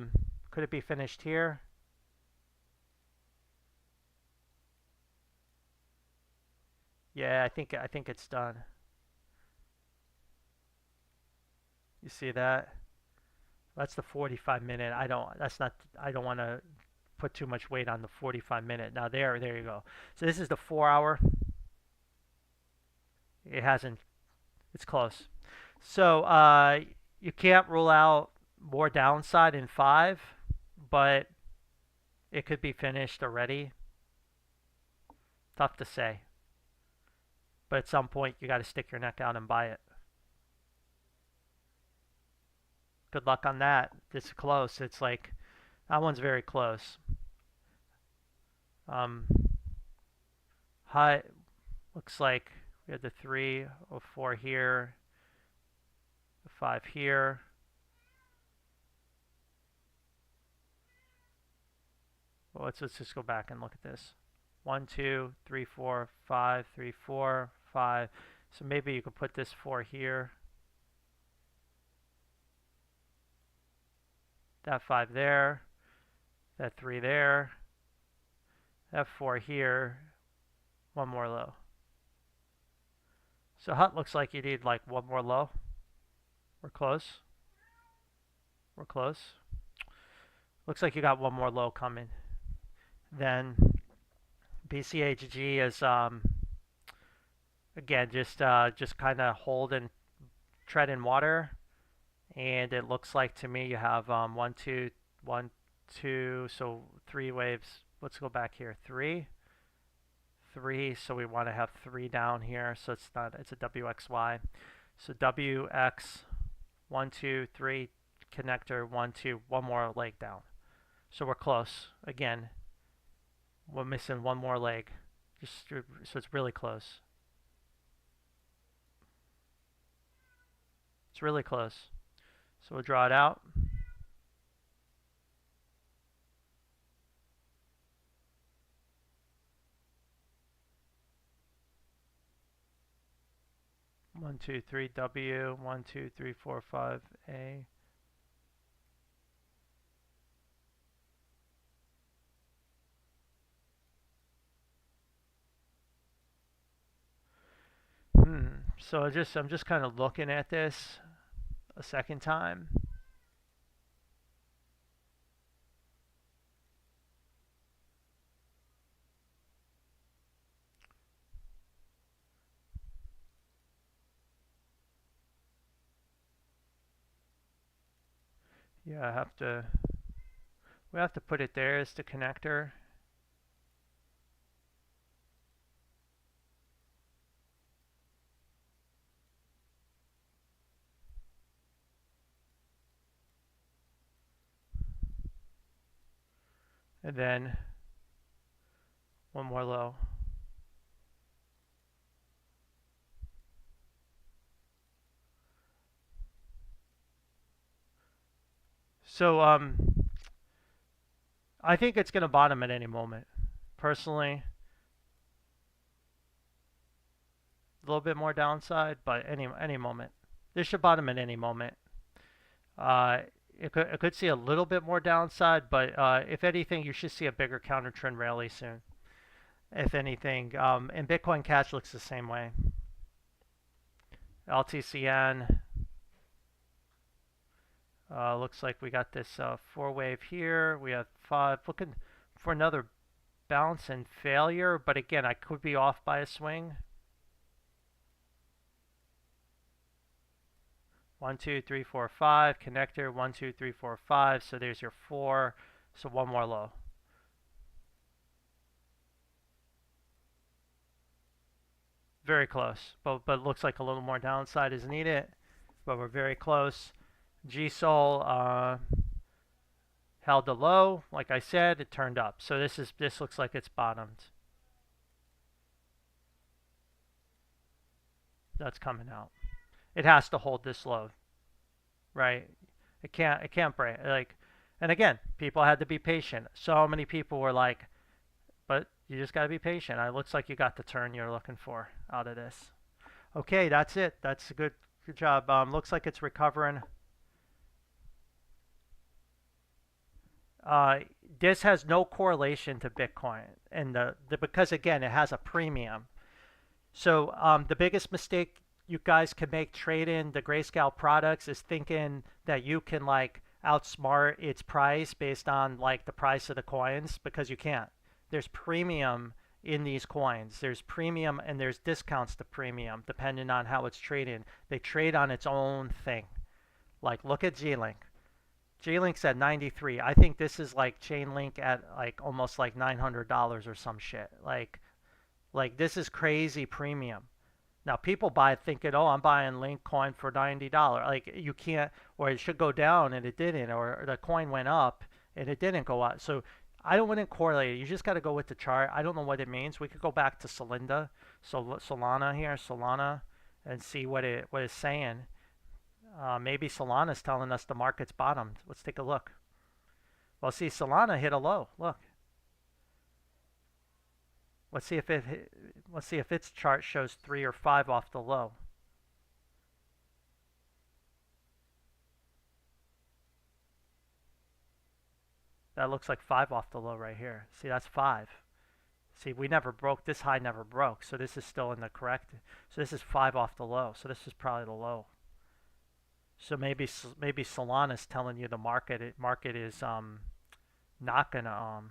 could it be finished here? Yeah, I think it's done. You see that? That's the 45 minute. I don't want to put too much weight on the 45 minute. Now there you go. So this is the 4 hour. It hasn't, it's close. So you can't rule out more downside in 5, but it could be finished already. Tough to say. But at some point, you got to stick your neck out and buy it. Good luck on that. It's close. It's like, that one's very close. High, looks like we had the 3 or 4 here, the 5 here. Well, let's just go back and look at this. 1, 2, 3, 4, 5, 3, 4, 5. So maybe you could put this 4 here. That 5 there. That 3 there. That 4 here. One more low. So Hut looks like you need like one more low. We're close. We're close. Looks like you got one more low coming. Then BCHG is again just kind of hold and tread in water, and it looks like to me you have 1, 2, 1, 2, so 3 waves. Let's go back here. 3, 3. So we want to have 3 down here. So it's not. It's a WXY. So WX 1, 2, 3 connector 1, 2. One more leg down. So we're close again. We're missing one more leg, just so it's really close. It's really close. So we'll draw it out. One, 2, 3 W. 1, 2, 3, 4, 5 A. So I'm just kind of looking at this a second time. Yeah, we have to put it there as the connector. And then one more low. So I think it's going to bottom at any moment. Personally, a little bit more downside, but any moment. This should bottom at any moment. It could see a little bit more downside, but if anything, you should see a bigger counter trend rally soon. If anything, and Bitcoin Cash looks the same way. LTCN looks like we got this 4 wave here. We have 5 looking for another bounce and failure, but again, I could be off by a swing. 1, 2, 3, 4, 5 connector. 1, 2, 3, 4, 5. So there's your 4. So one more low. Very close, but looks like a little more downside is needed. But we're very close. GSOL held the low. Like I said, it turned up. So this looks like it's bottomed. That's coming out. It has to hold this low, right? It can't break. Like, and again, people had to be patient. So many people were like, but you just got to be patient. It looks like you got the turn you're looking for out of this. Okay, that's it. That's a good job. Looks like it's recovering. This has no correlation to Bitcoin, and because again, it has a premium. So the biggest mistake you guys can make trading the Grayscale products is thinking that you can like outsmart its price based on like the price of the coins, because you can't. There's premium in these coins. There's premium and there's discounts to premium depending on how it's trading. They trade on its own thing. Like look at Z-Link. J-Link's at 93. I think this is like Chainlink at like almost like $900 or some shit. Like this is crazy premium. Now people buy it thinking, oh, I'm buying Link coin for $90. Like you can't, or it should go down and it didn't, or the coin went up and it didn't go up. So I don't want to correlate it. You just got to go with the chart. I don't know what it means. We could go back to Solana here, Solana, and see what it's saying. Maybe Solana's telling us the market's bottomed. Let's take a look. Well, see, Solana hit a low. Look. Let's see if its chart shows 3 or 5 off the low. That looks like 5 off the low right here. See, that's 5. See, we never broke, this high never broke, so this is still in the correct. So this is 5 off the low, so this is probably the low. So maybe Solana's telling you the market is not gonna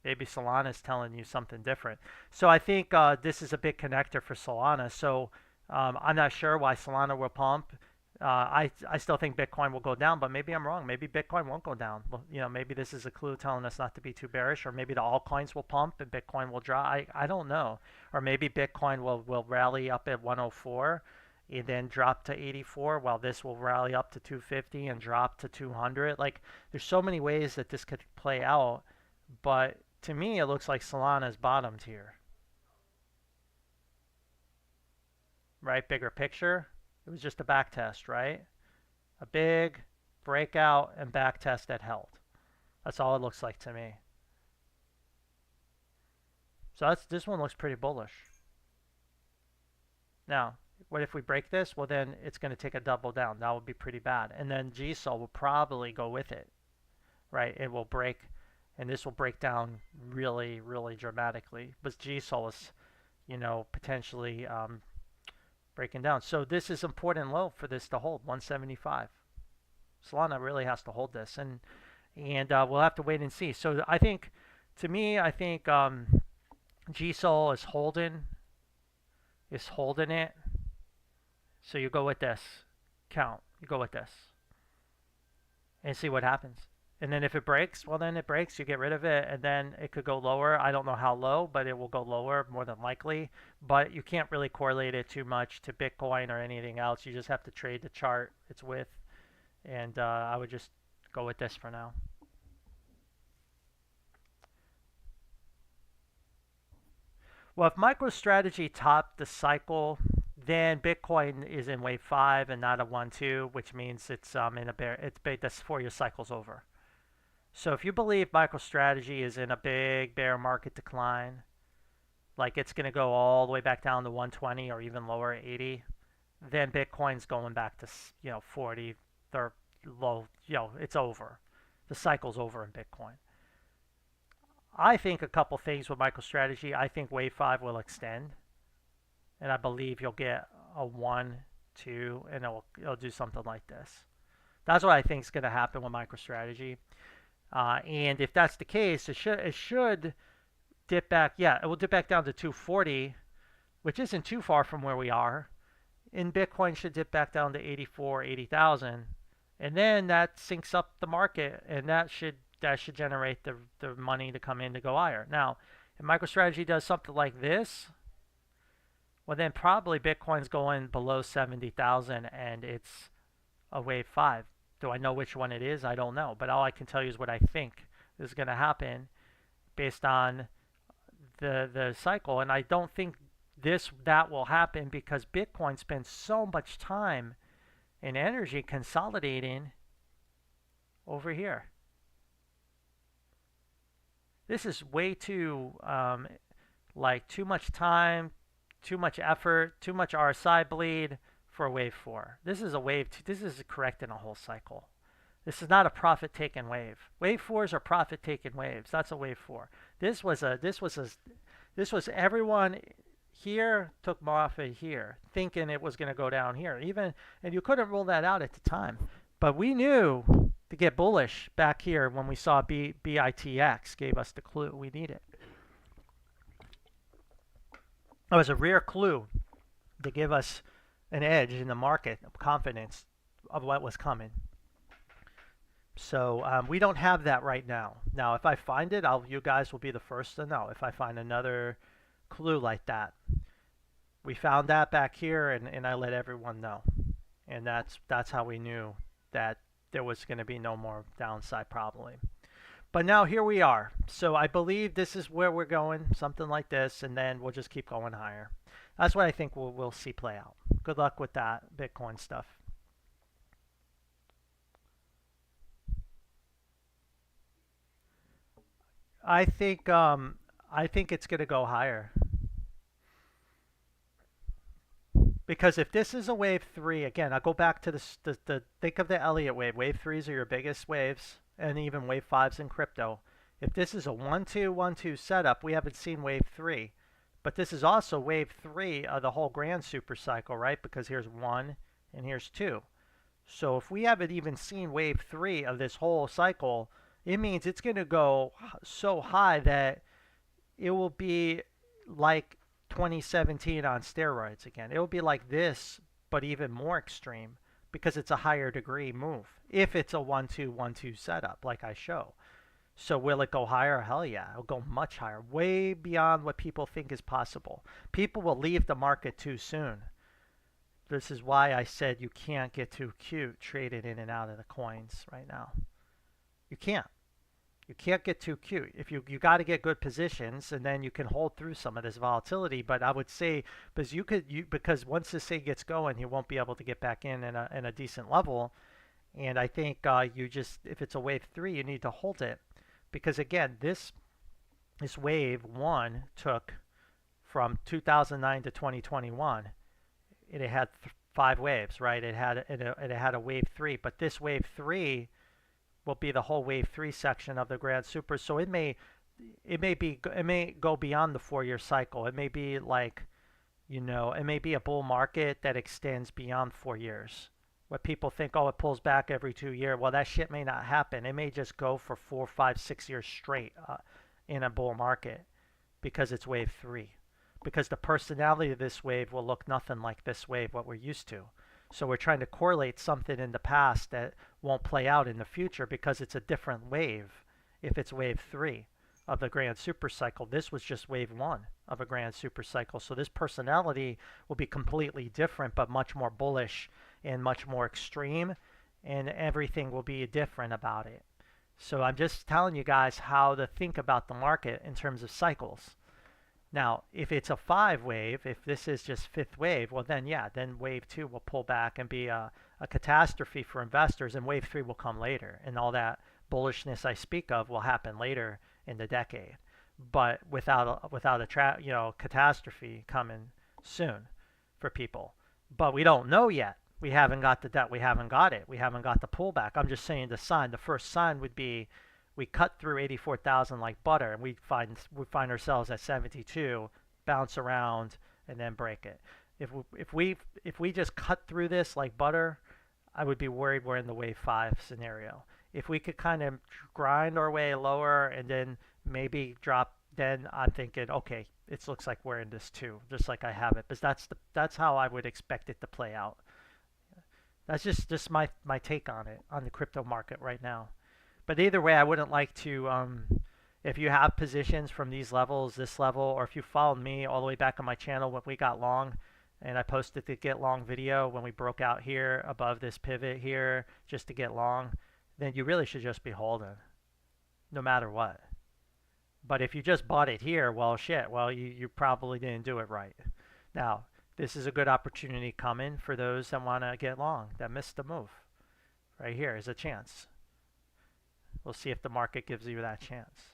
maybe Solana is telling you something different. So I think this is a big connector for Solana. So I'm not sure why Solana will pump. I still think Bitcoin will go down, but maybe I'm wrong. Maybe Bitcoin won't go down. Well, you know, maybe this is a clue telling us not to be too bearish, or maybe the altcoins will pump and Bitcoin will drop. I don't know. Or maybe Bitcoin will rally up at 104 and then drop to 84, while this will rally up to 250 and drop to 200. Like, there's so many ways that this could play out, but to me, it looks like Solana's bottomed here. Right? Bigger picture. It was just a back test, right? A big breakout and back test that held. That's all it looks like to me. So this one looks pretty bullish. Now, what if we break this? Well, then it's going to take a double down. That would be pretty bad. And then GSOL will probably go with it, right? It will break, and this will break down really, really dramatically. But GSOL is, you know, potentially breaking down. So this is important low for this to hold, 175. Solana really has to hold this, and we'll have to wait and see. So I think, to me, I think GSOL is holding it. So you go with this count. You go with this and see what happens. And then if it breaks, well, then it breaks. You get rid of it, and then it could go lower. I don't know how low, but it will go lower more than likely. But you can't really correlate it too much to Bitcoin or anything else. You just have to trade the chart it's with, and I would just go with this for now. Well, if MicroStrategy topped the cycle, then Bitcoin is in wave 5 and not a 1-2, which means it's in a bear. This 4-year cycle's over. So if you believe MicroStrategy is in a big bear market decline, like it's going to go all the way back down to 120 or even lower, 80, then Bitcoin's going back to 40, they're low. It's over. The cycle's over in Bitcoin. I think a couple things with MicroStrategy. I think wave 5 will extend, and I believe you'll get a 1, 2, and it'll do something like this. That's what I think is going to happen with MicroStrategy. And if that's the case, it should dip back. Yeah, it will dip back down to 240, which isn't too far from where we are. And Bitcoin should dip back down to 84, 80,000, and then that syncs up the market, and that should generate the money to come in to go higher. Now, if MicroStrategy does something like this, well, then probably Bitcoin's going below 70,000, and it's a wave 5. Do I know which one it is? I don't know. But all I can tell you is what I think is going to happen based on the cycle. And I don't think that will happen because Bitcoin spends so much time and energy consolidating over here. This is way too, too much time, too much effort, too much RSI bleed for wave 4. This is a wave 2. This is correcting a whole cycle. This is not a profit-taking wave. Wave 4s are profit-taking waves. That's a wave 4. This was everyone here took profit here, thinking it was going to go down here. And you couldn't rule that out at the time. But we knew to get bullish back here when we saw BITX gave us the clue we needed. It was a rare clue to give us an edge in the market, confidence of what was coming. So we don't have that right now. Now, if I find it, you guys will be the first to know. If I find another clue like that, we found that back here, and I let everyone know, and that's how we knew that there was going to be no more downside probably. But now here we are. So I believe this is where we're going, something like this, and then we'll just keep going higher. That's what I think we'll see play out. Good luck with that Bitcoin stuff. I think I think it's going to go higher because if this is a wave three, again, I'll go back to the think of the Elliott wave. Wave threes are your biggest waves, and even wave fives in crypto. If this is a 1-2-1-2 setup, we haven't seen wave three, but this is also wave three of the whole grand super cycle, right? Because here's one and here's two. So if we haven't even seen wave three of this whole cycle, it means it's going to go so high that it will be like 2017 on steroids again. It will be like this, but even more extreme because it's a higher degree move. If it's a 1-2-1-2 setup, like I show. So will it go higher? Hell yeah, it'll go much higher, way beyond what people think is possible. People will leave the market too soon. This is why I said you can't get too cute trading in and out of the coins right now. You can't. You can't get too cute. If you got to get good positions, and then you can hold through some of this volatility. But I would say because once this thing gets going, you won't be able to get back in a decent level. And I think you just if it's a wave three, you need to hold it because again, this wave one took from 2009 to 2021. It had five waves, right? It had a wave three, but this wave three will be the whole wave three section of the Grand Super. So it may go beyond the 4 year cycle. It may be like, it may be a bull market that extends beyond 4 years. What people think, oh, it pulls back every 2 years. Well, that shit may not happen. It may just go for 4, 5, 6 years straight in a bull market because it's wave three. Because the personality of this wave will look nothing like this wave, what we're used to. So we're trying to correlate something in the past that won't play out in the future because it's a different wave if it's wave three of the grand super cycle. This was just wave one of a grand super cycle. So this personality will be completely different, but much more bullish and much more extreme, and everything will be different about it. So I'm just telling you guys how to think about the market in terms of cycles. Now, if it's a five wave, if this is just fifth wave, well then yeah, then wave two will pull back and be a catastrophe for investors, and wave three will come later, and all that bullishness I speak of will happen later in the decade, but without a catastrophe coming soon for people. But we don't know yet. We haven't got the debt. We haven't got it. We haven't got the pullback. I'm just saying the sign. The first sign would be we cut through 84,000 like butter, and we find ourselves at 72, bounce around, and then break it. If we just cut through this like butter, I would be worried we're in the wave five scenario. If we could kind of grind our way lower and then maybe drop, then I'm thinking, okay, it looks like we're in this too, just like I have it. But that's how I would expect it to play out. That's just my take on it, on the crypto market right now. But either way, I wouldn't like to, if you have positions from these levels, this level, or if you followed me all the way back on my channel when we got long, and I posted the get long video when we broke out here above this pivot here just to get long, then you really should just be holding, no matter what. But if you just bought it here, well, shit, well, you probably didn't do it right. Now, this is a good opportunity coming for those that want to get long, that missed the move. Right here is a chance. We'll see if the market gives you that chance.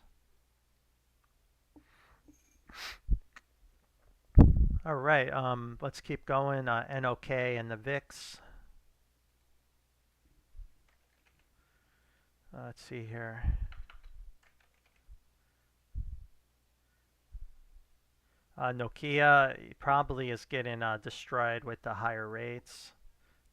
All right, let's keep going. NOK and the VIX. Let's see here. Nokia probably is getting destroyed with the higher rates.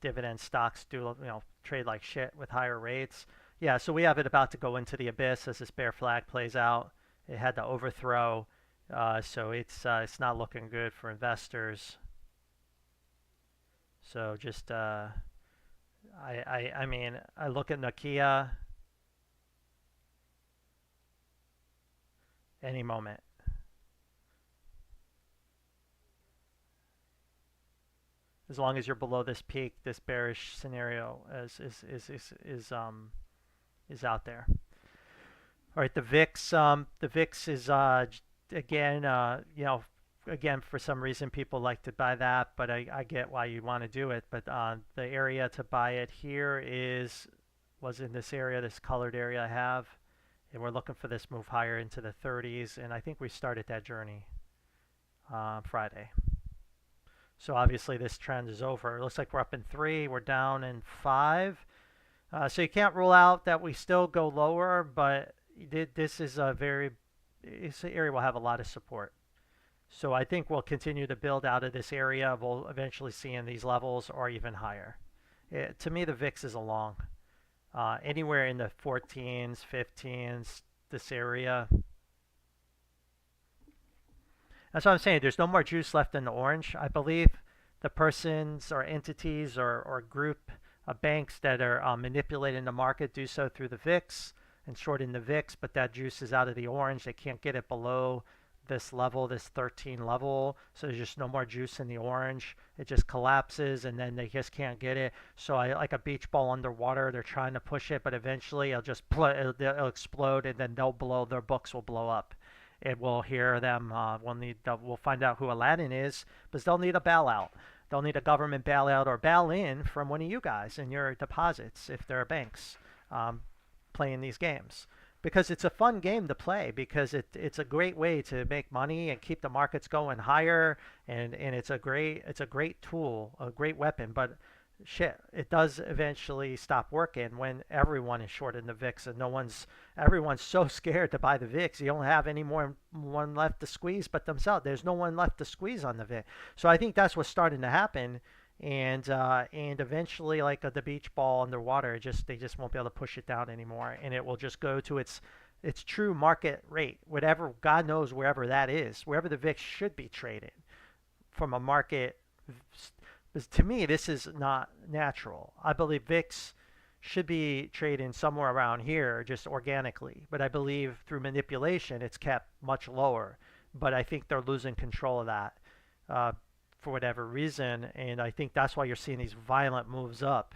Dividend stocks do, trade like shit with higher rates. Yeah, so we have it about to go into the abyss as this bear flag plays out. It had the overthrow, so it's not looking good for investors. So just I mean I look at Nokia any moment. As long as you're below this peak, this bearish scenario is out there. All right, the VIX is again, again for some reason people like to buy that, but I get why you want to do it. But the area to buy it here was in this area, this colored area I have, and we're looking for this move higher into the 30s, and I think we started that journey Friday. So obviously this trend is over. It looks like we're up in 3, we're down in 5. So you can't rule out that we still go lower, but this is it's an area will have a lot of support. So I think we'll continue to build out of this area. We'll eventually see in these levels or even higher. To me, the VIX is a long. Anywhere in the 14s, 15s, this area. That's what I'm saying. There's no more juice left in the orange. I believe the persons or entities or group of banks that are manipulating the market do so through the VIX and shorting the VIX, but that juice is out of the orange. They can't get it below this level, this 13 level. So there's just no more juice in the orange. It just collapses and then they just can't get it. So like a beach ball underwater, they're trying to push it, but eventually it'll explode and then their books will blow up. And we'll hear them. We'll find out who Aladdin is, because they'll need a bailout. They'll need a government bailout or bail in from one of you guys in your deposits if there are banks playing these games. Because it's a fun game to play, because it's a great way to make money and keep the markets going higher, and it's a great tool, a great weapon. But shit, it does eventually stop working when everyone is short in the VIX and everyone's so scared to buy the VIX. You don't have any more one left to squeeze but themselves. There's no one left to squeeze on the VIX. So I think that's what's starting to happen. And eventually, like the beach ball underwater, they just won't be able to push it down anymore, and it will just go to its true market rate, whatever God knows wherever that is, wherever the VIX should be traded from a market. Because to me, this is not natural. I believe VIX should be trading somewhere around here just organically, but I believe through manipulation it's kept much lower. But I think they're losing control of that uh, for whatever reason, and I think that's why you're seeing these violent moves up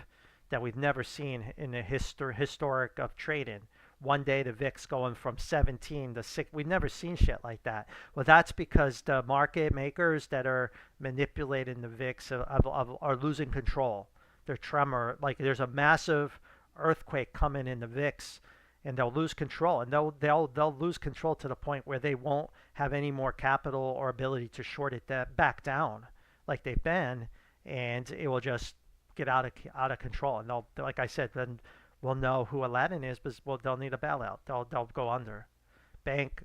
that we've never seen in the historic of trading. One day the VIX going from 17 to 6. We've never seen shit like that. Well, that's because the market makers that are manipulating the VIX are losing control. They're tremor. Like there's a massive earthquake coming in the VIX, and they'll lose control, and they'll lose control to the point where they won't have any more capital or ability to short it back down like they've been, and it will just get out of control. And they'll, like I said, then we'll know who Aladdin is, but they'll need a bailout. They'll go under. Bank,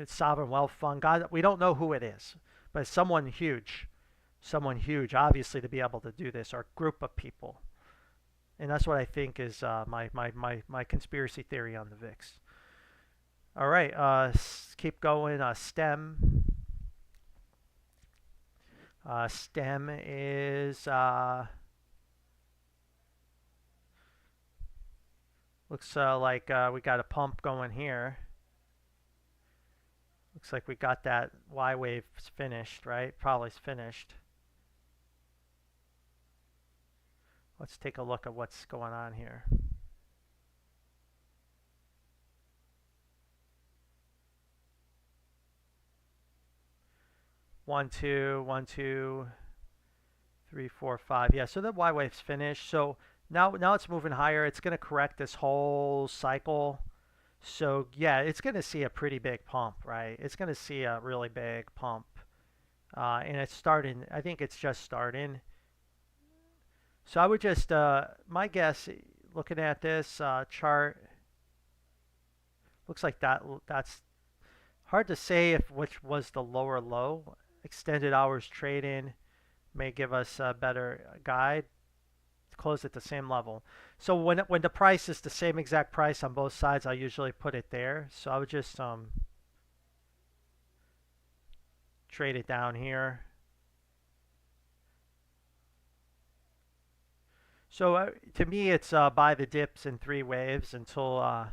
sovereign wealth fund. God, we don't know who it is, but it's someone huge, obviously, to be able to do this, or a group of people. And that's what I think is my conspiracy theory on the VIX. All right, keep going. STEM. STEM is looks like we got a pump going here. Looks like we got that Y wave finished, right? Probably finished. Let's take a look at what's going on here. One, two, 1, 2, 3, 4, 5. Yeah, so the Y wave's finished. So now it's moving higher. It's going to correct this whole cycle. So yeah, it's going to see a pretty big pump, right? It's going to see a really big pump. And it's starting, I think it's just starting. So I would just, my guess, looking at this chart, looks like that's hard to say if which was the lower low. Extended hours trading may give us a better guide. Close at the same level. So when the price is the same exact price on both sides, I usually put it there. So I would just trade it down here. So to me, it's buy the dips in three waves until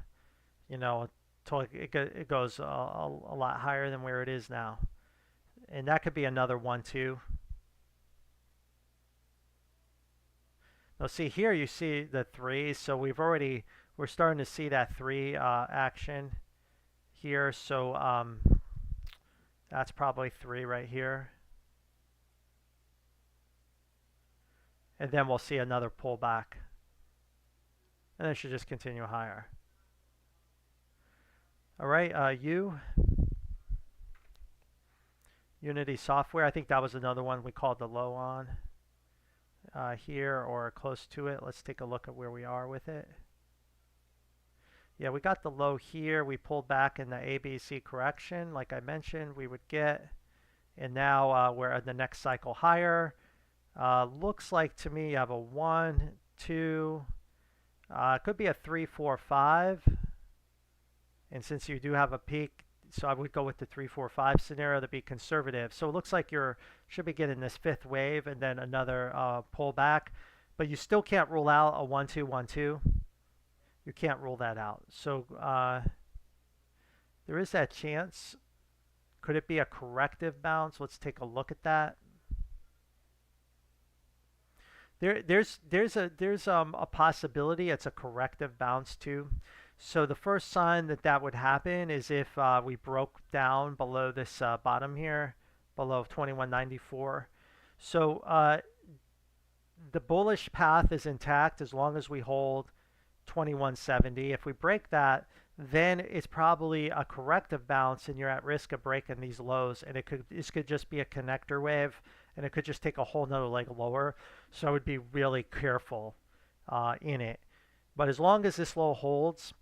you know until it goes a lot higher than where it is now, and that could be another one too. Now see here, you see the three, so we're starting to see that three action here. So that's probably three right here, and then we'll see another pullback, and then it should just continue higher. All right, Unity Software. I think that was another one we called the low on here or close to it. Let's take a look at where we are with it. Yeah, we got the low here. We pulled back in the ABC correction, like I mentioned we would get. And now we're at the next cycle higher. Looks like to me you have a 1, 2, could be a 3, 4, 5. And since you do have a peak, so I would go with the 3, 4, 5 scenario to be conservative. So it looks like you're should be getting this fifth wave and then another pullback, but you still can't rule out a 1, 2, 1, 2. You can't rule that out. So there is that chance. Could it be a corrective bounce? Let's take a look at that. There's a possibility it's a corrective bounce too. So the first sign that that would happen is if we broke down below this bottom here, below 2194. So the bullish path is intact as long as we hold 2170. If we break that, then it's probably a corrective bounce and you're at risk of breaking these lows, and this could just be a connector wave, and it could just take a whole nother leg lower. So I would be really careful in it. But as long as this low holds,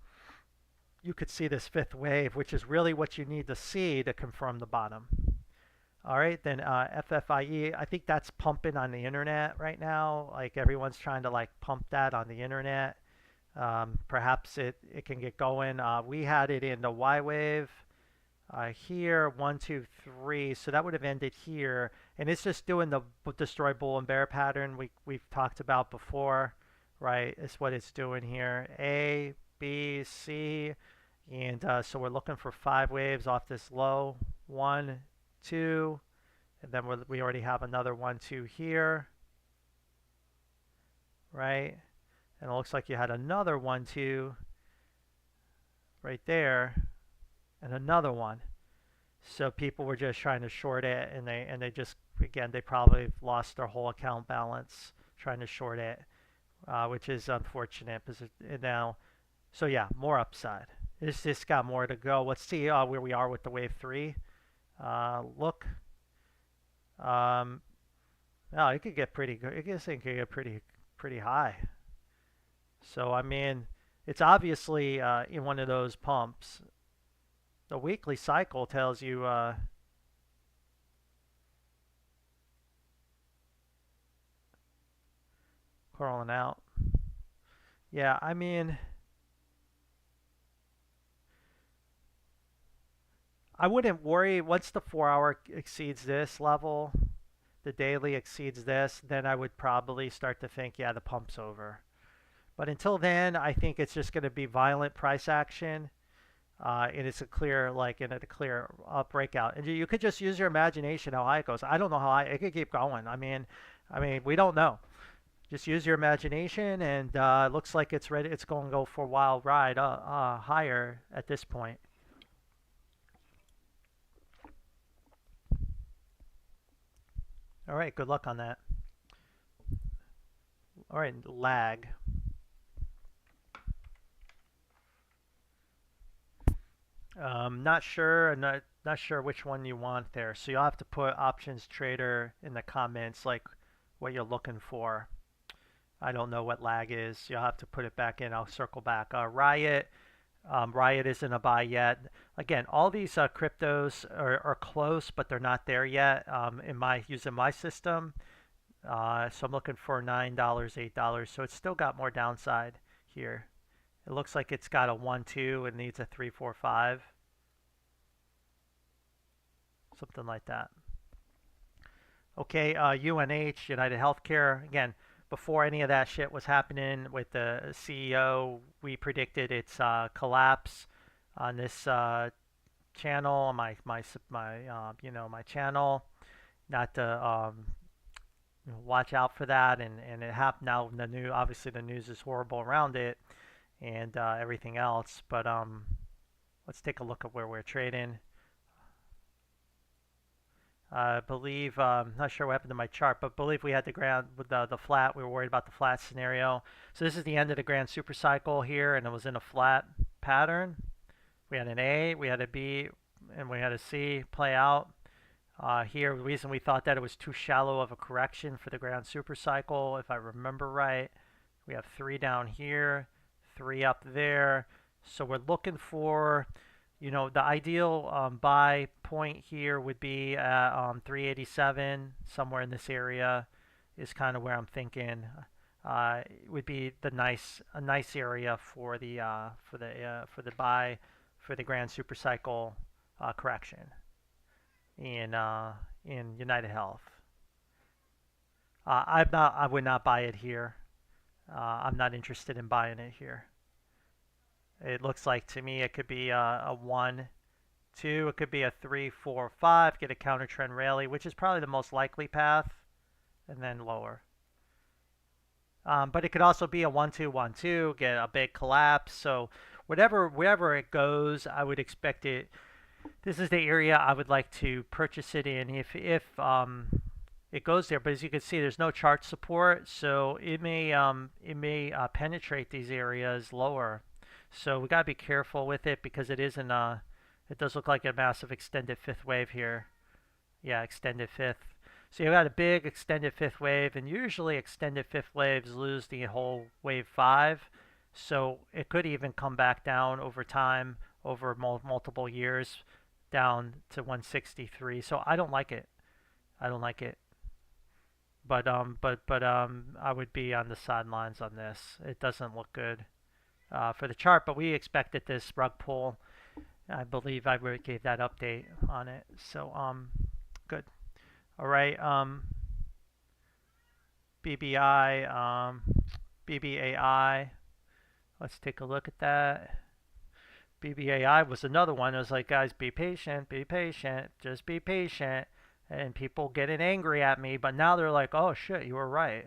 you could see this fifth wave, which is really what you need to see to confirm the bottom. All right, then FFIE, I think that's pumping on the internet right now. Like everyone's trying to like pump that on the internet. Perhaps it can get going. We had it in the Y wave here, 1, 2, 3. So that would have ended here, and it's just doing the destroy bull and bear pattern we've talked about before, right? It's what it's doing here. A, B, C, and so we're looking for 5 waves off this low. 1, 2, and then we already have another 1, 2 here, right? And it looks like you had another 1, 2 right there, and another one. So people were just trying to short it, and they just, again, they probably lost their whole account balance trying to short it, which is unfortunate. Now, so yeah, more upside. It's just got more to go. Let's see where we are with the wave 3. Look, no, it could get pretty good. I guess it could get pretty high. So I mean, it's obviously in one of those pumps. The weekly cycle tells you crawling out. Yeah, I mean, I wouldn't worry once the 4-hour exceeds this level, the daily exceeds this, then I would probably start to think, yeah, the pump's over. But until then, I think it's just going to be violent price action. And it's a clear, like in a clear breakout. And you could just use your imagination how high it goes. I don't know how high it could keep going. I mean, we don't know. Just use your imagination, and it looks like it's ready. It's going to go for a wild ride higher at this point. All right, good luck on that. All right, lag. Not sure. I'm not sure which one you want there. So you'll have to put options trader in the comments, like what you're looking for. I don't know what lag is. You'll have to put it back in. I'll circle back. Riot. Riot isn't a buy yet. Again, all these cryptos are close, but they're not there yet. Using my system. So I'm looking for $9, $8. So it's still got more downside here. It looks like it's got a 1, 2 and needs a 3, 4, 5. Something like that. Okay, UNH, United Healthcare. Again, before any of that shit was happening with the CEO, we predicted its collapse on this channel, on my channel. Not to watch out for that, and it happened now. Obviously the news is horrible around it, and everything else. But let's take a look at where we're trading. I believe, not sure what happened to my chart, but believe we had the ground with the flat. We were worried about the flat scenario. So this is the end of the grand super cycle here, and it was in a flat pattern. We had an A, we had a B, and we had a C play out. Here, the reason we thought that it was too shallow of a correction for the grand super cycle, if I remember right, we have 3 down here, 3 up there. So we're looking for, the ideal buy point here would be at 387, somewhere in this area is kind of where I'm thinking. It would be a nice area for the buy for the grand super cycle correction in United Health. I would not buy it here. I'm not interested in buying it here. It looks like to me it could be a 1, 2, it could be a 3, 4, 5, get a counter trend rally, which is probably the most likely path, and then lower. But it could also be a 1, 2, 1, 2, get a big collapse. So wherever it goes, I would expect it. This is the area I would like to purchase it in if it goes there. But as you can see, there's no chart support, so it may penetrate these areas lower. So we gotta be careful with it because it isn't it does look like a massive extended fifth wave here. Yeah, extended fifth. So you've got a big extended fifth wave, and usually extended fifth waves lose the whole wave 5. So it could even come back down over time, over multiple years, down to 163. So I don't like it. I don't like it. But I would be on the sidelines on this. It doesn't look good for the chart, but we expected this rug pull. I believe I gave that update on it. So good. All right. BBI, BBAI. Let's take a look at that. BBAI was another one. It was like, guys, be patient, just be patient. And people getting angry at me, but now they're like, oh shit, you were right.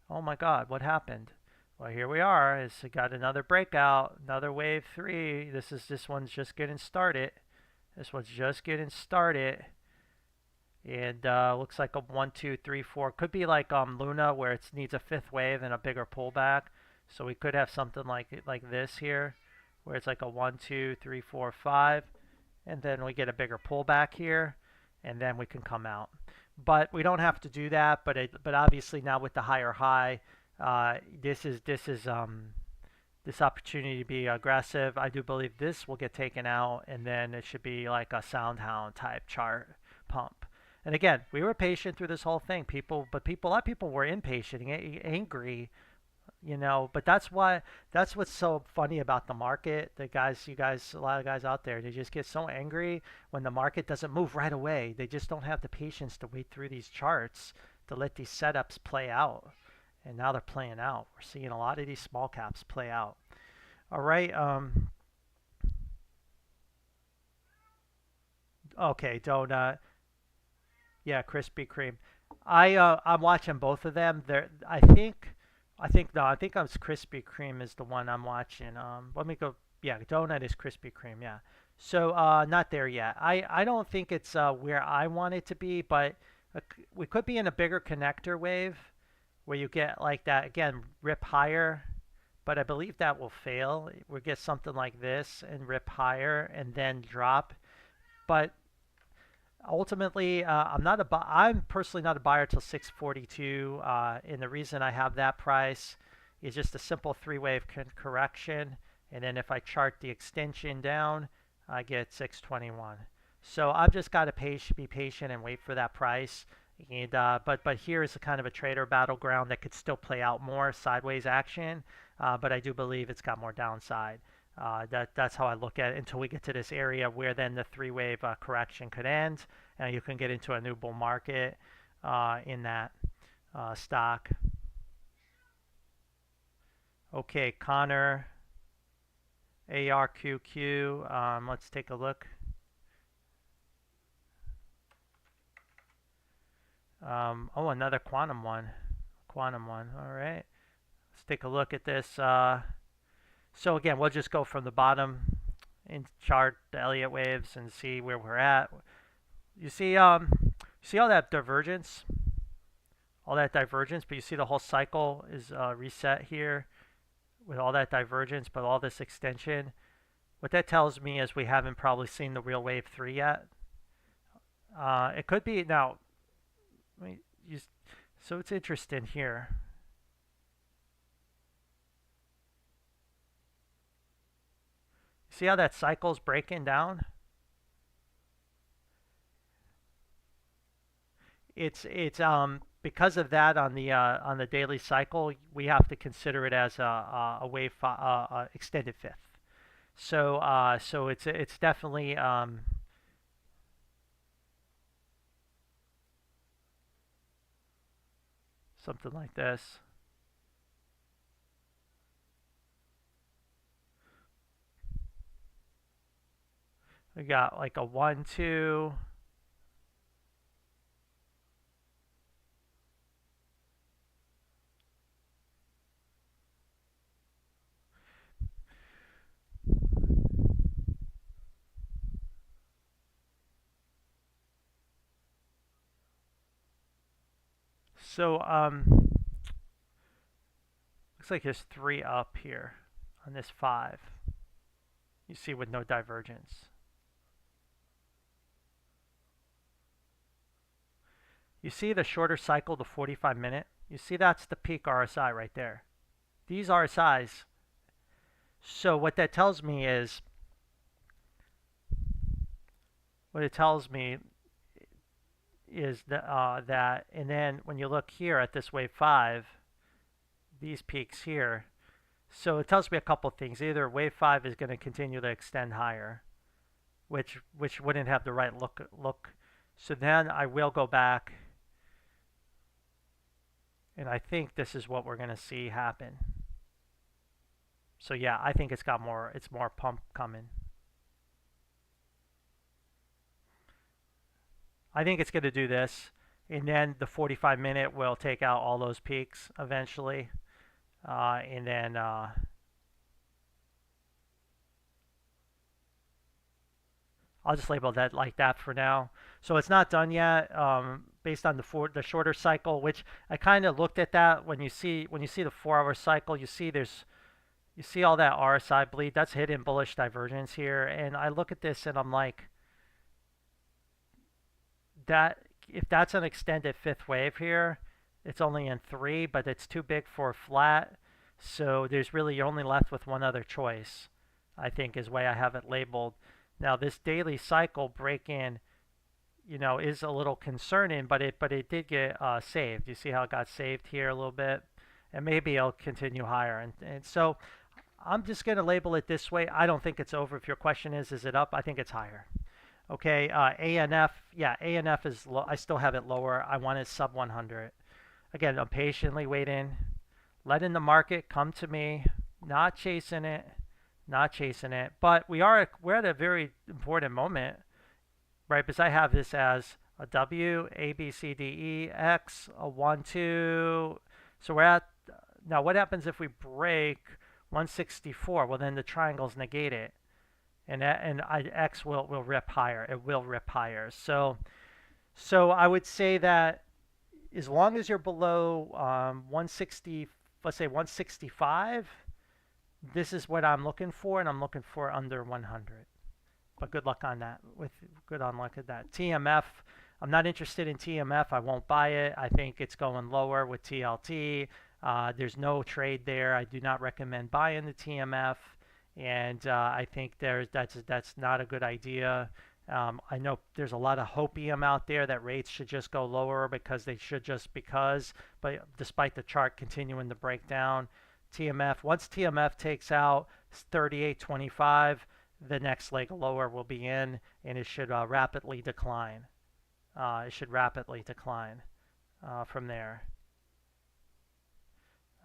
Oh my God, what happened? Well, here we are. It's got another breakout, another wave 3. This one's just getting started. This one's just getting started. And looks like a 1, 2, 3, 4. Could be like Luna, where it needs a fifth wave and a bigger pullback. So we could have something like this here, where it's like a 1, 2, 3, 4, 5, and then we get a bigger pullback here, and then we can come out. But we don't have to do that. But obviously now with the higher high, this opportunity to be aggressive. I do believe this will get taken out, and then it should be like a Soundhound type chart pump. And again, we were patient through this whole thing. A lot of people were impatient, angry, But that's what's so funny about the market. A lot of guys out there, they just get so angry when the market doesn't move right away. They just don't have the patience to wait through these charts to let these setups play out. And now they're playing out. We're seeing a lot of these small caps play out. All right. Okay, donut. Yeah, Krispy Kreme. I'm watching both of them. I think it's Krispy Kreme is the one I'm watching. Let me go. Yeah, donut is Krispy Kreme. Yeah. So not there yet. I don't think it's where I want it to be, but we could be in a bigger connector wave where you get like that again, rip higher. But I believe that will fail. We get something like this and rip higher and then drop. But ultimately, I'm personally not a buyer till 642, and the reason I have that price is just a simple three-wave correction, and then if I chart the extension down, I get 621. So I've just got to be patient and wait for that price. And but here is a kind of a trader battleground that could still play out more sideways action, but I do believe it's got more downside. That's how I look at it until we get to this area where then the three-wave correction could end, and you can get into a new bull market in that stock. Okay, Connor, ARQQ. Let's take a look. Oh, another quantum one. Quantum one. All right. Let's take a look at this. So again, we'll just go from the bottom and chart the Elliott waves and see where we're at. You see all that divergence, but you see the whole cycle is reset here with all that divergence, but all this extension. What that tells me is we haven't probably seen the real wave 3 yet. It could be now. So it's interesting here. See how that cycle's breaking down? It's because of that on the daily cycle, we have to consider it as a wave extended fifth. So it's definitely something like this. We got like a 1, 2. So looks like there's 3 up here on this 5. You see with no divergence. You see the shorter cycle, the 45-minute? You see that's the peak RSI right there. These RSIs. So what that tells me is, that, and then when you look here at this wave 5, these peaks here, so it tells me a couple things. Either wave 5 is going to continue to extend higher, which wouldn't have the right look. So then I will go back, and I think this is what we're going to see happen. So yeah, I think it's more pump coming. I think it's going to do this, and then the 45-minute will take out all those peaks eventually, and then I'll just label that like that for now. So it's not done yet, based on the shorter cycle, which I kind of looked at that. When you see the 4-hour cycle, you see all that RSI bleed. That's hidden bullish divergence here, and I look at this and I'm like, that if that's an extended fifth wave here, it's only in 3, but it's too big for a flat. So you're only left with one other choice, I think is the way I have it labeled. Now this daily cycle break in, is a little concerning, but it did get saved. You see how it got saved here a little bit, and maybe it'll continue higher. And so I'm just going to label it this way. I don't think it's over. If your question is it up? I think it's higher. Okay, ANF, yeah, ANF is low. I still have it lower. I want it sub 100. Again, I'm patiently waiting, letting the market come to me, not chasing it, not chasing it. But we're at a very important moment, right? Because I have this as a W, A, B, C, D, E, X, a 1, 2. So we're at, now what happens if we break 164? Well, then the triangles negate it. And X will rip higher. It will rip higher. So I would say that as long as you're below 160, let's say 165, this is what I'm looking for, and I'm looking for under 100. But good luck on that. Good on luck at that. TMF, I'm not interested in TMF. I won't buy it. I think it's going lower with TLT. There's no trade there. I do not recommend buying the TMF. And I think that's not a good idea. I know there's a lot of hopium out there that rates should just go lower because they should but despite the chart continuing to break down, once TMF takes out 38.25, the next leg lower will be in, and it should rapidly decline. From there.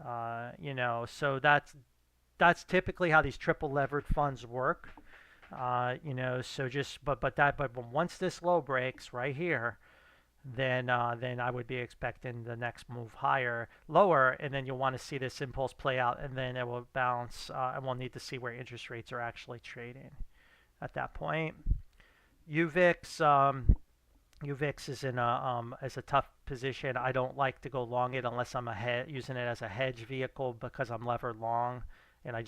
So that's typically how these triple levered funds work. So just but once this low breaks right here, then I would be expecting the next move higher, lower, and then you'll want to see this impulse play out, and then it will bounce, and we'll need to see where interest rates are actually trading at that point. UVIX, UVIX is a tough position. I don't like to go long it unless I'm using it as a hedge vehicle because I'm levered long, and I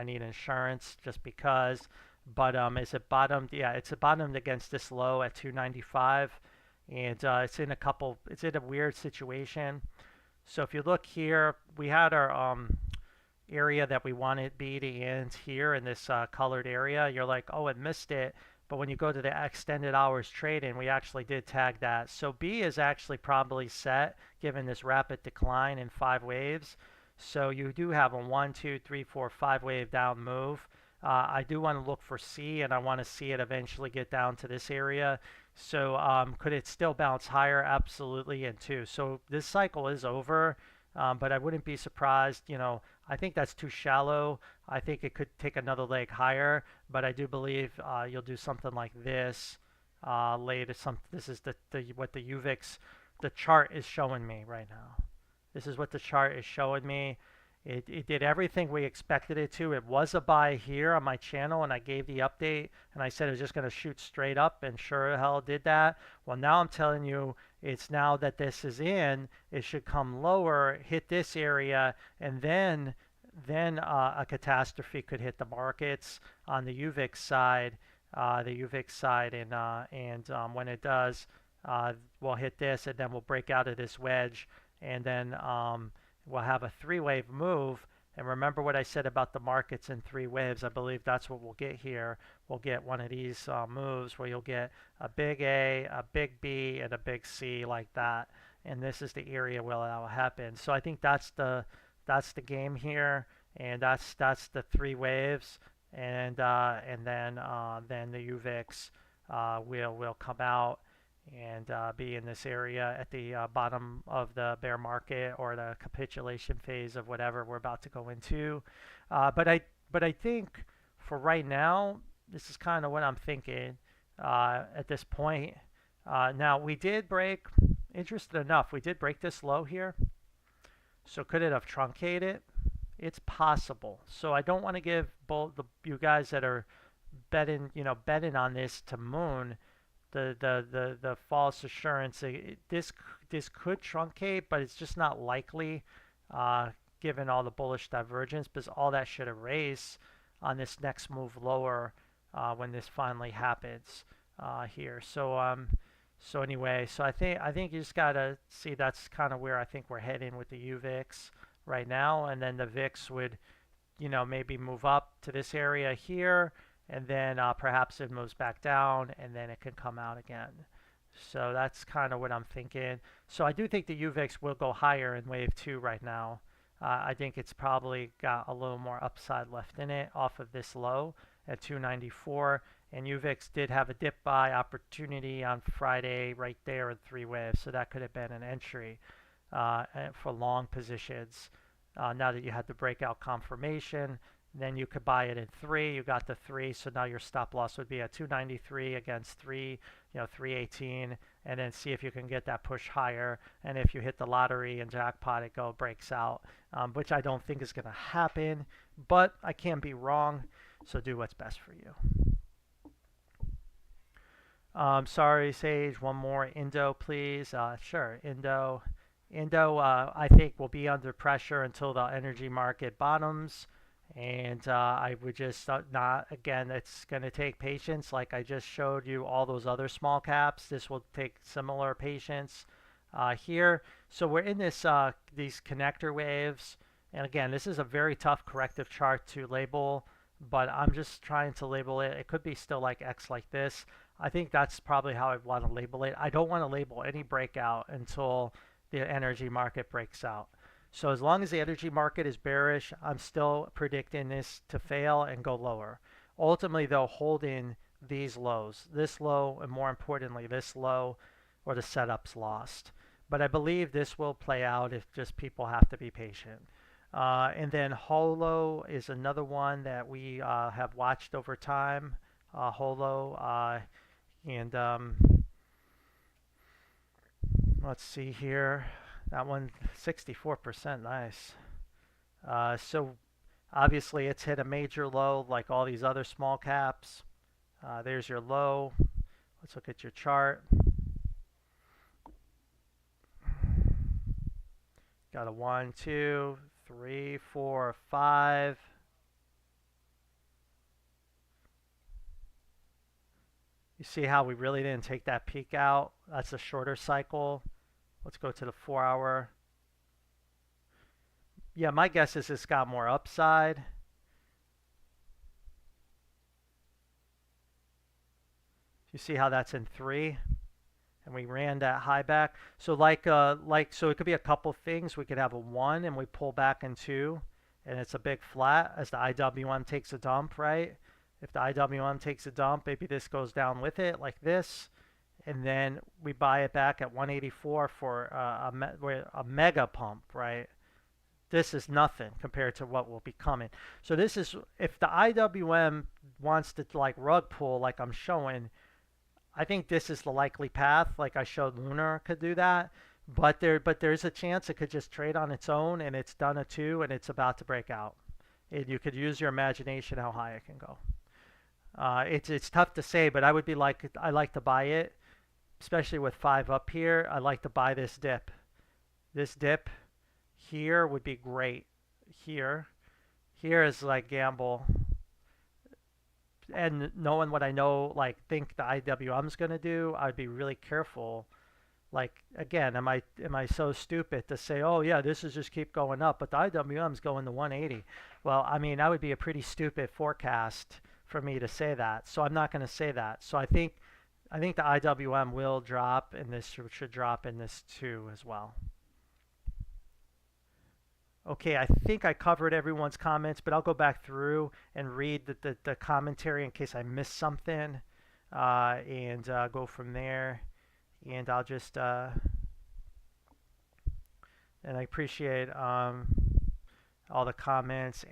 need insurance just because. But is it bottomed? Yeah, it's bottomed against this low at 295, and it's in a weird situation. So if you look here, we had our area that we wanted B to end here in this colored area. You're like, oh, it missed it. But when you go to the extended hours trading, we actually did tag that. So B is actually probably set given this rapid decline in 5 waves. So you do have a 1, 2, 3, 4, 5 wave down move. I do want to look for C, and I want to see it eventually get down to this area. So could it still bounce higher? Absolutely, and two. So this cycle is over, but I wouldn't be surprised. I think that's too shallow. I think it could take another leg higher, but I do believe you'll do something like this later. This is what the UVIX, the chart is showing me right now. This is what the chart is showing me. It did everything we expected it to. It was a buy here on my channel, and I gave the update, and I said it was just going to shoot straight up, and sure as hell did that. Well, now I'm telling you, it's now that this is in, it should come lower, hit this area, and then a catastrophe could hit the markets on the UVIX side, and when it does, we'll hit this, and then we'll break out of this wedge, and then we'll have a 3 wave move. And remember what I said about the markets in 3 waves. I believe that's what we'll get here. We'll get one of these moves where you'll get a big A, a big B, and a big C like that. And this is the area where that will happen. So I think that's the game here, and that's the 3 waves, and then the UVIX will come out and be in this area at the bottom of the bear market or the capitulation phase of whatever we're about to go into. But I think for right now, this is kind of what I'm thinking at this point. Now we did break, interested enough, we did break this low here. So could it have truncated? It's possible. So I don't want to give both you guys that are betting on this to moon the false assurance. This could truncate, but it's just not likely given all the bullish divergence, because all that should erase on this next move lower when this finally happens here. So anyway, so I think you just gotta see that's kind of where I think we're heading with the UVIX right now, and then the VIX would maybe move up to this area here, and then perhaps it moves back down, and then it can come out again. So that's kind of what I'm thinking. So I do think the UVIX will go higher in wave 2 right now. I think it's probably got a little more upside left in it off of this low at 294. And UVIX did have a dip buy opportunity on Friday right there in 3 waves. So that could have been an entry for long positions. Now that you had the breakout confirmation, then you could buy it in 3. You got the 3, so now your stop loss would be at 293 against 318, and then see if you can get that push higher. And if you hit the lottery and jackpot, it breaks out, which I don't think is going to happen, but I can be wrong. So do what's best for you. Sorry, Sage. One more. Indo, please. Sure, Indo. Indo, I think, will be under pressure until the energy market bottoms. And I would just not, again, it's going to take patience. Like I just showed you all those other small caps. This will take similar patience here. So we're in these connector waves. And again, this is a very tough corrective chart to label, but I'm just trying to label it. It could be still like X like this. I think that's probably how I want to label it. I don't want to label any breakout until the energy market breaks out. So as long as the energy market is bearish, I'm still predicting this to fail and go lower. Ultimately, though, holding these lows, this low, and more importantly, this low, or the setup's lost. But I believe this will play out if just people have to be patient. And then Holo is another one that we have watched over time. Holo, and let's see here. That one, 64%, nice. So obviously it's hit a major low like all these other small caps. There's your low. Let's look at your chart. Got a 1, 2, 3, 4, 5. You see how we really didn't take that peak out? That's a shorter cycle. Let's go to the 4 hour. Yeah, my guess is it's got more upside. You see how that's in 3? And we ran that high back. So so it could be a couple things. We could have a 1 and we pull back in 2 and it's a big flat as the IWM takes a dump, right? If the IWM takes a dump, maybe this goes down with it like this, and then we buy it back at 184 for a mega pump, right? This is nothing compared to what will be coming. So this is, if the IWM wants to like rug pull like I'm showing, I think this is the likely path. Like I showed, Lunar could do that, but there's a chance it could just trade on its own, and it's done a 2 and it's about to break out. And you could use your imagination how high it can go. It's tough to say, but I like to buy it, especially with 5 up here. I like to buy this dip. This dip here would be great. Here is like gamble, and knowing what I know, like think the IWM's gonna do, I'd be really careful. Like again, am I so stupid to say, oh yeah, this is just keep going up, but the IWM's going to 180? Well, I mean, that would be a pretty stupid forecast for me to say that. So I'm not going to say that. So I think the IWM will drop, and this should drop in this too as well. Okay, I think I covered everyone's comments, but I'll go back through and read the commentary in case I missed something, and go from there. And I'll just and I appreciate all the comments.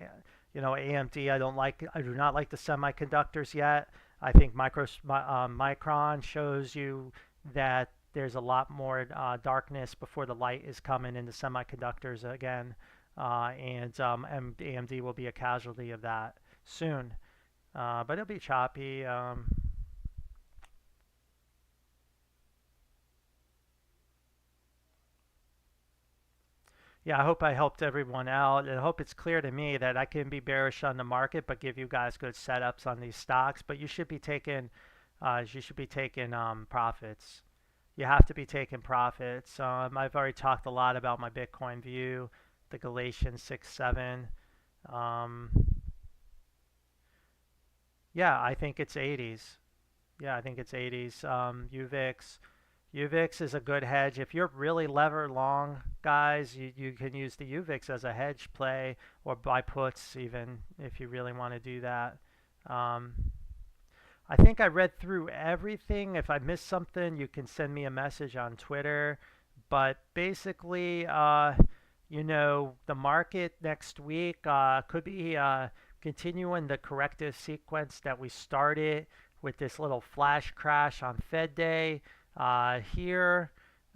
You know, AMD, I do not like the semiconductors yet. I think Micron shows you that there's a lot more darkness before the light is coming into semiconductors again, and AMD will be a casualty of that soon. But it'll be choppy. Yeah, I hope I helped everyone out, and I hope it's clear to me that I can be bearish on the market, but give you guys good setups on these stocks. But you should be taking profits. You have to be taking profits. I've already talked a lot about my Bitcoin view, the Galatians 6-7. Um, yeah, I think it's 80s. Yeah, I think it's 80s. UVIX is a good hedge. If you're really lever long, guys, you can use the UVIX as a hedge play or buy puts even if you really want to do that. Um, I think I read through everything. If I missed something, you can send me a message on Twitter. But basically, the market next week could be continuing the corrective sequence that we started with this little flash crash on Fed Day here.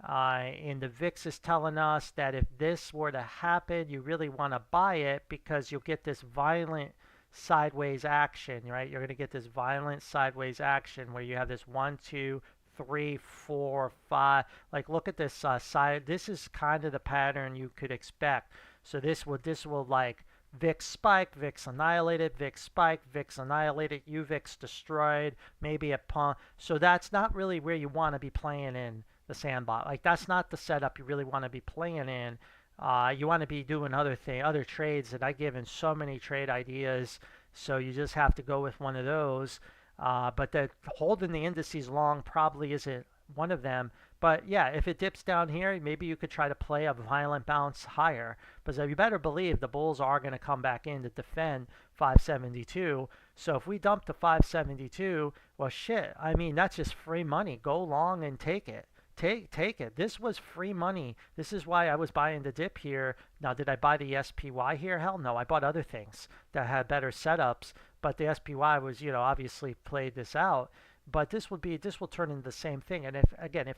And the VIX is telling us that if this were to happen, you really want to buy it because you'll get this violent sideways action, right? You're going to get this violent sideways action where you have this 1, 2, 3, 4, 5. Like, look at this side. This is kind of the pattern you could expect. So this will like VIX spike, VIX annihilated, VIX spike, VIX annihilated, UVIX destroyed, maybe a pump. So that's not really where you want to be playing in the sandbox. Like that's not the setup you really want to be playing in. You want to be doing other trades, and I given so many trade ideas. So you just have to go with one of those. But the holding the indices long probably isn't one of them. But yeah, if it dips down here, maybe you could try to play a violent bounce higher. But you better believe the bulls are going to come back in to defend 572. So if we dump to 572, well, shit. I mean, that's just free money. Go long and take it. Take it. This was free money. This is why I was buying the dip here. Now, did I buy the SPY here? Hell no. I bought other things that had better setups, but the SPY was, obviously played this out. But this will turn into the same thing. And if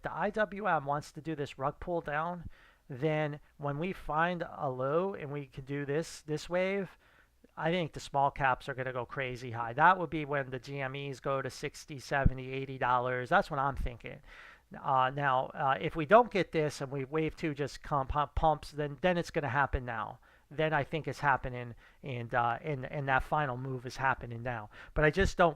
the IWM wants to do this rug pull down, then when we find a low and we can do this wave, I think the small caps are going to go crazy high. That would be when the GMEs go to 60, 70, $80. That's what I'm thinking. Now, if we don't get this and we wave two just pumps, then it's going to happen now. Then I think it's happening, and that final move is happening now. But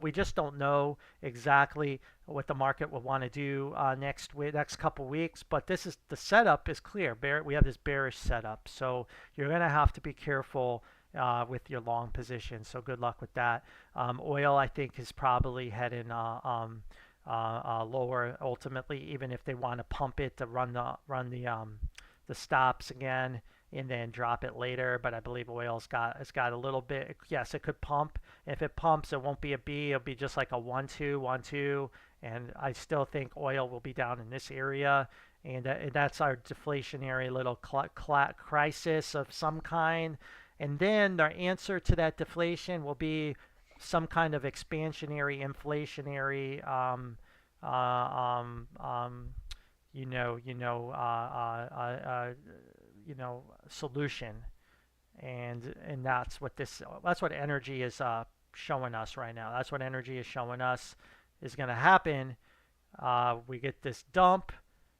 we just don't know exactly what the market will want to do next couple weeks. But the setup is clear. We have this bearish setup, so you're going to have to be careful with your long position. So good luck with that. Oil, I think, is probably heading lower ultimately, even if they want to pump it to run the stops again and then drop it later. But I believe it's got a little bit. Yes, it could pump. If it pumps, it won't be a B. It'll be just like a 1-2, 1-2. And I still think oil will be down in this area. And that's our deflationary little crisis of some kind. And then our answer to that deflation will be some kind of expansionary, inflationary, you know, you know, uh, uh, uh, solution, and that's what energy is showing us right now. That's what energy is showing us is going to happen. We get this dump,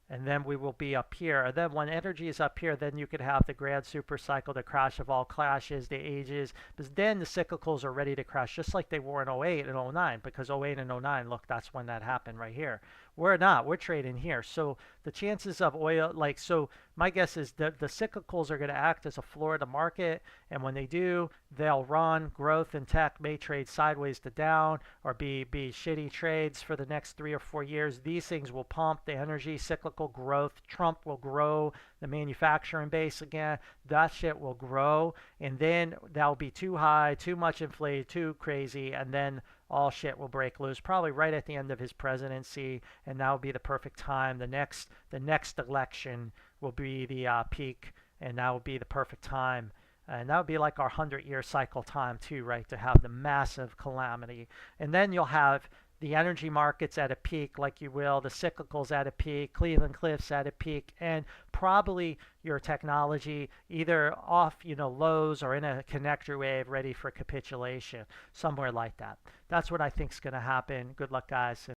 and then we will be up here. And then when energy is up here, then you could have the grand super cycle, the crash of all crashes, the ages. But then the cyclicals are ready to crash, just like they were in '08 and '09, because '08 and '09, look, that's when that happened right here. We're not. We're trading here. So the chances of oil, so my guess is that the cyclicals are going to act as a floor of the market. And when they do, they'll run. Growth and tech may trade sideways to down or be shitty trades for the next 3 or 4 years. These things will pump the energy, cyclical growth. Trump will grow the manufacturing base again. That shit will grow. And then that'll be too high, too much inflated, too crazy. And then all shit will break loose, probably right at the end of his presidency, and that will be the perfect time. The next election will be the peak, and that will be the perfect time. And that would be like our 100-year cycle time too, right? To have the massive calamity, and then you'll have the energy markets at a peak, like you will, the cyclicals at a peak, Cleveland Cliffs at a peak, and probably your technology either off, lows or in a connector wave ready for capitulation, somewhere like that. That's what I think is going to happen. Good luck, guys.